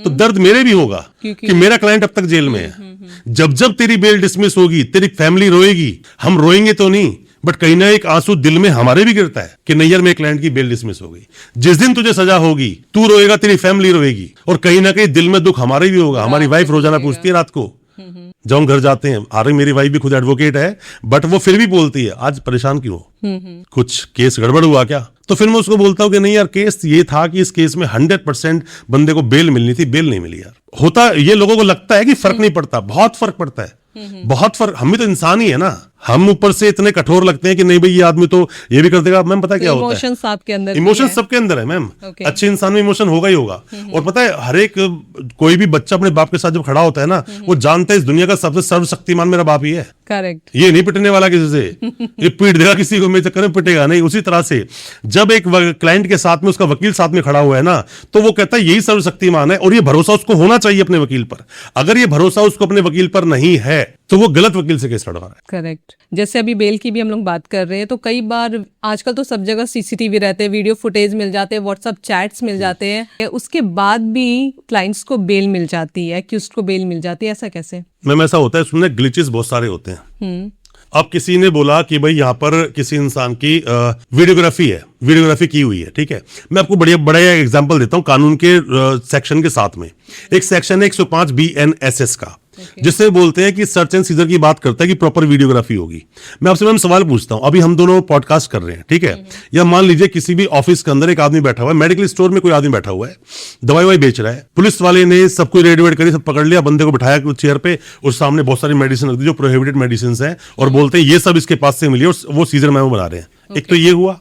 तो दर्द मेरे भी होगा कि मेरा क्लाइंट अब तक जेल में है। जब जब तेरी बेल डिसमिस होगी, तेरी फैमिली रोएगी, हम रोएंगे तो नहीं, बट कहीं ना एक आंसू दिल में हमारे भी गिरता है कि नहीं यार मेरे क्लाइंट की बेल डिसमिस हो गई। जिस दिन तुझे सजा होगी तू रोएगा, तेरी फैमिली रोएगी, और कहीं ना कहीं दिल में दुख हमारे भी होगा। हमारी वाइफ रोजाना पूछती है रात को जब हम घर जाते हैं, हालांकि मेरी वाइफ भी खुद एडवोकेट है, बट वो फिर भी बोलती है आज परेशान क्यों हो, कुछ केस गड़बड़ हुआ क्या? तो फिर मैं उसको बोलता हूं कि नहीं यार केस ये था कि इस केस में 100% बंदे को बेल मिलनी थी, बेल नहीं मिली यार। होता ये लोगों को लगता है कि फर्क नहीं पड़ता, बहुत फर्क पड़ता है, बहुत फर्क। हम भी तो इंसान ही है ना, हम ऊपर से इतने कठोर लगते हैं कि नहीं भाई ये आदमी तो ये भी कर देगा। मैम पता क्या होता है, इमोशंस आपके अंदर, इमोशन सबके अंदर है मैम। अच्छे इंसान में इमोशन होगा ही होगा। और पता है हर एक कोई भी बच्चा अपने बाप के साथ जब खड़ा होता है ना, वो जानता है इस दुनिया का सबसे सर्वशक्तिमान मेरा बाप ही है। करेक्ट, ये नहीं पिटने वाला किसी से, ये पीट देगा किसी को, मेरे चक्कर में पिटेगा नहीं। उसी तरह से जब एक क्लाइंट के साथ में उसका वकील साथ में खड़ा हुआ है ना, तो वो कहता है यही सर्वशक्तिमान है, और ये भरोसा उसको होना चाहिए अपने वकील पर। अगर ये भरोसा उसको अपने वकील पर नहीं है तो वो गलत वकील से केस लड़ रहा है। करेक्ट। जैसे अभी बेल की भी हम लोग बात कर रहे हैं, तो कई बार आजकल तो सब जगह सीसीटीवी रहते हैं, वीडियो फुटेज मिल जाते हैं, व्हाट्सएप चैट्स मिल जाते हैं, उसके बाद भी क्लाइंट्स को बेल मिल जाती है, कि उसको बेल मिल जाती है, ऐसा कैसे? मैम ऐसा होता है, उसमें ग्लिचेस बहुत सारे होते हैं। अब किसी ने बोला कि भाई यहाँ पर किसी इंसान की वीडियोग्राफी है, वीडियोग्राफी की हुई है, ठीक है। मैं आपको बड़ा एग्जांपल देता हूँ कानून के सेक्शन के साथ में। एक सेक्शन है 105 BNSS का, जिससे बोलते हैं कि सर्च एंड सीजर की बात करता है कि प्रॉपर वीडियोग्राफी होगी। मैं आपसे मैम सवाल पूछता हूं, अभी हम दोनों पॉडकास्ट कर रहे हैं, ठीक है, या मान लीजिए किसी भी ऑफिस के अंदर एक आदमी बैठा हुआ है, मेडिकल स्टोर में कोई आदमी बैठा हुआ है, दवाई बेच रहा है, पुलिस वाले ने सब कुछ रेड वेड करी, सब पकड़ लिया, बंदे को बिठाया कुछ चेयर पे, और सामने बहुत सारी मेडिसिन रख दी जो प्रोहिबिटेड मेडिसिन है, और बोलते हैं ये सब इसके पास से मिली, और वो सीजर मेमो बना रहे हैं। एक तो ये हुआ।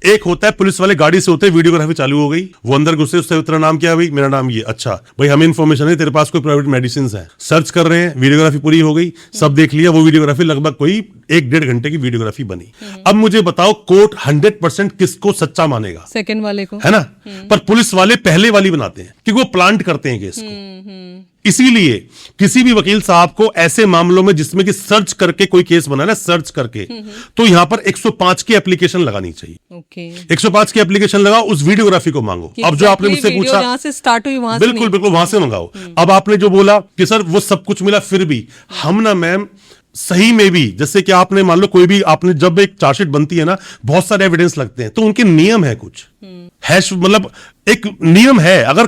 एक होता है पुलिस वाले गाड़ी से होते हैं, वीडियोग्राफी चालू हो गई, वो अंदर घुसे, उससे तेरा नाम क्या है भाई, मेरा नाम ये, अच्छा भाई हमें इन्फॉर्मेशन है तेरे पास कोई प्राइवेट मेडिसिन है, सर्च कर रहे हैं, वीडियोग्राफी पूरी हो गई, सब देख लिया, वो वीडियोग्राफी लगभग कोई 1-1.5 घंटे की वीडियोग्राफी बनी। अब मुझे बताओ कोर्ट 100% किसको सच्चा मानेगा? सेकंड वाले को, है ना। पर पुलिस वाले पहले वाली बनाते हैं क्योंकि वो प्लांट करते हैं केस को। इसीलिए किसी भी वकील साहब को ऐसे मामलों में जिसमें कि सर्च करके कोई केस बनाना, सर्च करके, तो यहां पर 105 की एप्लीकेशन लगानी चाहिए। ओके, 105 की एप्लीकेशन लगाओ, उस वीडियोग्राफी को मांगो। अब जो आपने मुझसे पूछा, जहां से स्टार्ट हुई वहां से, बिल्कुल बिल्कुल वहां से मंगाओ। अब आपने जो बोला कि सर वो सब कुछ मिला, फिर भी हम ना मैम सही में भी, जैसे कि आपने मान लो कोई भी, आपने जब एक चार्जशीट बनती है ना, बहुत सारे एविडेंस लगते हैं, तो उनके नियम है कुछ हैश, मतलब एक नियम है। अगर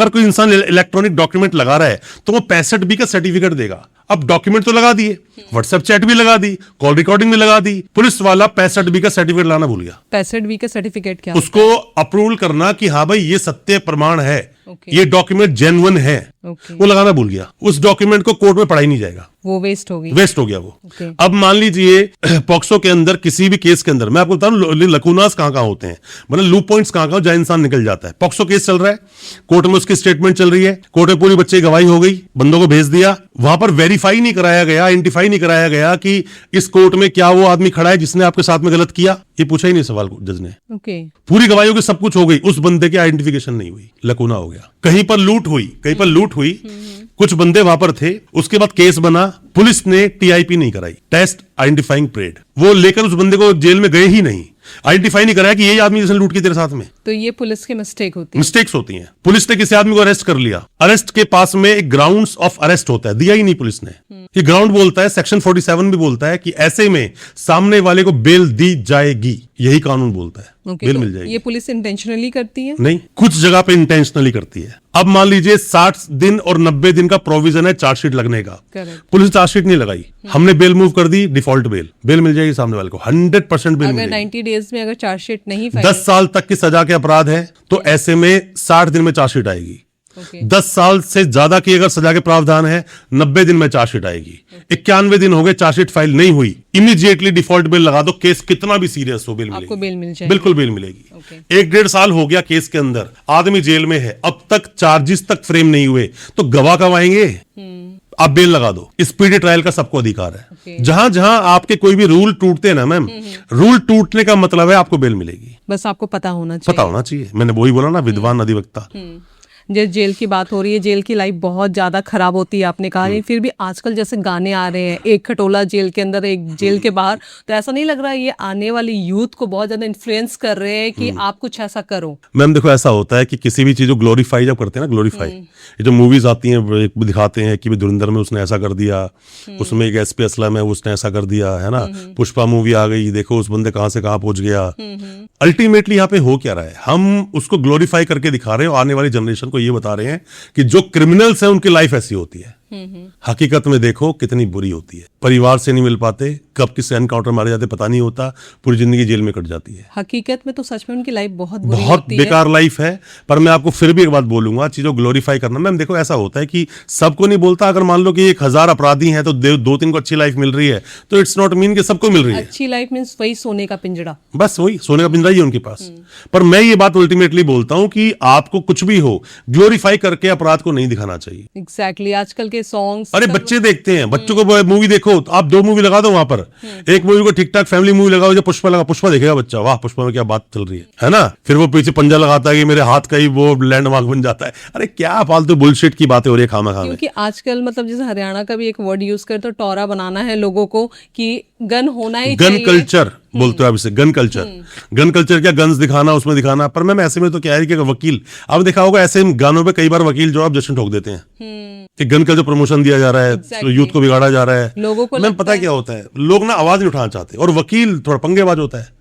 कोई इंसान इलेक्ट्रॉनिक डॉक्यूमेंट लगा रहा है तो वो 65B का सर्टिफिकेट देगा। अब डॉक्यूमेंट तो लगा दिए, व्हाट्सएप चैट भी लगा दी, कॉल रिकॉर्डिंग भी लगा दी, पुलिस वाला 65B का सर्टिफिकेट लाना भूल गया। 65B का सर्टिफिकेट क्या? उसको अप्रूवल करना कि हाँ भाई ये सत्य प्रमाण है, ये डॉक्यूमेंट जेन्युइन है, वो लगाना भूल गया। उस डॉक्यूमेंट को कोर्ट में पढ़ाई नहीं जाएगा, वो वेस्ट हो गया वो। अब मान लीजिए पॉक्सो के अंदर किसी भी केस के अंदर, मैं आपको बता रहा हूं लकूनास कहां होते हैं, मतलब लूप पॉइंट्स कहां लगाओ, जहाँ इंसान निकल जाता है। पॉक्सो केस चल रहा है, कोर्ट में उसकी स्टेटमेंट चल रही है, कोर्ट में पूरी बच्चे की गवाही हो गई, बंदों को भेज दिया, वहां पर वेरीफाई नहीं कराया गया, आइडेंटिफाई नहीं कराया गया कि इस कोर्ट में क्या वो आदमी खड़ा है जिसने आपके साथ में गलत किया, ये पूछा ही नहीं सवाल जज ने। ओके, पूरी गवाही हो गई, सब कुछ हो गई, उस बंदे की आइडेंटिफिकेशन नहीं हुई, लकूना हो गया। कहीं पर लूट हुई, कुछ बंदे वहां पर थे, उसके बाद केस बना, पुलिस ने टीआईपी नहीं कराई, टेस्ट आइडेंटिफाइंग परेड, वो लेकर उस बंदे को जेल में गए ही नहीं, आइडेंटिफाई नहीं कराया कि यही आदमी जिसने लूट की तेरे साथ में। तो ये पुलिस की मिस्टेक होती है, मिस्टेक्स होती हैं। पुलिस ने किसी आदमी को अरेस्ट कर लिया, अरेस्ट के पास में एक ग्राउंड्स ऑफ अरेस्ट होता है, दिया ही नहीं पुलिस ने। ये ग्राउंड बोलता है, सेक्शन 47 भी बोलता है कि ऐसे में सामने वाले को बेल दी जाएगी, यही कानून बोलता है। ओके, बेल तो मिल जाएगी। ये पुलिस इंटेंशनली करती है? नहीं, कुछ जगह पे इंटेंशनली करती है। अब मान लीजिए 60 दिन और 90 दिन का प्रोविजन है चार्जशीट लगने का, करेक्ट। पुलिस चार्जशीट नहीं लगाई, हमने बेल मूव कर दी, डिफॉल्ट बेल मिल जाएगी सामने वाले को, 100% बेल अगर मिलेगी। 90 डेज में अगर चार्जशीट नहीं 10 साल तक की सजा के अपराध है तो ऐसे में 60 दिन में चार्जशीट आएगी। ओके, 10 साल से ज्यादा की अगर सजा के प्रावधान है 90 दिन में चार्जशीट आएगी। 91 दिन हो गए, चार्जशीट फाइल नहीं हुई, इमीडिएटली डिफॉल्ट बेल लगा दो, केस कितना भी सीरियस हो, बेल आपको मिलेगी, बेल मिल जाएगी, बिल्कुल बेल मिलेगी। ओके। 1-1.5 साल हो गया केस के अंदर, आदमी जेल में है, अब तक चार्जेस तक फ्रेम नहीं हुए, तो गवाह कब आएंगे? आप बेल लगा दो। स्पीडी ट्रायल का सबको अधिकार है। ओके। जहां जहां आपके कोई भी रूल टूटते हैं ना मैम, रूल टूटने का मतलब है आपको बेल मिलेगी। बस आपको पता होना चाहिए। पता होना चाहिए, मैंने वही बोला ना, विद्वान अधिवक्ता। जैसे जेल की बात हो रही है, जेल की लाइफ बहुत ज्यादा खराब होती है, आपने कहा नहीं, फिर भी आजकल जैसे गाने आ रहे हैं, एक खटोला जेल के अंदर, एक जेल के बाहर, तो ऐसा नहीं लग रहा है ये आने वाली यूथ को बहुत ज्यादा इन्फ्लुएंस कर रहे हैं कि आप कुछ ऐसा करो? मैम देखो, ऐसा होता है कि किसी भी चीज को ग्लोरीफाई जब करते हैं ना, ग्लोरीफाई, ये जो मूवीज आती हैं दिखाते हैं कि धुरंधर में उसने ऐसा कर दिया, उसमें एक एसपी असलम है उसने ऐसा कर दिया, है ना, पुष्पा मूवी आ गई, देखो उस बंदे कहां से कहां पहुंच गया। अल्टीमेटली यहाँ पे हो क्या रहा है, हम उसको ग्लोरीफाई करके दिखा रहे हैं और आने वाली जनरेशन को ये बता रहे हैं कि जो क्रिमिनल्स हैं उनकी लाइफ ऐसी होती है। हकीकत में देखो कितनी बुरी होती है, परिवार से नहीं मिल पाते, कब किससे एनकाउंटर मारे जाते पता नहीं होता, पूरी जिंदगी जेल में कट जाती है। हकीकत में तो सच में उनकी लाइफ बहुत बुरी बहुत होती है। बेकार लाइफ है। पर मैं आपको फिर भी एक बात बोलूंगा, चीजों ग्लोरीफाई करना, मैम देखो ऐसा होता है कि सबको नहीं बोलता, अगर मान लो कि 1000 अपराधी हैं तो 2-3 को अच्छी लाइफ मिल रही है, तो इट्स नॉट मीन कि सबको मिल रही है। अच्छी लाइफ मीन्स वही सोने का पिंजड़ा, बस वही सोने का पिंजरा ही है उनके पास। पर मैं ये बात अल्टीमेटली बोलता हूं कि आपको कुछ भी हो, ग्लोरीफाई करके अपराध को नहीं दिखाना चाहिए। एग्जैक्टली। आजकल के सॉन्ग्स, अरे बच्चे देखते हैं, बच्चों को मूवी देखो तो आप 2 मूवी लगा दो वहां पर, एक मूवी को ठीक ठाक फैमिली मूवी लगाओ, जो पुष्पा पुष्पा देखेगा बच्चा, वाह पुष्पा में क्या बात चल रही है ना, फिर वो पीछे पंजा लगाता है कि मेरे हाथ का ही वो लैंडमार्क बन जाता है। अरे क्या फालतू बुलशिट की बातें हो रही है खामा में। क्योंकि आजकल मतलब जैसे हरियाणा का भी एक वर्ड यूज करते, तो टोरा बनाना है लोगों को कि गन होना ही गन चाहिए। कल्चर बोलते हो आप इसे, गन कल्चर। गन कल्चर क्या, गन्स दिखाना, उसमें दिखाना। पर मैम ऐसे में तो क्या है कि वकील, आपने देखा होगा ऐसे गानों पे कई बार वकील जो आप जश्न ठोक देते हैं कि गन का जो प्रमोशन दिया जा रहा है, तो यूथ को बिगाड़ा जा रहा है। लोगों को मैम पता क्या होता है, लोग ना आवाज नहीं उठाना चाहते, और वकील थोड़ा पंगेबाज होता है।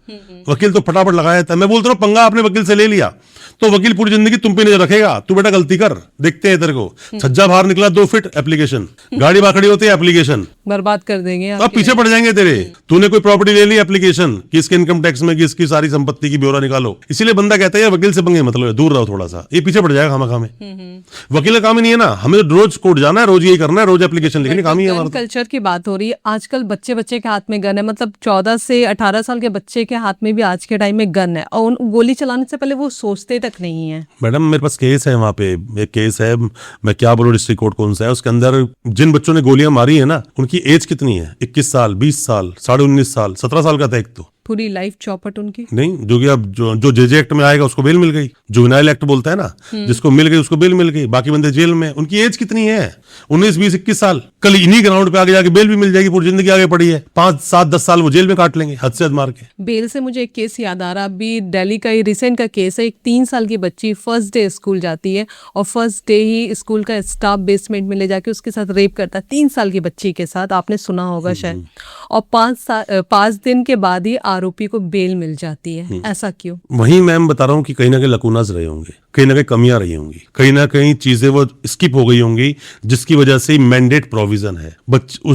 वकील तो फटाफट लगाया जाता है। मैं बोलता हूँ पंगा आपने वकील से ले लिया तो वकील पूरी जिंदगी तुम पे नजर रखेगा, तू बेटा गलती कर, देखते हैं तेरे को, छज्जा बाहर निकला 2 फीट एप्लीकेशन, गाड़ी बाहर खड़ी होती है एप्लीकेशन, बर्बाद कर देंगे अब पीछे पड़ जाएंगे तेरे। तूने कोई प्रॉपर्टी ले ली एप्लीकेशन, किसके इनकम टैक्स में किसकी सारी संपत्ति की ब्यौरा निकालो। इसीलिए बंदा कहता है यार वकील से पंगे मतलब है, दूर रहो थोड़ा सा, ये पीछे पड़ जाएगा खामा में। वकील का काम ही नहीं है ना, हमें तो रोज कोर्ट जाना है, रोज यही करना है, रोज एप्लीकेशन लिखनी, काम ही है हमारा। कल्चर की बात हो रही है, आजकल बच्चे के हाथ में गन है, मतलब 14 से 18 साल के बच्चे के हाथ में भी आज के टाइम में गन है, और गोली चलाने से पहले वो सोचते तक नहीं है। मैडम मेरे पास केस है, वहाँ पे एक केस है, मैं क्या बोलूं डिस्ट्रिक्ट कोर्ट कौन सा है, उसके अंदर जिन बच्चों ने गोलियां मारी है ना, उनकी एज कितनी है, 21 साल, 20 साल, 19.5 साल, 17 साल का था एक तो। पूरी लाइफ चौपट उनकी। नहीं, जो कि अब जो जेजे एक्ट में आएगा उसको बेल मिल गई, जुवेनाइल एक्ट बोलता है ना, जिसको मिल गई उसको बेल मिल गई, बाकी बंदे जेल में। उनकी एज कितनी है, 19, 20, 21 साल। कल इन्हीं ग्राउंड पे आगे जाके बेल भी मिल जाएगी, पूरी जिंदगी आगे पड़ी है, 5, 7, 10 साल वो जेल में काट लेंगे हद से हद मार के। बेल से मुझे एक केस याद आ रहा, अभी दिल्ली का ही रिसेंट का केस है। एक 3 साल की बच्ची फर्स्ट डे स्कूल जाती है और फर्स्ट डे ही स्कूल का स्टाफ बेसमेंट में ले जाके उसके साथ रेप करता है, 3 साल की बच्ची के साथ, आपने सुना होगा शायद। और 5 दिन के बाद ही आरोपी को बेल मिल जाती है। ऐसा क्यों? वही मैम बता रहा हूँ कि कहीं ना कहीं लकूनाज रहे होंगे, कहीं ना कहीं कमियां रही होंगी, कहीं ना कहीं चीजें वो स्किप हो गई होंगी, जिसकी वजह से मैंडेट प्रोविजन है।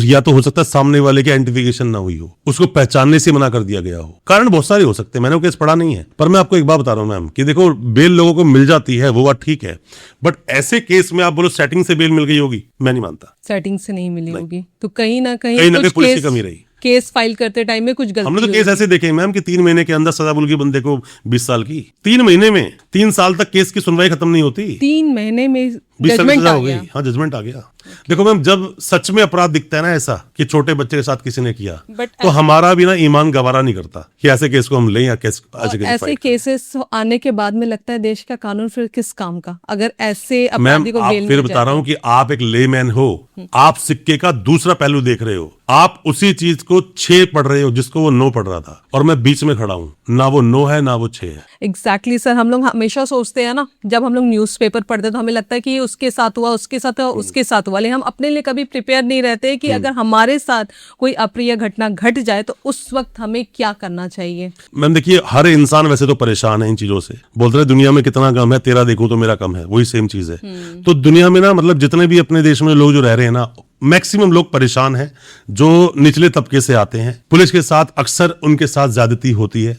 या तो हो सकता है सामने वाले की आइडेंटिफिकेशन ना हुई हो, उसको पहचानने से मना कर दिया गया हो, कारण बहुत सारे हो सकते हैं, मैंने वो केस पढ़ा नहीं है। पर मैं आपको एक बात बता रहा हूँ मैम कि देखो बेल लोगों को मिल जाती है वो बात ठीक है, बट ऐसे केस में आप बोलो सेटिंग से बेल मिल गई होगी, मैं नहीं मानता। सेटिंग से नहीं मिली होगी तो कहीं ना कहीं पुलिस की कमी रही। केस फाइल करते टाइम में कुछ हमने तो गलती केस ऐसे देखे मैम कि 3 महीने के अंदर सजा मिल गई बंदे को 20 साल की, 3 महीने में 3 साल तक केस की सुनवाई खत्म नहीं होती, 3 महीने में 20 साल की जजमेंट सजा आ हो गई। गया। हाँ, जजमेंट आ गया। देखो मैम, जब सच में अपराध दिखता है ना ऐसा कि छोटे बच्चे के साथ किसी ने किया, But तो हमारा भी ना ईमान गवारा नहीं करता कि ऐसे केस को हम लें या केस ऐसे ऐसे केसेस आने के बाद में लगता है देश का कानून फिर किस काम का, अगर ऐसे अपराधी मैम को आप बेल फिर मिल बता जाए रहा हूं कि आप एक लेमैन हो, आप सिक्के का दूसरा पहलू देख रहे हो, आप उसी चीज को 6 पढ़ रहे हो जिसको वो 9 पढ़ रहा था, और मैं बीच में खड़ा हूं, ना वो 9 है ना वो 6 है। एग्जैक्टली सर, हम लोग हमेशा सोचते हैं ना, जब हम लोग न्यूज़पेपर पढ़ते हैं तो हमें लगता है कि ये उसके साथ हुआ, उसके साथ हुआ, उसके साथ हुआ, लेकिन हम अपने लिए कभी प्रिपेयर नहीं रहते कि अगर हमारे साथ कोई अप्रिय घटना घट जाए तो उस वक्त हमें क्या करना चाहिए। मैम देखिए, हर इंसान वैसे तो परेशान है इन चीजों से, बोलते रहे दुनिया में कितना कम है, तेरा देखूं तो मेरा कम है, वही सेम चीज है। तो दुनिया में ना, मतलब जितने भी अपने देश में लोग जो रह रहे हैं ना, मैक्सिमम लोग परेशान हैं जो निचले तबके से आते हैं। पुलिस के साथ अक्सर उनके साथ ज्यादती होती है,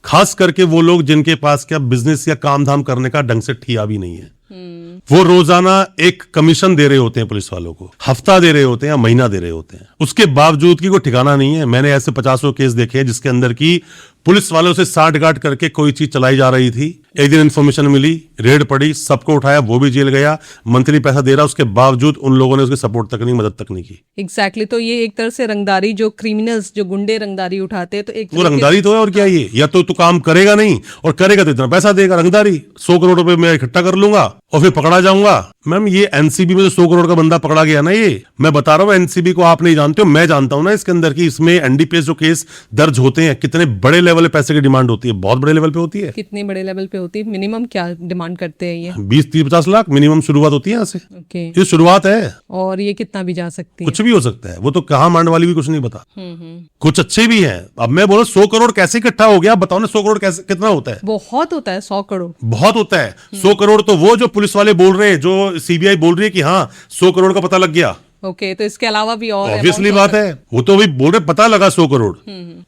खास करके वो लोग जिनके पास क्या बिजनेस या काम धाम करने का ढंग से ठिया भी नहीं है। वो रोजाना एक कमीशन दे रहे होते हैं पुलिस वालों को, हफ्ता दे रहे होते हैं या महीना दे रहे होते हैं, उसके बावजूद की कोई ठिकाना नहीं है। मैंने ऐसे 50 केस देखे हैं जिसके अंदर की पुलिस वालों से साठगांठ करके कोई चीज चलाई जा रही थी, एक दिन इन्फॉर्मेशन मिली, रेड पड़ी, सबको उठाया, वो भी जेल गया, मंथली पैसा दे रहा, उसके बावजूद उन लोगों ने उसकी सपोर्ट तक नहीं, मदद तक नहीं की। एग्जैक्टली तो ये एक तरह से रंगदारी, जो क्रिमिनल्स, जो गुंडे रंगदारी उठाते हैं, तो एक वो रंगदारी तो है, और क्या ये, या तो तू काम करेगा नहीं, और करेगा तो इतना पैसा देगा, रंगदारी 100 करोड़ रुपए मैं इकट्ठा कर लूंगा और फिर पकड़ा जाऊंगा। मैम ये एनसीबी में जो 100 करोड़ का बंदा पकड़ा गया ना, ये मैं बता रहा हूँ, एनसीबी को आप नहीं जानते हो, मैं जानता हूं ना इसके अंदर की, इसमें एनडीपीएस जो केस दर्ज होते हैं, कितने बड़े लेवल पे पैसे की डिमांड होती है, बहुत बड़े लेवल पे होती है। कितने बड़े लेवल पे होती है? मिनिमम क्या डिमांड करते हैं ये? 20, 30, 50 लाख मिनिमम शुरुआत होती है यहाँ से। ओके, ये शुरुआत है, और ये कितना भी जा सकती है? कुछ भी हो सकता है, वो तो कहाँ मांड वाली भी कुछ नहीं पता। कुछ अच्छे भी हैं। अब मैं बोला 100 करोड़ कैसे इकट्ठा हो गया, बताओ ना, 100 करोड़ कैसे, कितना होता है? बहुत होता है 100 करोड़। बहुत होता है 100 करोड़। तो वो जो पुलिस वाले बोल रहे हैं, जो सीबीआई बोल रही है कि हाँ 100 करोड़ का पता लग गया, ओके, तो इसके अलावा भी और ऑब्वियसली बात है, वो तो अभी बोल रहे पता लगा 100 करोड़।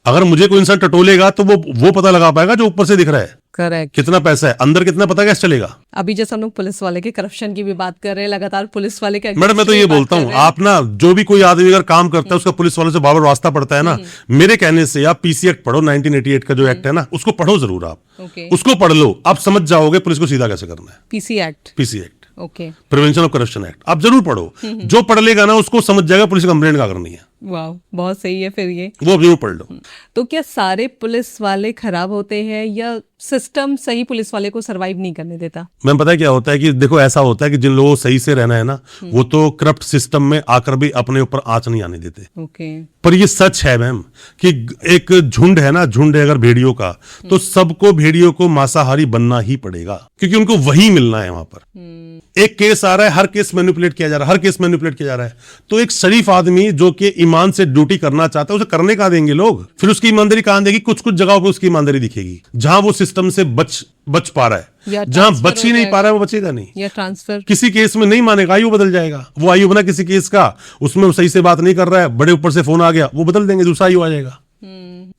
अगर मुझे कोई इंसान टटोलेगा तो वो पता लगा पाएगा जो ऊपर से दिख रहा है, करेक्ट। कितना पैसा है अंदर, कितना पता कैसे चलेगा। अभी जैसे हम लोग पुलिस वाले के करप्शन की भी बात कर रहे हैं, लगातार पुलिस वाले के मैडम मैं तो ये बोलता हूँ, आप ना, जो भी कोई आदमी अगर काम करता है उसका पुलिस वालों से बाबर वास्ता पड़ता है ना, मेरे कहने से आप पीसी एक्ट पढ़ो, 1988 का जो एक्ट है ना, उसको पढ़ो जरूर आप, ओके, उसको पढ़ लो, आप समझ जाओगे पुलिस को सीधा कैसे करना है। PC act, PC act, okay, prevention of corruption act, आप जरूर पढ़ो। जो पढ़ लेगा ना उसको समझ जाएगा पुलिस कंप्लेंट क्या करनी है। वाह, बहुत सही है फिर ये। वो जरूर पढ़ लो। तो क्या सारे पुलिस वाले खराब होते हैं या सिस्टम सही पुलिस वाले को सरवाइव नहीं करने देता? मैम पता है क्या होता है कि देखो, ऐसा होता है कि जिन लोगों को सही से रहना है ना, वो तो करप्ट सिस्टम में आकर भी अपने ऊपर आंच नहीं आने देते। ओके, पर ये सच है मैम कि एक झुंड है ना, झुंड है अगर भेड़ियों का, तो सबको भेड़ियों को मांसाहारी बनना ही पड़ेगा, क्योंकि उनको वही मिलना है वहां पर। एक केस आ रहा है, हर केस मैनिपुलेट किया जा रहा है, हर केस मैनिपुलेट किया जा रहा है, तो एक शरीफ आदमी जो कि ईमान से ड्यूटी करना चाहता है, उसे करने का देंगे लोग, फिर उसकी ईमानदारी कहां देगी? कुछ कुछ जगहों पर उसकी ईमानदारी दिखेगी, जहां वो सिस्टम से बच पा रहा है, जहां बच ही नहीं पा रहा है वो बचेगा नहीं, या ट्रांसफर किसी केस में नहीं मानेगा, आयु बदल जाएगा। वो आयु बना किसी केस का, उसमें वो सही से बात नहीं कर रहा है, बड़े ऊपर से फोन आ गया, वो बदल देंगे, दूसरा आयु आ जाएगा।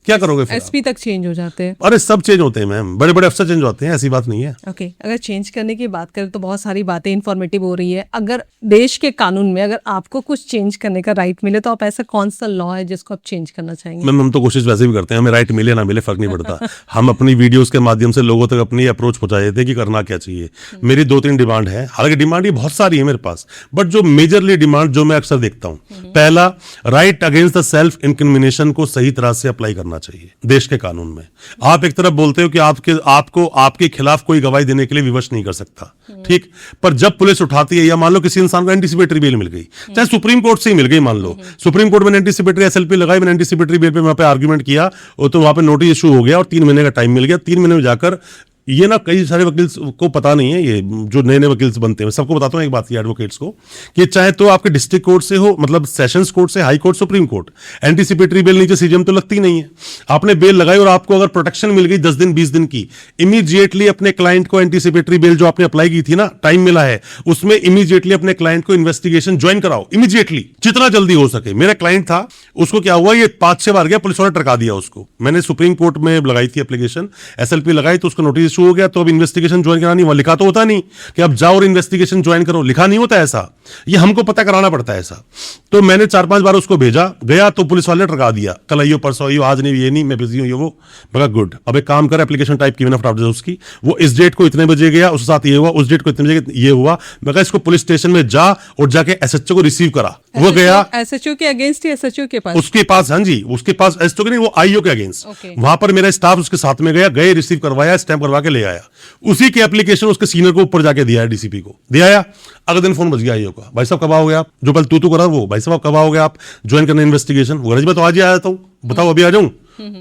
क्या करोगे फिर? एसपी तक चेंज हो जाते हैं। अरे सब चेंज होते हैं मैम, बड़े बड़े अफसर चेंज होते हैं, ऐसी बात नहीं है। ओके, अगर चेंज करने की बात करें तो बहुत सारी बातें इन्फॉर्मेटिव हो रही है। अगर देश के कानून में अगर आपको कुछ चेंज करने का राइट मिले तो आप ऐसा कौन सा लॉ है जिसको आप चेंज करना चाहेंगे? मैम हम तो कोशिश वैसे भी करते हैं, हमें राइट मिले ना मिले फर्क नहीं पड़ता। हम अपनी वीडियोस के माध्यम से लोगों तक अपनी अप्रोच पहुंचा देते हैं कि करना क्या चाहिए। मेरी 2-3 डिमांड है, हालांकि डिमांड ये बहुत सारी है मेरे पास, बट जो मेजरली डिमांड जो मैं अक्सर देखता हूँ, पहला, right against the self incrimination को सही तरह से अप्लाई करना चाहिए देश के कानून में। आप एक तरफ बोलते हो कि आपके खिलाफ कोई गवाही देने के लिए विवश नहीं कर सकता, ठीक, पर जब पुलिस उठाती है, या मान लो किसी इंसान को एंटीसिपेटरी बेल मिल गई, चाहे सुप्रीम कोर्ट से ही मिल गई, मान लो सुप्रीम कोर्ट में एंटीसिपेटरी एसएलपी लगाई, मैंने एंटीसिपेटरी बेल पे वहां पे आर्ग्यूमेंट किया, तो वहां पे नोटिस इशू हो गया और 3 महीने का टाइम मिल गया। 3 महीने में जाकर, ये ना कई सारे वकील को पता नहीं है, ये जो नए नए वकील बनते हैं, सबको बताता हूँ एक बात, ये एडवोकेट्स को, कि चाहे तो आपके डिस्ट्रिक्ट कोर्ट से हो, मतलब सेशंस कोर्ट से, high court, supreme court, anticipatory bail नीचे सीजीएम तो लगती नहीं है। आपने बेल लगाई और आपको अगर प्रोटेक्शन मिल गई 10 दिन 20 दिन की, इमीडिएटली अपने क्लाइंट को एंटीसिपेटरी बेल जो आपने अप्लाई की थी ना, टाइम मिला है, उसमें इमीडिएटली अपने क्लाइंट को इन्वेस्टिगेशन ज्वाइन कराओ, इमीडिएटली, जितना जल्दी हो सके। मेरा क्लाइंट था, उसको क्या हुआ, ये 5-6 बार गया, पुलिस वाले टरका दिया उसको। मैंने सुप्रीम कोर्ट में लगाई थी एप्लीकेशन, एसएलपी लगाई तो उसको नोटिस इशू हो गया, तो अब इन्वेस्टिगेशन ज्वाइन करानी, वहां लिखा तो होता नहीं कि अब जाओ और इन्वेस्टिगेशन ज्वाइन करो, लिखा नहीं होता ऐसा। ये हमको पता कराना पड़ता है ऐसा। तो मैंने 4-5 बार उसको भेजा, गया तो पुलिस वाले ने टरका दिया, कल आइयो परसों आइयो, आज नहीं, ये नहीं, मैं बिजी हूँ, ये वो। मैं कहा गुड, अब एक काम कर, एप्लीकेशन टाइप की मैंने फटाफट से उसकी, वो इस डेट को इतने बजे गया, उसके साथ ये हुआ, उस डेट को इतने बजे ये हुआ। मैं कहा इसको पुलिस स्टेशन में जा और जाके एसएचओ को रिसीव करा। वो गया एसएचओ के अगेंस्ट ही एसएचओ के पास, उसके पास, हाँ जी, उसके पास एसएचओ के नहीं, वो आईओ के अगेंस्ट। वहां पर मेरा स्टाफ उसके साथ में गया, गए, रिसीव करवाया, स्टैंप करवा के ले आया। उसी के एप्लीकेशन उसके सीनियर को ऊपर जाके दिया है, डीसीपी को दे आया। अगले दिन फोन बज गया आईओ का, भाई साहब कब आओगे आप? जो पहले तू करा वो, भाई साहब कब आओगे आप ज्वाइन करने इन्वेस्टिगेशन? वो मैं तो आज ही आया था, बताओ अभी आ जाऊं?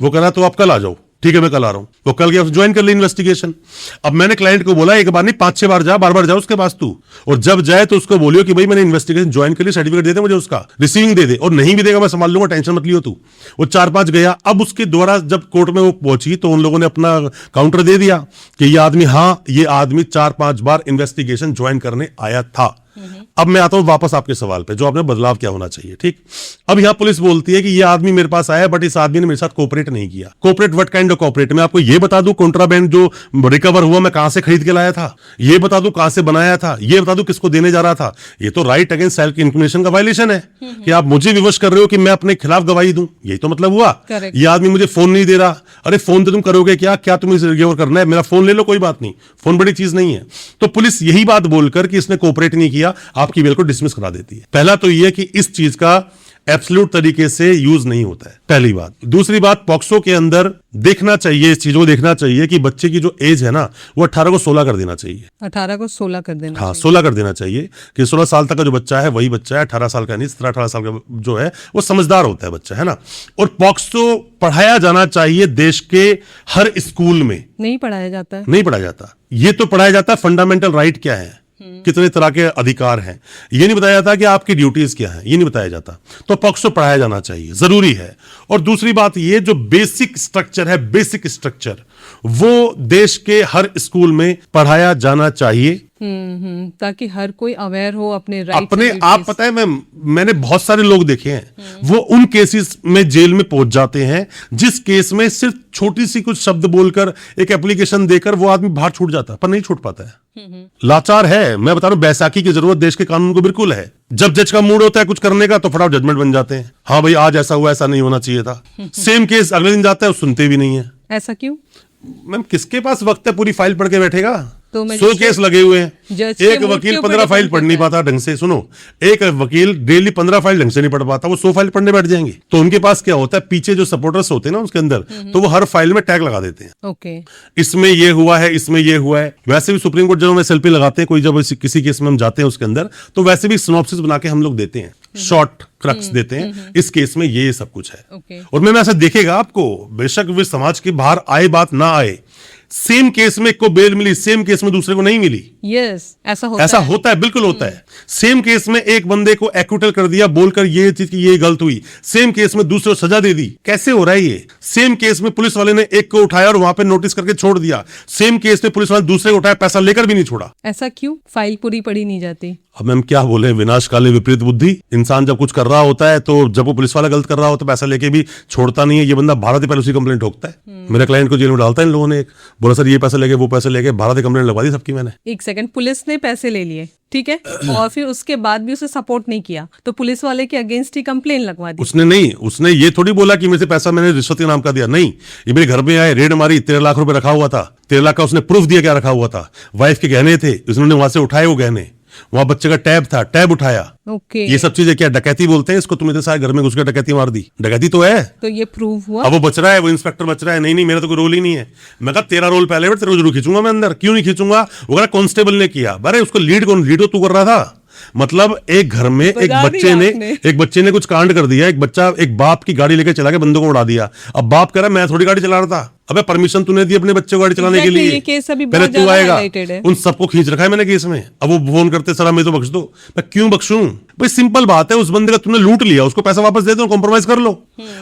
वो कह रहा तो आप कल आ जाओ। ठीक है मैं कल आ रहा हूं। वो कल गया, ज्वाइन कर ली इन्वेस्टिगेशन। अब मैंने क्लाइंट को बोला एक बार नहीं 5-6 बार जा, बार-बार जा उसके पास तू, और जब जाए तो उसको बोलियो कि भाई मैंने इन्वेस्टिगेशन ज्वाइन कर ली, सर्टिफिकेट दे दे मुझे उसका, रिसीविंग दे दे, और नहीं भी देगा मैं संभाल लूंगा, टेंशन मत लियो तू। वो 4-5 गया। अब उसके द्वारा जब कोर्ट में वो पहुंची तो उन लोगों ने अपना काउंटर दे दिया कि ये आदमी, हाँ ये आदमी 4-5 बार इन्वेस्टिगेशन ज्वाइन करने आया था। अब मैं आता हूं वापस आपके सवाल पे, जो आपने बदलाव क्या होना चाहिए। ठीक, अब यहां पुलिस बोलती है कि ये आदमी मेरे पास आया बट इस आदमी ने मेरे साथ कोऑपरेट नहीं किया। Cooperate what kind of cooperate? मैं आपको ये बता दूं कॉन्ट्राबैंड जो रिकवर हुआ मैं कहां से खरीद के लाया था, ये बता दूं कहां से बनाया था, ये बता दूं किसको देने जा रहा था। ये तो राइट अगेंस्ट सेल्फ इंक्रिमिनेशन का वायलेशन है कि आप मुझे विवश कर रहे हो कि मैं अपने खिलाफ गवाही दूं। यही तो मतलब हुआ। ये आदमी मुझे फोन नहीं दे रहा, अरे फोन तो तुम करोगे क्या, क्या तुम्हें रिकवर करना है? मेरा फोन ले लो, कोई बात नहीं, फोन बड़ी चीज नहीं है। तो पुलिस यही बात बोलकर कि इसने कोऑपरेट नहीं किया, आपकी बिल को डिसमिस करा देती है। पहला तो यह कि इस चीज का एब्सोल्यूट तरीके से यूज नहीं होता है, पहली बात। दूसरी बात, पॉक्सो के अंदर देखना चाहिए, इस चीज को देखना चाहिए कि बच्चे की जो एज है ना वो 18 को 16 कर देना चाहिए। 18 को 16 कर देना, हाँ 16 कर देना चाहिए कि 16 साल तक का जो बच्चा है वही बच्चा है, 18 साल का नहीं। 17-18 साल का जो है वो समझदार होता है बच्चा, है ना। और पॉक्सो पढ़ाया जाना चाहिए देश के हर स्कूल में। नहीं पढ़ाया जाता है, नहीं पढ़ाया जाता। ये तो पढ़ाया जाता है फंडामेंटल राइट क्या है, कितने तरह के अधिकार हैं, ये नहीं बताया जाता कि आपकी ड्यूटीज क्या है, ये नहीं बताया जाता। तो पॉक्सो पढ़ाया जाना चाहिए, जरूरी है। और दूसरी बात ये जो बेसिक स्ट्रक्चर है, बेसिक स्ट्रक्चर वो देश के हर स्कूल में पढ़ाया जाना चाहिए, ताकि हर कोई अवेयर हो अपने राइट अपने आप। पता है मैंने बहुत सारे लोग देखे हैं वो उन केसेस में जेल में पहुंच जाते हैं जिस केस में सिर्फ छोटी सी कुछ शब्द बोलकर, एक एप्लीकेशन देकर वो आदमी बाहर छूट जाता है, पर नहीं छूट पाता है। लाचार है। मैं बता रहा हूं बैसाखी की जरूरत देश के कानून को बिल्कुल है। जब जज का मूड होता है कुछ करने का तो फटाफट जजमेंट बन जाते हैं, हाँ भाई आज ऐसा हुआ, ऐसा नहीं होना चाहिए था। सेम केस अगले दिन जाता है, वो सुनते भी नहीं है। ऐसा क्यों? मैम किसके पास वक्त है पूरी फाइल पढ़ के बैठेगा? तो 100 केस लगे हुए हैं, एक वकील 15 फाइल पढ़ नहीं पाता ढंग से। सुनो, एक वकील डेली 15 फाइल ढंग से नहीं पढ़ पाता, वो 100 फाइल पढ़ने बैठ जाएंगे। तो उनके पास क्या होता है, पीछे जो सपोर्टर्स होते हैं ना उसके अंदर, तो वो हर फाइल में टैग लगा देते हैं। ओके, इसमें ये हुआ है, इसमें ये हुआ है। वैसे भी सुप्रीम कोर्ट जब हमें सेल्फी लगाते हैं, कोई जब किसी केस में हम जाते हैं उसके अंदर, तो वैसे भी सिनॉप्सिस बना के हम लोग देते हैं, शॉर्ट क्रक्स देते हैं, इस केस में ये सब कुछ है। और मैं ऐसा देखेगा आपको, बेशक वे समाज के बाहर आए बात ना आए, सेम केस में एक को बेल मिली, सेम केस में दूसरे को नहीं मिली। यस, ऐसा होता है, बिल्कुल होता है। सेम केस में एक बंदे को एक्विटल कर दिया बोलकर ये चीज की ये गलत हुई, सेम केस में दूसरे को सजा दे दी। कैसे हो रहा है ये? सेम केस में पुलिस वाले ने एक को उठाया और वहां पे नोटिस करके छोड़ दिया, सेम केस में पुलिस वाले दूसरे को उठाया, पैसा लेकर भी नहीं छोड़ा। ऐसा क्यों? फाइल पूरी पढ़ी नहीं जाती? अब हम क्या बोले, विनाशकाले विपरीत बुद्धि। इंसान जब कुछ कर रहा होता है तो जब वो पुलिस वाला गलत कर रहा होता है पैसा लेके भी छोड़ता नहीं है। ये बंदा 12 दिन पहले उसी कंप्लेंट ठोकता है। मेरे क्लाइंट को जेल में डालता है इन लोगों ने, एक बोला सर ये पैसे लेके वो पैसे लेके, 12 दिन कंप्लेंट लगवा दी सबकी मैंने। एक सेकंड, पुलिस ने पैसे ले लिए, ठीक है, और फिर उसके बाद भी उसे सपोर्ट नहीं किया, तो पुलिस वाले के अगेंस्ट ही कंप्लेन लगवा दी। उसने नहीं, उसने ये थोड़ी बोला कि मेरे से पैसा मैंने रिश्वत के नाम का दिया, नहीं। ये मेरे घर में आए, रेड मारी, 13 लाख रुपए रखा हुआ था, 13 लाख का उसने प्रूफ दिया क्या रखा हुआ था। वाइफ के गहने थे, उसने वहां से उठाए वो गहने, वहां बच्चे का टैब था, टैब उठाया। ओके, ये सब चीजें क्या डकैती बोलते हैं इसको? तुम इतने सारे घर में घुस के डकैती मार दी, डकैती तो है। तो ये प्रूव हुआ। अब वो बच रहा है, वो इंस्पेक्टर बच रहा है, नहीं मेरा तो कोई रोल ही नहीं है। मैं कहा तेरा रोल पहले तेरे को जरूर खींचूंगा मैं अंदर। क्यों नहीं खींचूंगा? वो कहा कांस्टेबल ने किया। अरे उसको लीड कौन? लीड तो तू कर रहा था। मतलब एक घर में एक बच्चे ने कुछ कांड कर दिया, एक बाप की गाड़ी लेकर चला के बंदों को उड़ा दिया। अब बाप कह रहा मैं थोड़ी गाड़ी चला रहा था। अबे परमिशन तूने दी अपने बच्चे को गाड़ी चलाने के लिए, पहले तू आएगा। उन सबको खींच रखा है मैंने केस में। अब वो फोन करते सर हमें तो बख्श दो। मैं क्यों बख्शूं? भाई सिंपल बात है, उस बंदे का तुमने लूट लिया, उसको पैसा वापस दे दो, कॉम्प्रोमाइज कर लो।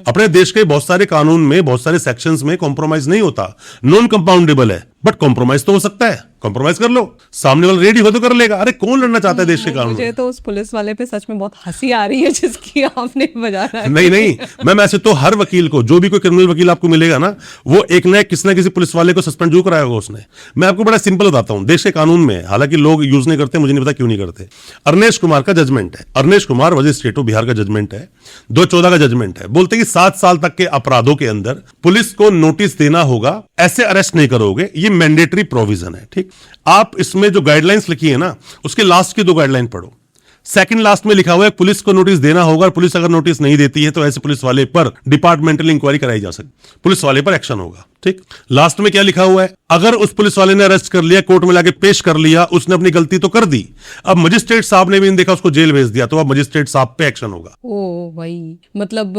अपने देश के बहुत सारे कानून में, बहुत सारे सेक्शंस में कॉम्प्रोमाइज नहीं होता, नॉन कंपाउंडेबल है, बट कॉम्प्रोमाइज तो हो सकता है, कॉम्प्रोमाइज कर लो, सामने वाला रेडी हो तो कर लेगा। अरे कौन लड़ना चाहता है देश के कानून? मुझे तो उस पुलिस वाले पे सच में बहुत हंसी आ रही है जिसकी आपने बजाना। नहीं मैम, ऐसे तो हर वकील को, जो भी कोई क्रिमिनल वकील आपको मिलेगा ना, वो एक ना किसी पुलिस वाले को सस्पेंड जरूर कराया होगा उसने। मैं आपको बड़ा सिंपल बताता हूं, देश के कानून में, हालांकि लोग यूज नहीं करते, मुझे नहीं पता क्यों नहीं करते। अरनेश कुमार का जजमेंट है, अरनेश कुमार मजिस्ट्रेट ऑफ बिहार का जजमेंट है, 2014 का जजमेंट है। बोलते कि 7 साल तक के अपराधों के अंदर पुलिस को नोटिस देना होगा, ऐसे अरेस्ट नहीं करोगे, ये मैंडेटरी प्रोविजन है। ठीक, आप इसमें जो गाइडलाइंस लिखी है ना, उसके लास्ट की 2 गाइडलाइन पढ़ो। सेकंड लास्ट में लिखा हुआ है पुलिस को नोटिस देना होगा, और पुलिस अगर नोटिस नहीं देती है तो ऐसे पुलिस वाले पर डिपार्टमेंटल इंक्वायरी कराई जा सकती, पुलिस वाले पर एक्शन होगा। ठीक, लास्ट में क्या लिखा हुआ है, अगर उस पुलिस वाले ने अरेस्ट कर लिया, कोर्ट में लाके पेश कर लिया, उसने अपनी गलती तो कर दी, अब मजिस्ट्रेट साहब ने भी नहीं देखा, उसको जेल भेज दिया, तो अब मजिस्ट्रेट साहब पे एक्शन होगा। ओ भाई, मतलब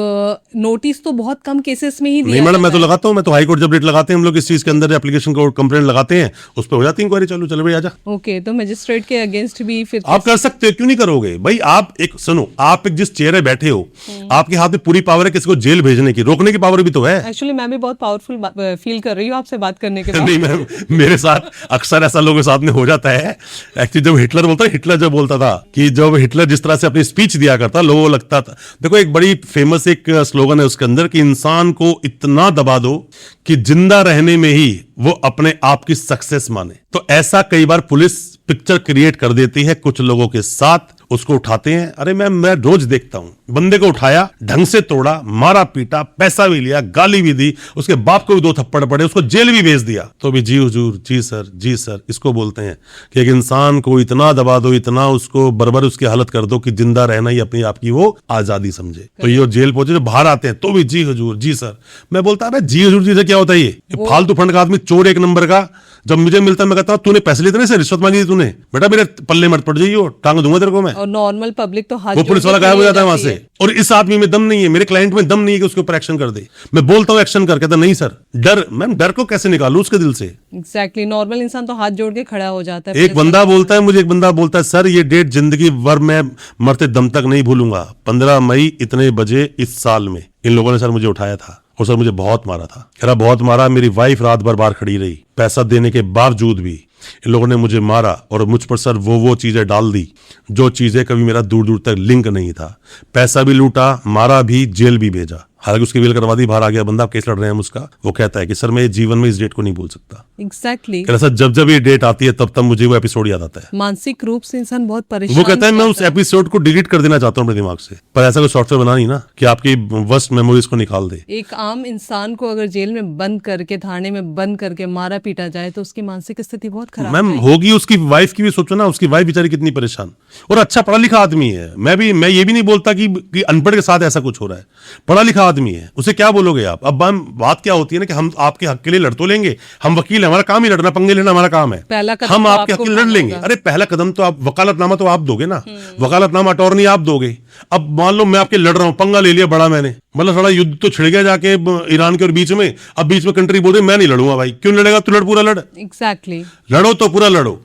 नोटिस तो बहुत कम केसेस में ही दिया नहीं मैडम, मैं तो जाता है। लगाता हूं, मैं तो हाई कोर्ट जब रेट लगाते हैं हम लोग इस चीज के अंदर, एप्लीकेशन को कंप्लेंट लगाते हैं, उस पर हो जाती है इंक्वायरी, चलो भाई आजा। ओके, तो मजिस्ट्रेट के अगेंस्ट भी फिर आप कर सकते हो, क्यों नहीं करोगे भाई? आप एक सुनो, आप एक जिस चेयर में बैठे हो, आपके हाथ में पूरी पावर है किसी को जेल भेजने की, रोकने की पावर भी तो है। एक्चुअली मैं भी बहुत पावरफुल फील कर रही हूँ आपसे बात करने के बाद। नहीं मैम, मेरे साथ अक्सर ऐसा लोगों के साथ में हो जाता है। एक्चुअली जब हिटलर बोलता है, हिटलर जब बोलता था कि जब हिटलर जिस तरह से अपनी स्पीच दिया करता, लोगों को लगता था, देखो एक बड़ी फेमस एक स्लोगन है उसके अंदर कि इंसान को इतना दबा दो कि जिंदा रहने में ही वो अपने आप की सक्सेस माने। तो ऐसा कई बार पुलिस पिक्चर क्रिएट कर देती है कुछ लोगों के साथ, उसको उठाते हैं। अरे मैं रोज देखता हूं, बंदे को उठाया, ढंग से तोड़ा, मारा पीटा, पैसा भी लिया, गाली भी दी, उसके बाप को भी 2 थप्पड़ पड़े, उसको जेल भी भेज दिया, तो भी जी हुजूर, जी सर, जी सर। इसको बोलते हैं कि एक इंसान को इतना दबा दो, इतना उसको बर्बर उसकी हालत कर दो कि जिंदा रहना ही अपनी आप की वो आजादी समझे। तो ये जेल पहुंचे, जो बाहर आते हैं तो भी जी हुजूर, जी सर। मैं बोलता है जी हुजूर जी से क्या होता है? ये फालतू फंड का आदमी, चोर एक नंबर का। जब मुझे मिलता मैं कहता हूं तूने पैसे लिए थे, से रिश्वत मांगी थी तूने, बेटा मेरे पल्ले मत पड़ जाइयो, टांग दूंगा तेरे को मैं। और नॉर्मल पब्लिक तो हाथ वो पुलिस वाला गायब हो जाता है वहां से, और इस आदमी में दम नहीं है, मेरे क्लाइंट में दम नहीं है कि उसके ऊपर एक्शन कर दे। मैं बोलता हूं एक्शन कर, कहता नहीं सर, डर, मैम डर को कैसे निकालूं उसके दिल से? एग्जैक्टली, नॉर्मल इंसान तो हाथ जोड़ के खड़ा हो जाता है। एक बंदा बोलता है मुझे, एक बंदा बोलता है सर ये डेट जिंदगी भर मैं मरते दम तक नहीं भूलूंगा, 15 मई इतने बजे इस साल में इन लोगों ने सर मुझे उठाया था, और सर मुझे बहुत मारा था, कह रहा बहुत मारा, मेरी वाइफ रात भर बाहर खड़ी रही, पैसा देने के बावजूद भी इन लोगों ने मुझे मारा, और मुझ पर सर वो चीजें डाल दी जो चीजें कभी मेरा दूर दूर तक लिंक नहीं था, पैसा भी लूटा, मारा भी, जेल भी भेजा। हालांकि उसकी बेल करवा दी, बाहर आ गया बंदा, आप केस लड़ रहे हैं हम उसका। वो कहता है कि सर मैं जीवन में इस डेट को नहीं भूल सकता। एग्जैक्टली, सर जब जब ये डेट आती है तब तब मुझे वो एपिसोड याद आता है। मानसिक रूप से इंसान बहुत परेशान। वो कहता है मैं उस एपिसोड को डिलीट कर देना चाहता हूँ अपने दिमाग से, पर ऐसा कोई सॉफ्टवेयर बना नहीं ना कि आपकी वर्स्ट मेमोरीज को निकाल दे। एक आम इंसान को अगर जेल में बंद करके, थाने में बंद करके मारा पीटा जाए तो उसकी मानसिक स्थिति बहुत खराब मैम होगी। उसकी वाइफ की भी सोचो ना, उसकी वाइफ बेचारी कितनी परेशान, और अच्छा पढ़ा लिखा आदमी है। मैं ये भी नहीं बोलता कि अनपढ़ के साथ ऐसा कुछ हो रहा है, पढ़ा लिखा आदमी है, उसे क्या बोलोगे आप? अब बात क्या होती है ना कि हम आपके हक के लिए लड़ तो लेंगे, हम वकील हैं, हमारा काम ही लड़ना, पंगे लेना हमारा काम है, हम तो आपके हक के लिए लड़ लेंगे। अरे पहला कदम तो आप वकालतनामा तो आप दोगे ना, वकालतनामा अटॉर्नी आप दोगे। अब मान लो मैं आपके लड़ रहा हूं, पंगा ले लिया बड़ा मैंने, मतलब थोड़ा युद्ध तो छिड़ गया जाके ईरान के और बीच में, अब बीच में कंट्री बोल रही मैं नहीं लड़ूंगा। भाई क्यों लड़ेगा? तू लड़, पूरा लड़। एग्जैक्टली, लड़ो तो पूरा लड़ो,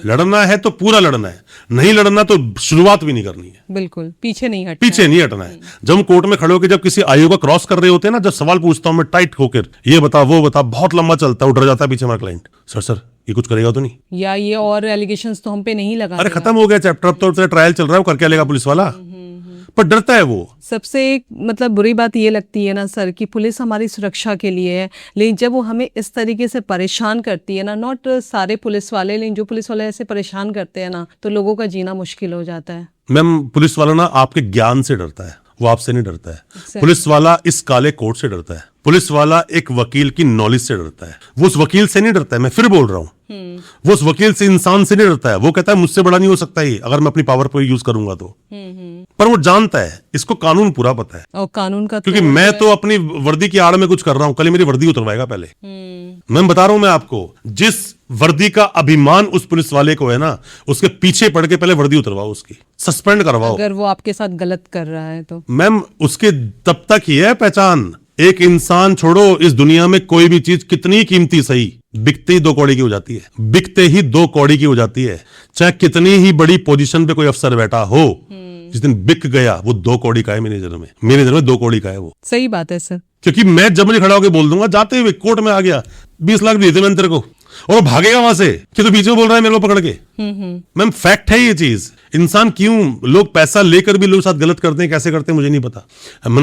लड़ना है तो पूरा लड़ना है, नहीं लड़ना तो शुरुआत भी नहीं करनी है। बिल्कुल पीछे नहीं हटना, पीछे नहीं हटना है। जब हम कोर्ट में खड़े होकर जब किसी आयु का क्रॉस कर रहे होते हैं ना, जब सवाल पूछता हूं मैं टाइट होकर, ये बता वो बता, बहुत लंबा चलता है, उठ जाता है पीछे हमारा क्लाइंट, सर ये कुछ करेगा तो नहीं, या ये और एलिगेशंस तो हम पे नहीं लगा। अरे खत्म हो गया चैप्टर, अब तो ट्रायल चल रहा है, वो कर क्या लेगा पुलिस वाला? पर डरता है वो। सबसे एक मतलब बुरी बात ये लगती है ना सर कि पुलिस हमारी सुरक्षा के लिए है, लेकिन जब वो हमें इस तरीके से परेशान करती है ना, नॉट सारे पुलिस वाले, लेकिन जो पुलिस वाले ऐसे परेशान करते हैं ना, तो लोगों का जीना मुश्किल हो जाता है। मैम पुलिस वाला ना आपके ज्ञान से डरता है, वो आपसे नहीं डरता है। पुलिस वाला इस काले कोट से डरता है, पुलिस वाला एक वकील की नॉलेज से डरता है, वो उस वकील से नहीं डरता है, मैं फिर बोल रहा हूँ, वो उस वकील से, इंसान से नहीं डरता है। वो कहता है मुझसे बड़ा नहीं हो सकता ही अगर मैं अपनी पावर को यूज करूंगा तो, पर वो जानता है, इसको कानून पूरा पता है, और कानून का क्योंकि मैं तो अपनी वर्दी की आड़ में कुछ कर रहा हूं, कल मेरी वर्दी उतरवाएगा पहले। मैं बता रहा हूं मैं आपको, जिस वर्दी का अभिमान उस पुलिस वाले को है ना, उसके पीछे पड़ के पहले वर्दी उतरवाओ, उसकी सस्पेंड करवाओ। अगर वो आपके साथ गलत कर रहा है तो मैम उसके तब तक ही है पहचान। एक इंसान छोड़ो, इस दुनिया में कोई भी चीज कितनी कीमती सही, बिकते ही 2 कौड़ी की हो जाती है, बिकते ही 2 कौड़ी की हो जाती है। चाहे कितनी ही बड़ी पोजीशन पे कोई अफसर बैठा हो, जिस दिन बिक गया वो 2 कौड़ी का है मेरी नजर में, मेरी नजर में 2 कौड़ी का है वो। सही बात है सर। क्योंकि मैं जब मुझे खड़ा होकर बोल दूंगा, जाते हुए कोर्ट में आ गया 20 लाख दिए थे मैंने तेरे को, और वो भागेगा वहां से कि तो बीच में बोल रहा है मेरे को पकड़ के। मैम फैक्ट है ये चीज। इंसान क्यों, लोग पैसा लेकर भी लोग साथ गलत करते हैं, कैसे करते हैं मुझे नहीं पता।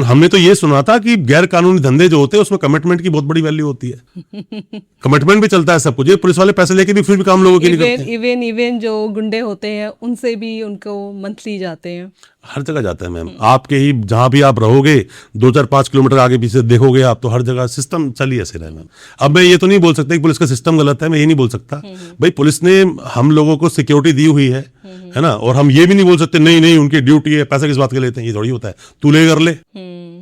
हमने तो ये सुना था कि गैर कानूनी धंधे जो होते हैं उसमें कमिटमेंट की बहुत बड़ी वैल्यू होती है। कमिटमेंट भी चलता है सब कुछ। ये पुलिस वाले पैसे लेके भी फिर भी काम लोगों के नहीं करते। इवन जो गुंडे होते हैं उनसे भी उनको मंथली जाते हैं। हर जगह जाता है मैम। आपके ही जहां भी आप रहोगे 2-4-5 किलोमीटर आगे पीछे देखोगे आप, तो हर जगह सिस्टम चल ही ऐसे रहा है मैम। अब मैं ये तो नहीं बोल सकता कि पुलिस का सिस्टम गलत है, मैं ये नहीं बोल सकता। भाई पुलिस ने हम लोगों को सिक्योरिटी दी हुई है ना, और हम ये भी नहीं बोल सकते नहीं नहीं उनकी ड्यूटी है, पैसा किस बात के लेते हैं, ये थोड़ी होता है। तू ले कर ले।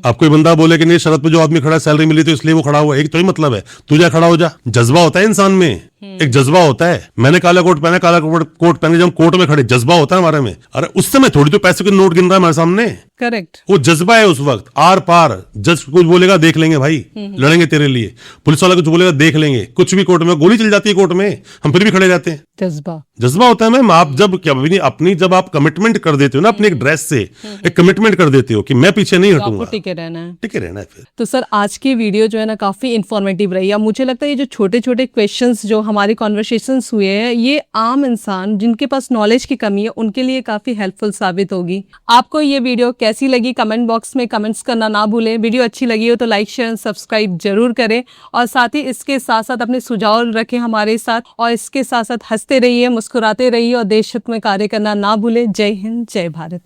अब कोई बंदा बोले कि नहीं शरत पे जो आदमी खड़ा है सैलरी मिली तो इसलिए वो खड़ा हुआ है, एक तो ही मतलब है, तू जा खड़ा हो जा। जज्बा होता है इंसान में, एक जज्बा होता है। मैंने काला कोट पहना, काला कोट पहन के जब कोर्ट में खड़े, जज्बा होता है हमारे में। अरे उस समय थोड़ी तो पैसे के नोट गिन रहा है हमारे सामने। करेक्ट। वो जज्बा है उस वक्त, आर पार। जज कुछ बोलेगा देख लेंगे भाई, लड़ेंगे तेरे लिए। पुलिस वाला कुछ बोलेगा देख लेंगे। कुछ भी कोर्ट में गोली चल जाती है, कोर्ट में हम फिर भी खड़े रहते हैं। जज्बा होता है मैम। आप जब क्या अपनी जब आप कमिटमेंट कर देते हो ना अपनी एक ड्रेस से, एक कमिटमेंट कर देते हो कि मैं पीछे नहीं हटूंगा, टिके रहना है, टिके रहना है फिर। तो सर आज की वीडियो जो है ना काफी इंफॉर्मेटिव रही है। मुझे लगता है ये जो छोटे छोटे क्वेश्चंस जो हमारे कॉन्वर्सेशंस हुए हैं, ये आम इंसान जिनके पास नॉलेज की कमी है उनके लिए काफी हेल्पफुल साबित होगी। आपको ये वीडियो कैसी लगी कमेंट बॉक्स में कमेंट्स करना ना भूलें। वीडियो अच्छी लगी हो तो लाइक शेयर सब्सक्राइब जरूर करें, और साथ ही इसके साथ साथ अपने सुझाव रखें हमारे साथ, और इसके साथ साथ हंसते रहिए, मुस्कुराते रहिए और देश हित में कार्य करना ना भूलें। जय हिंद, जय भारत।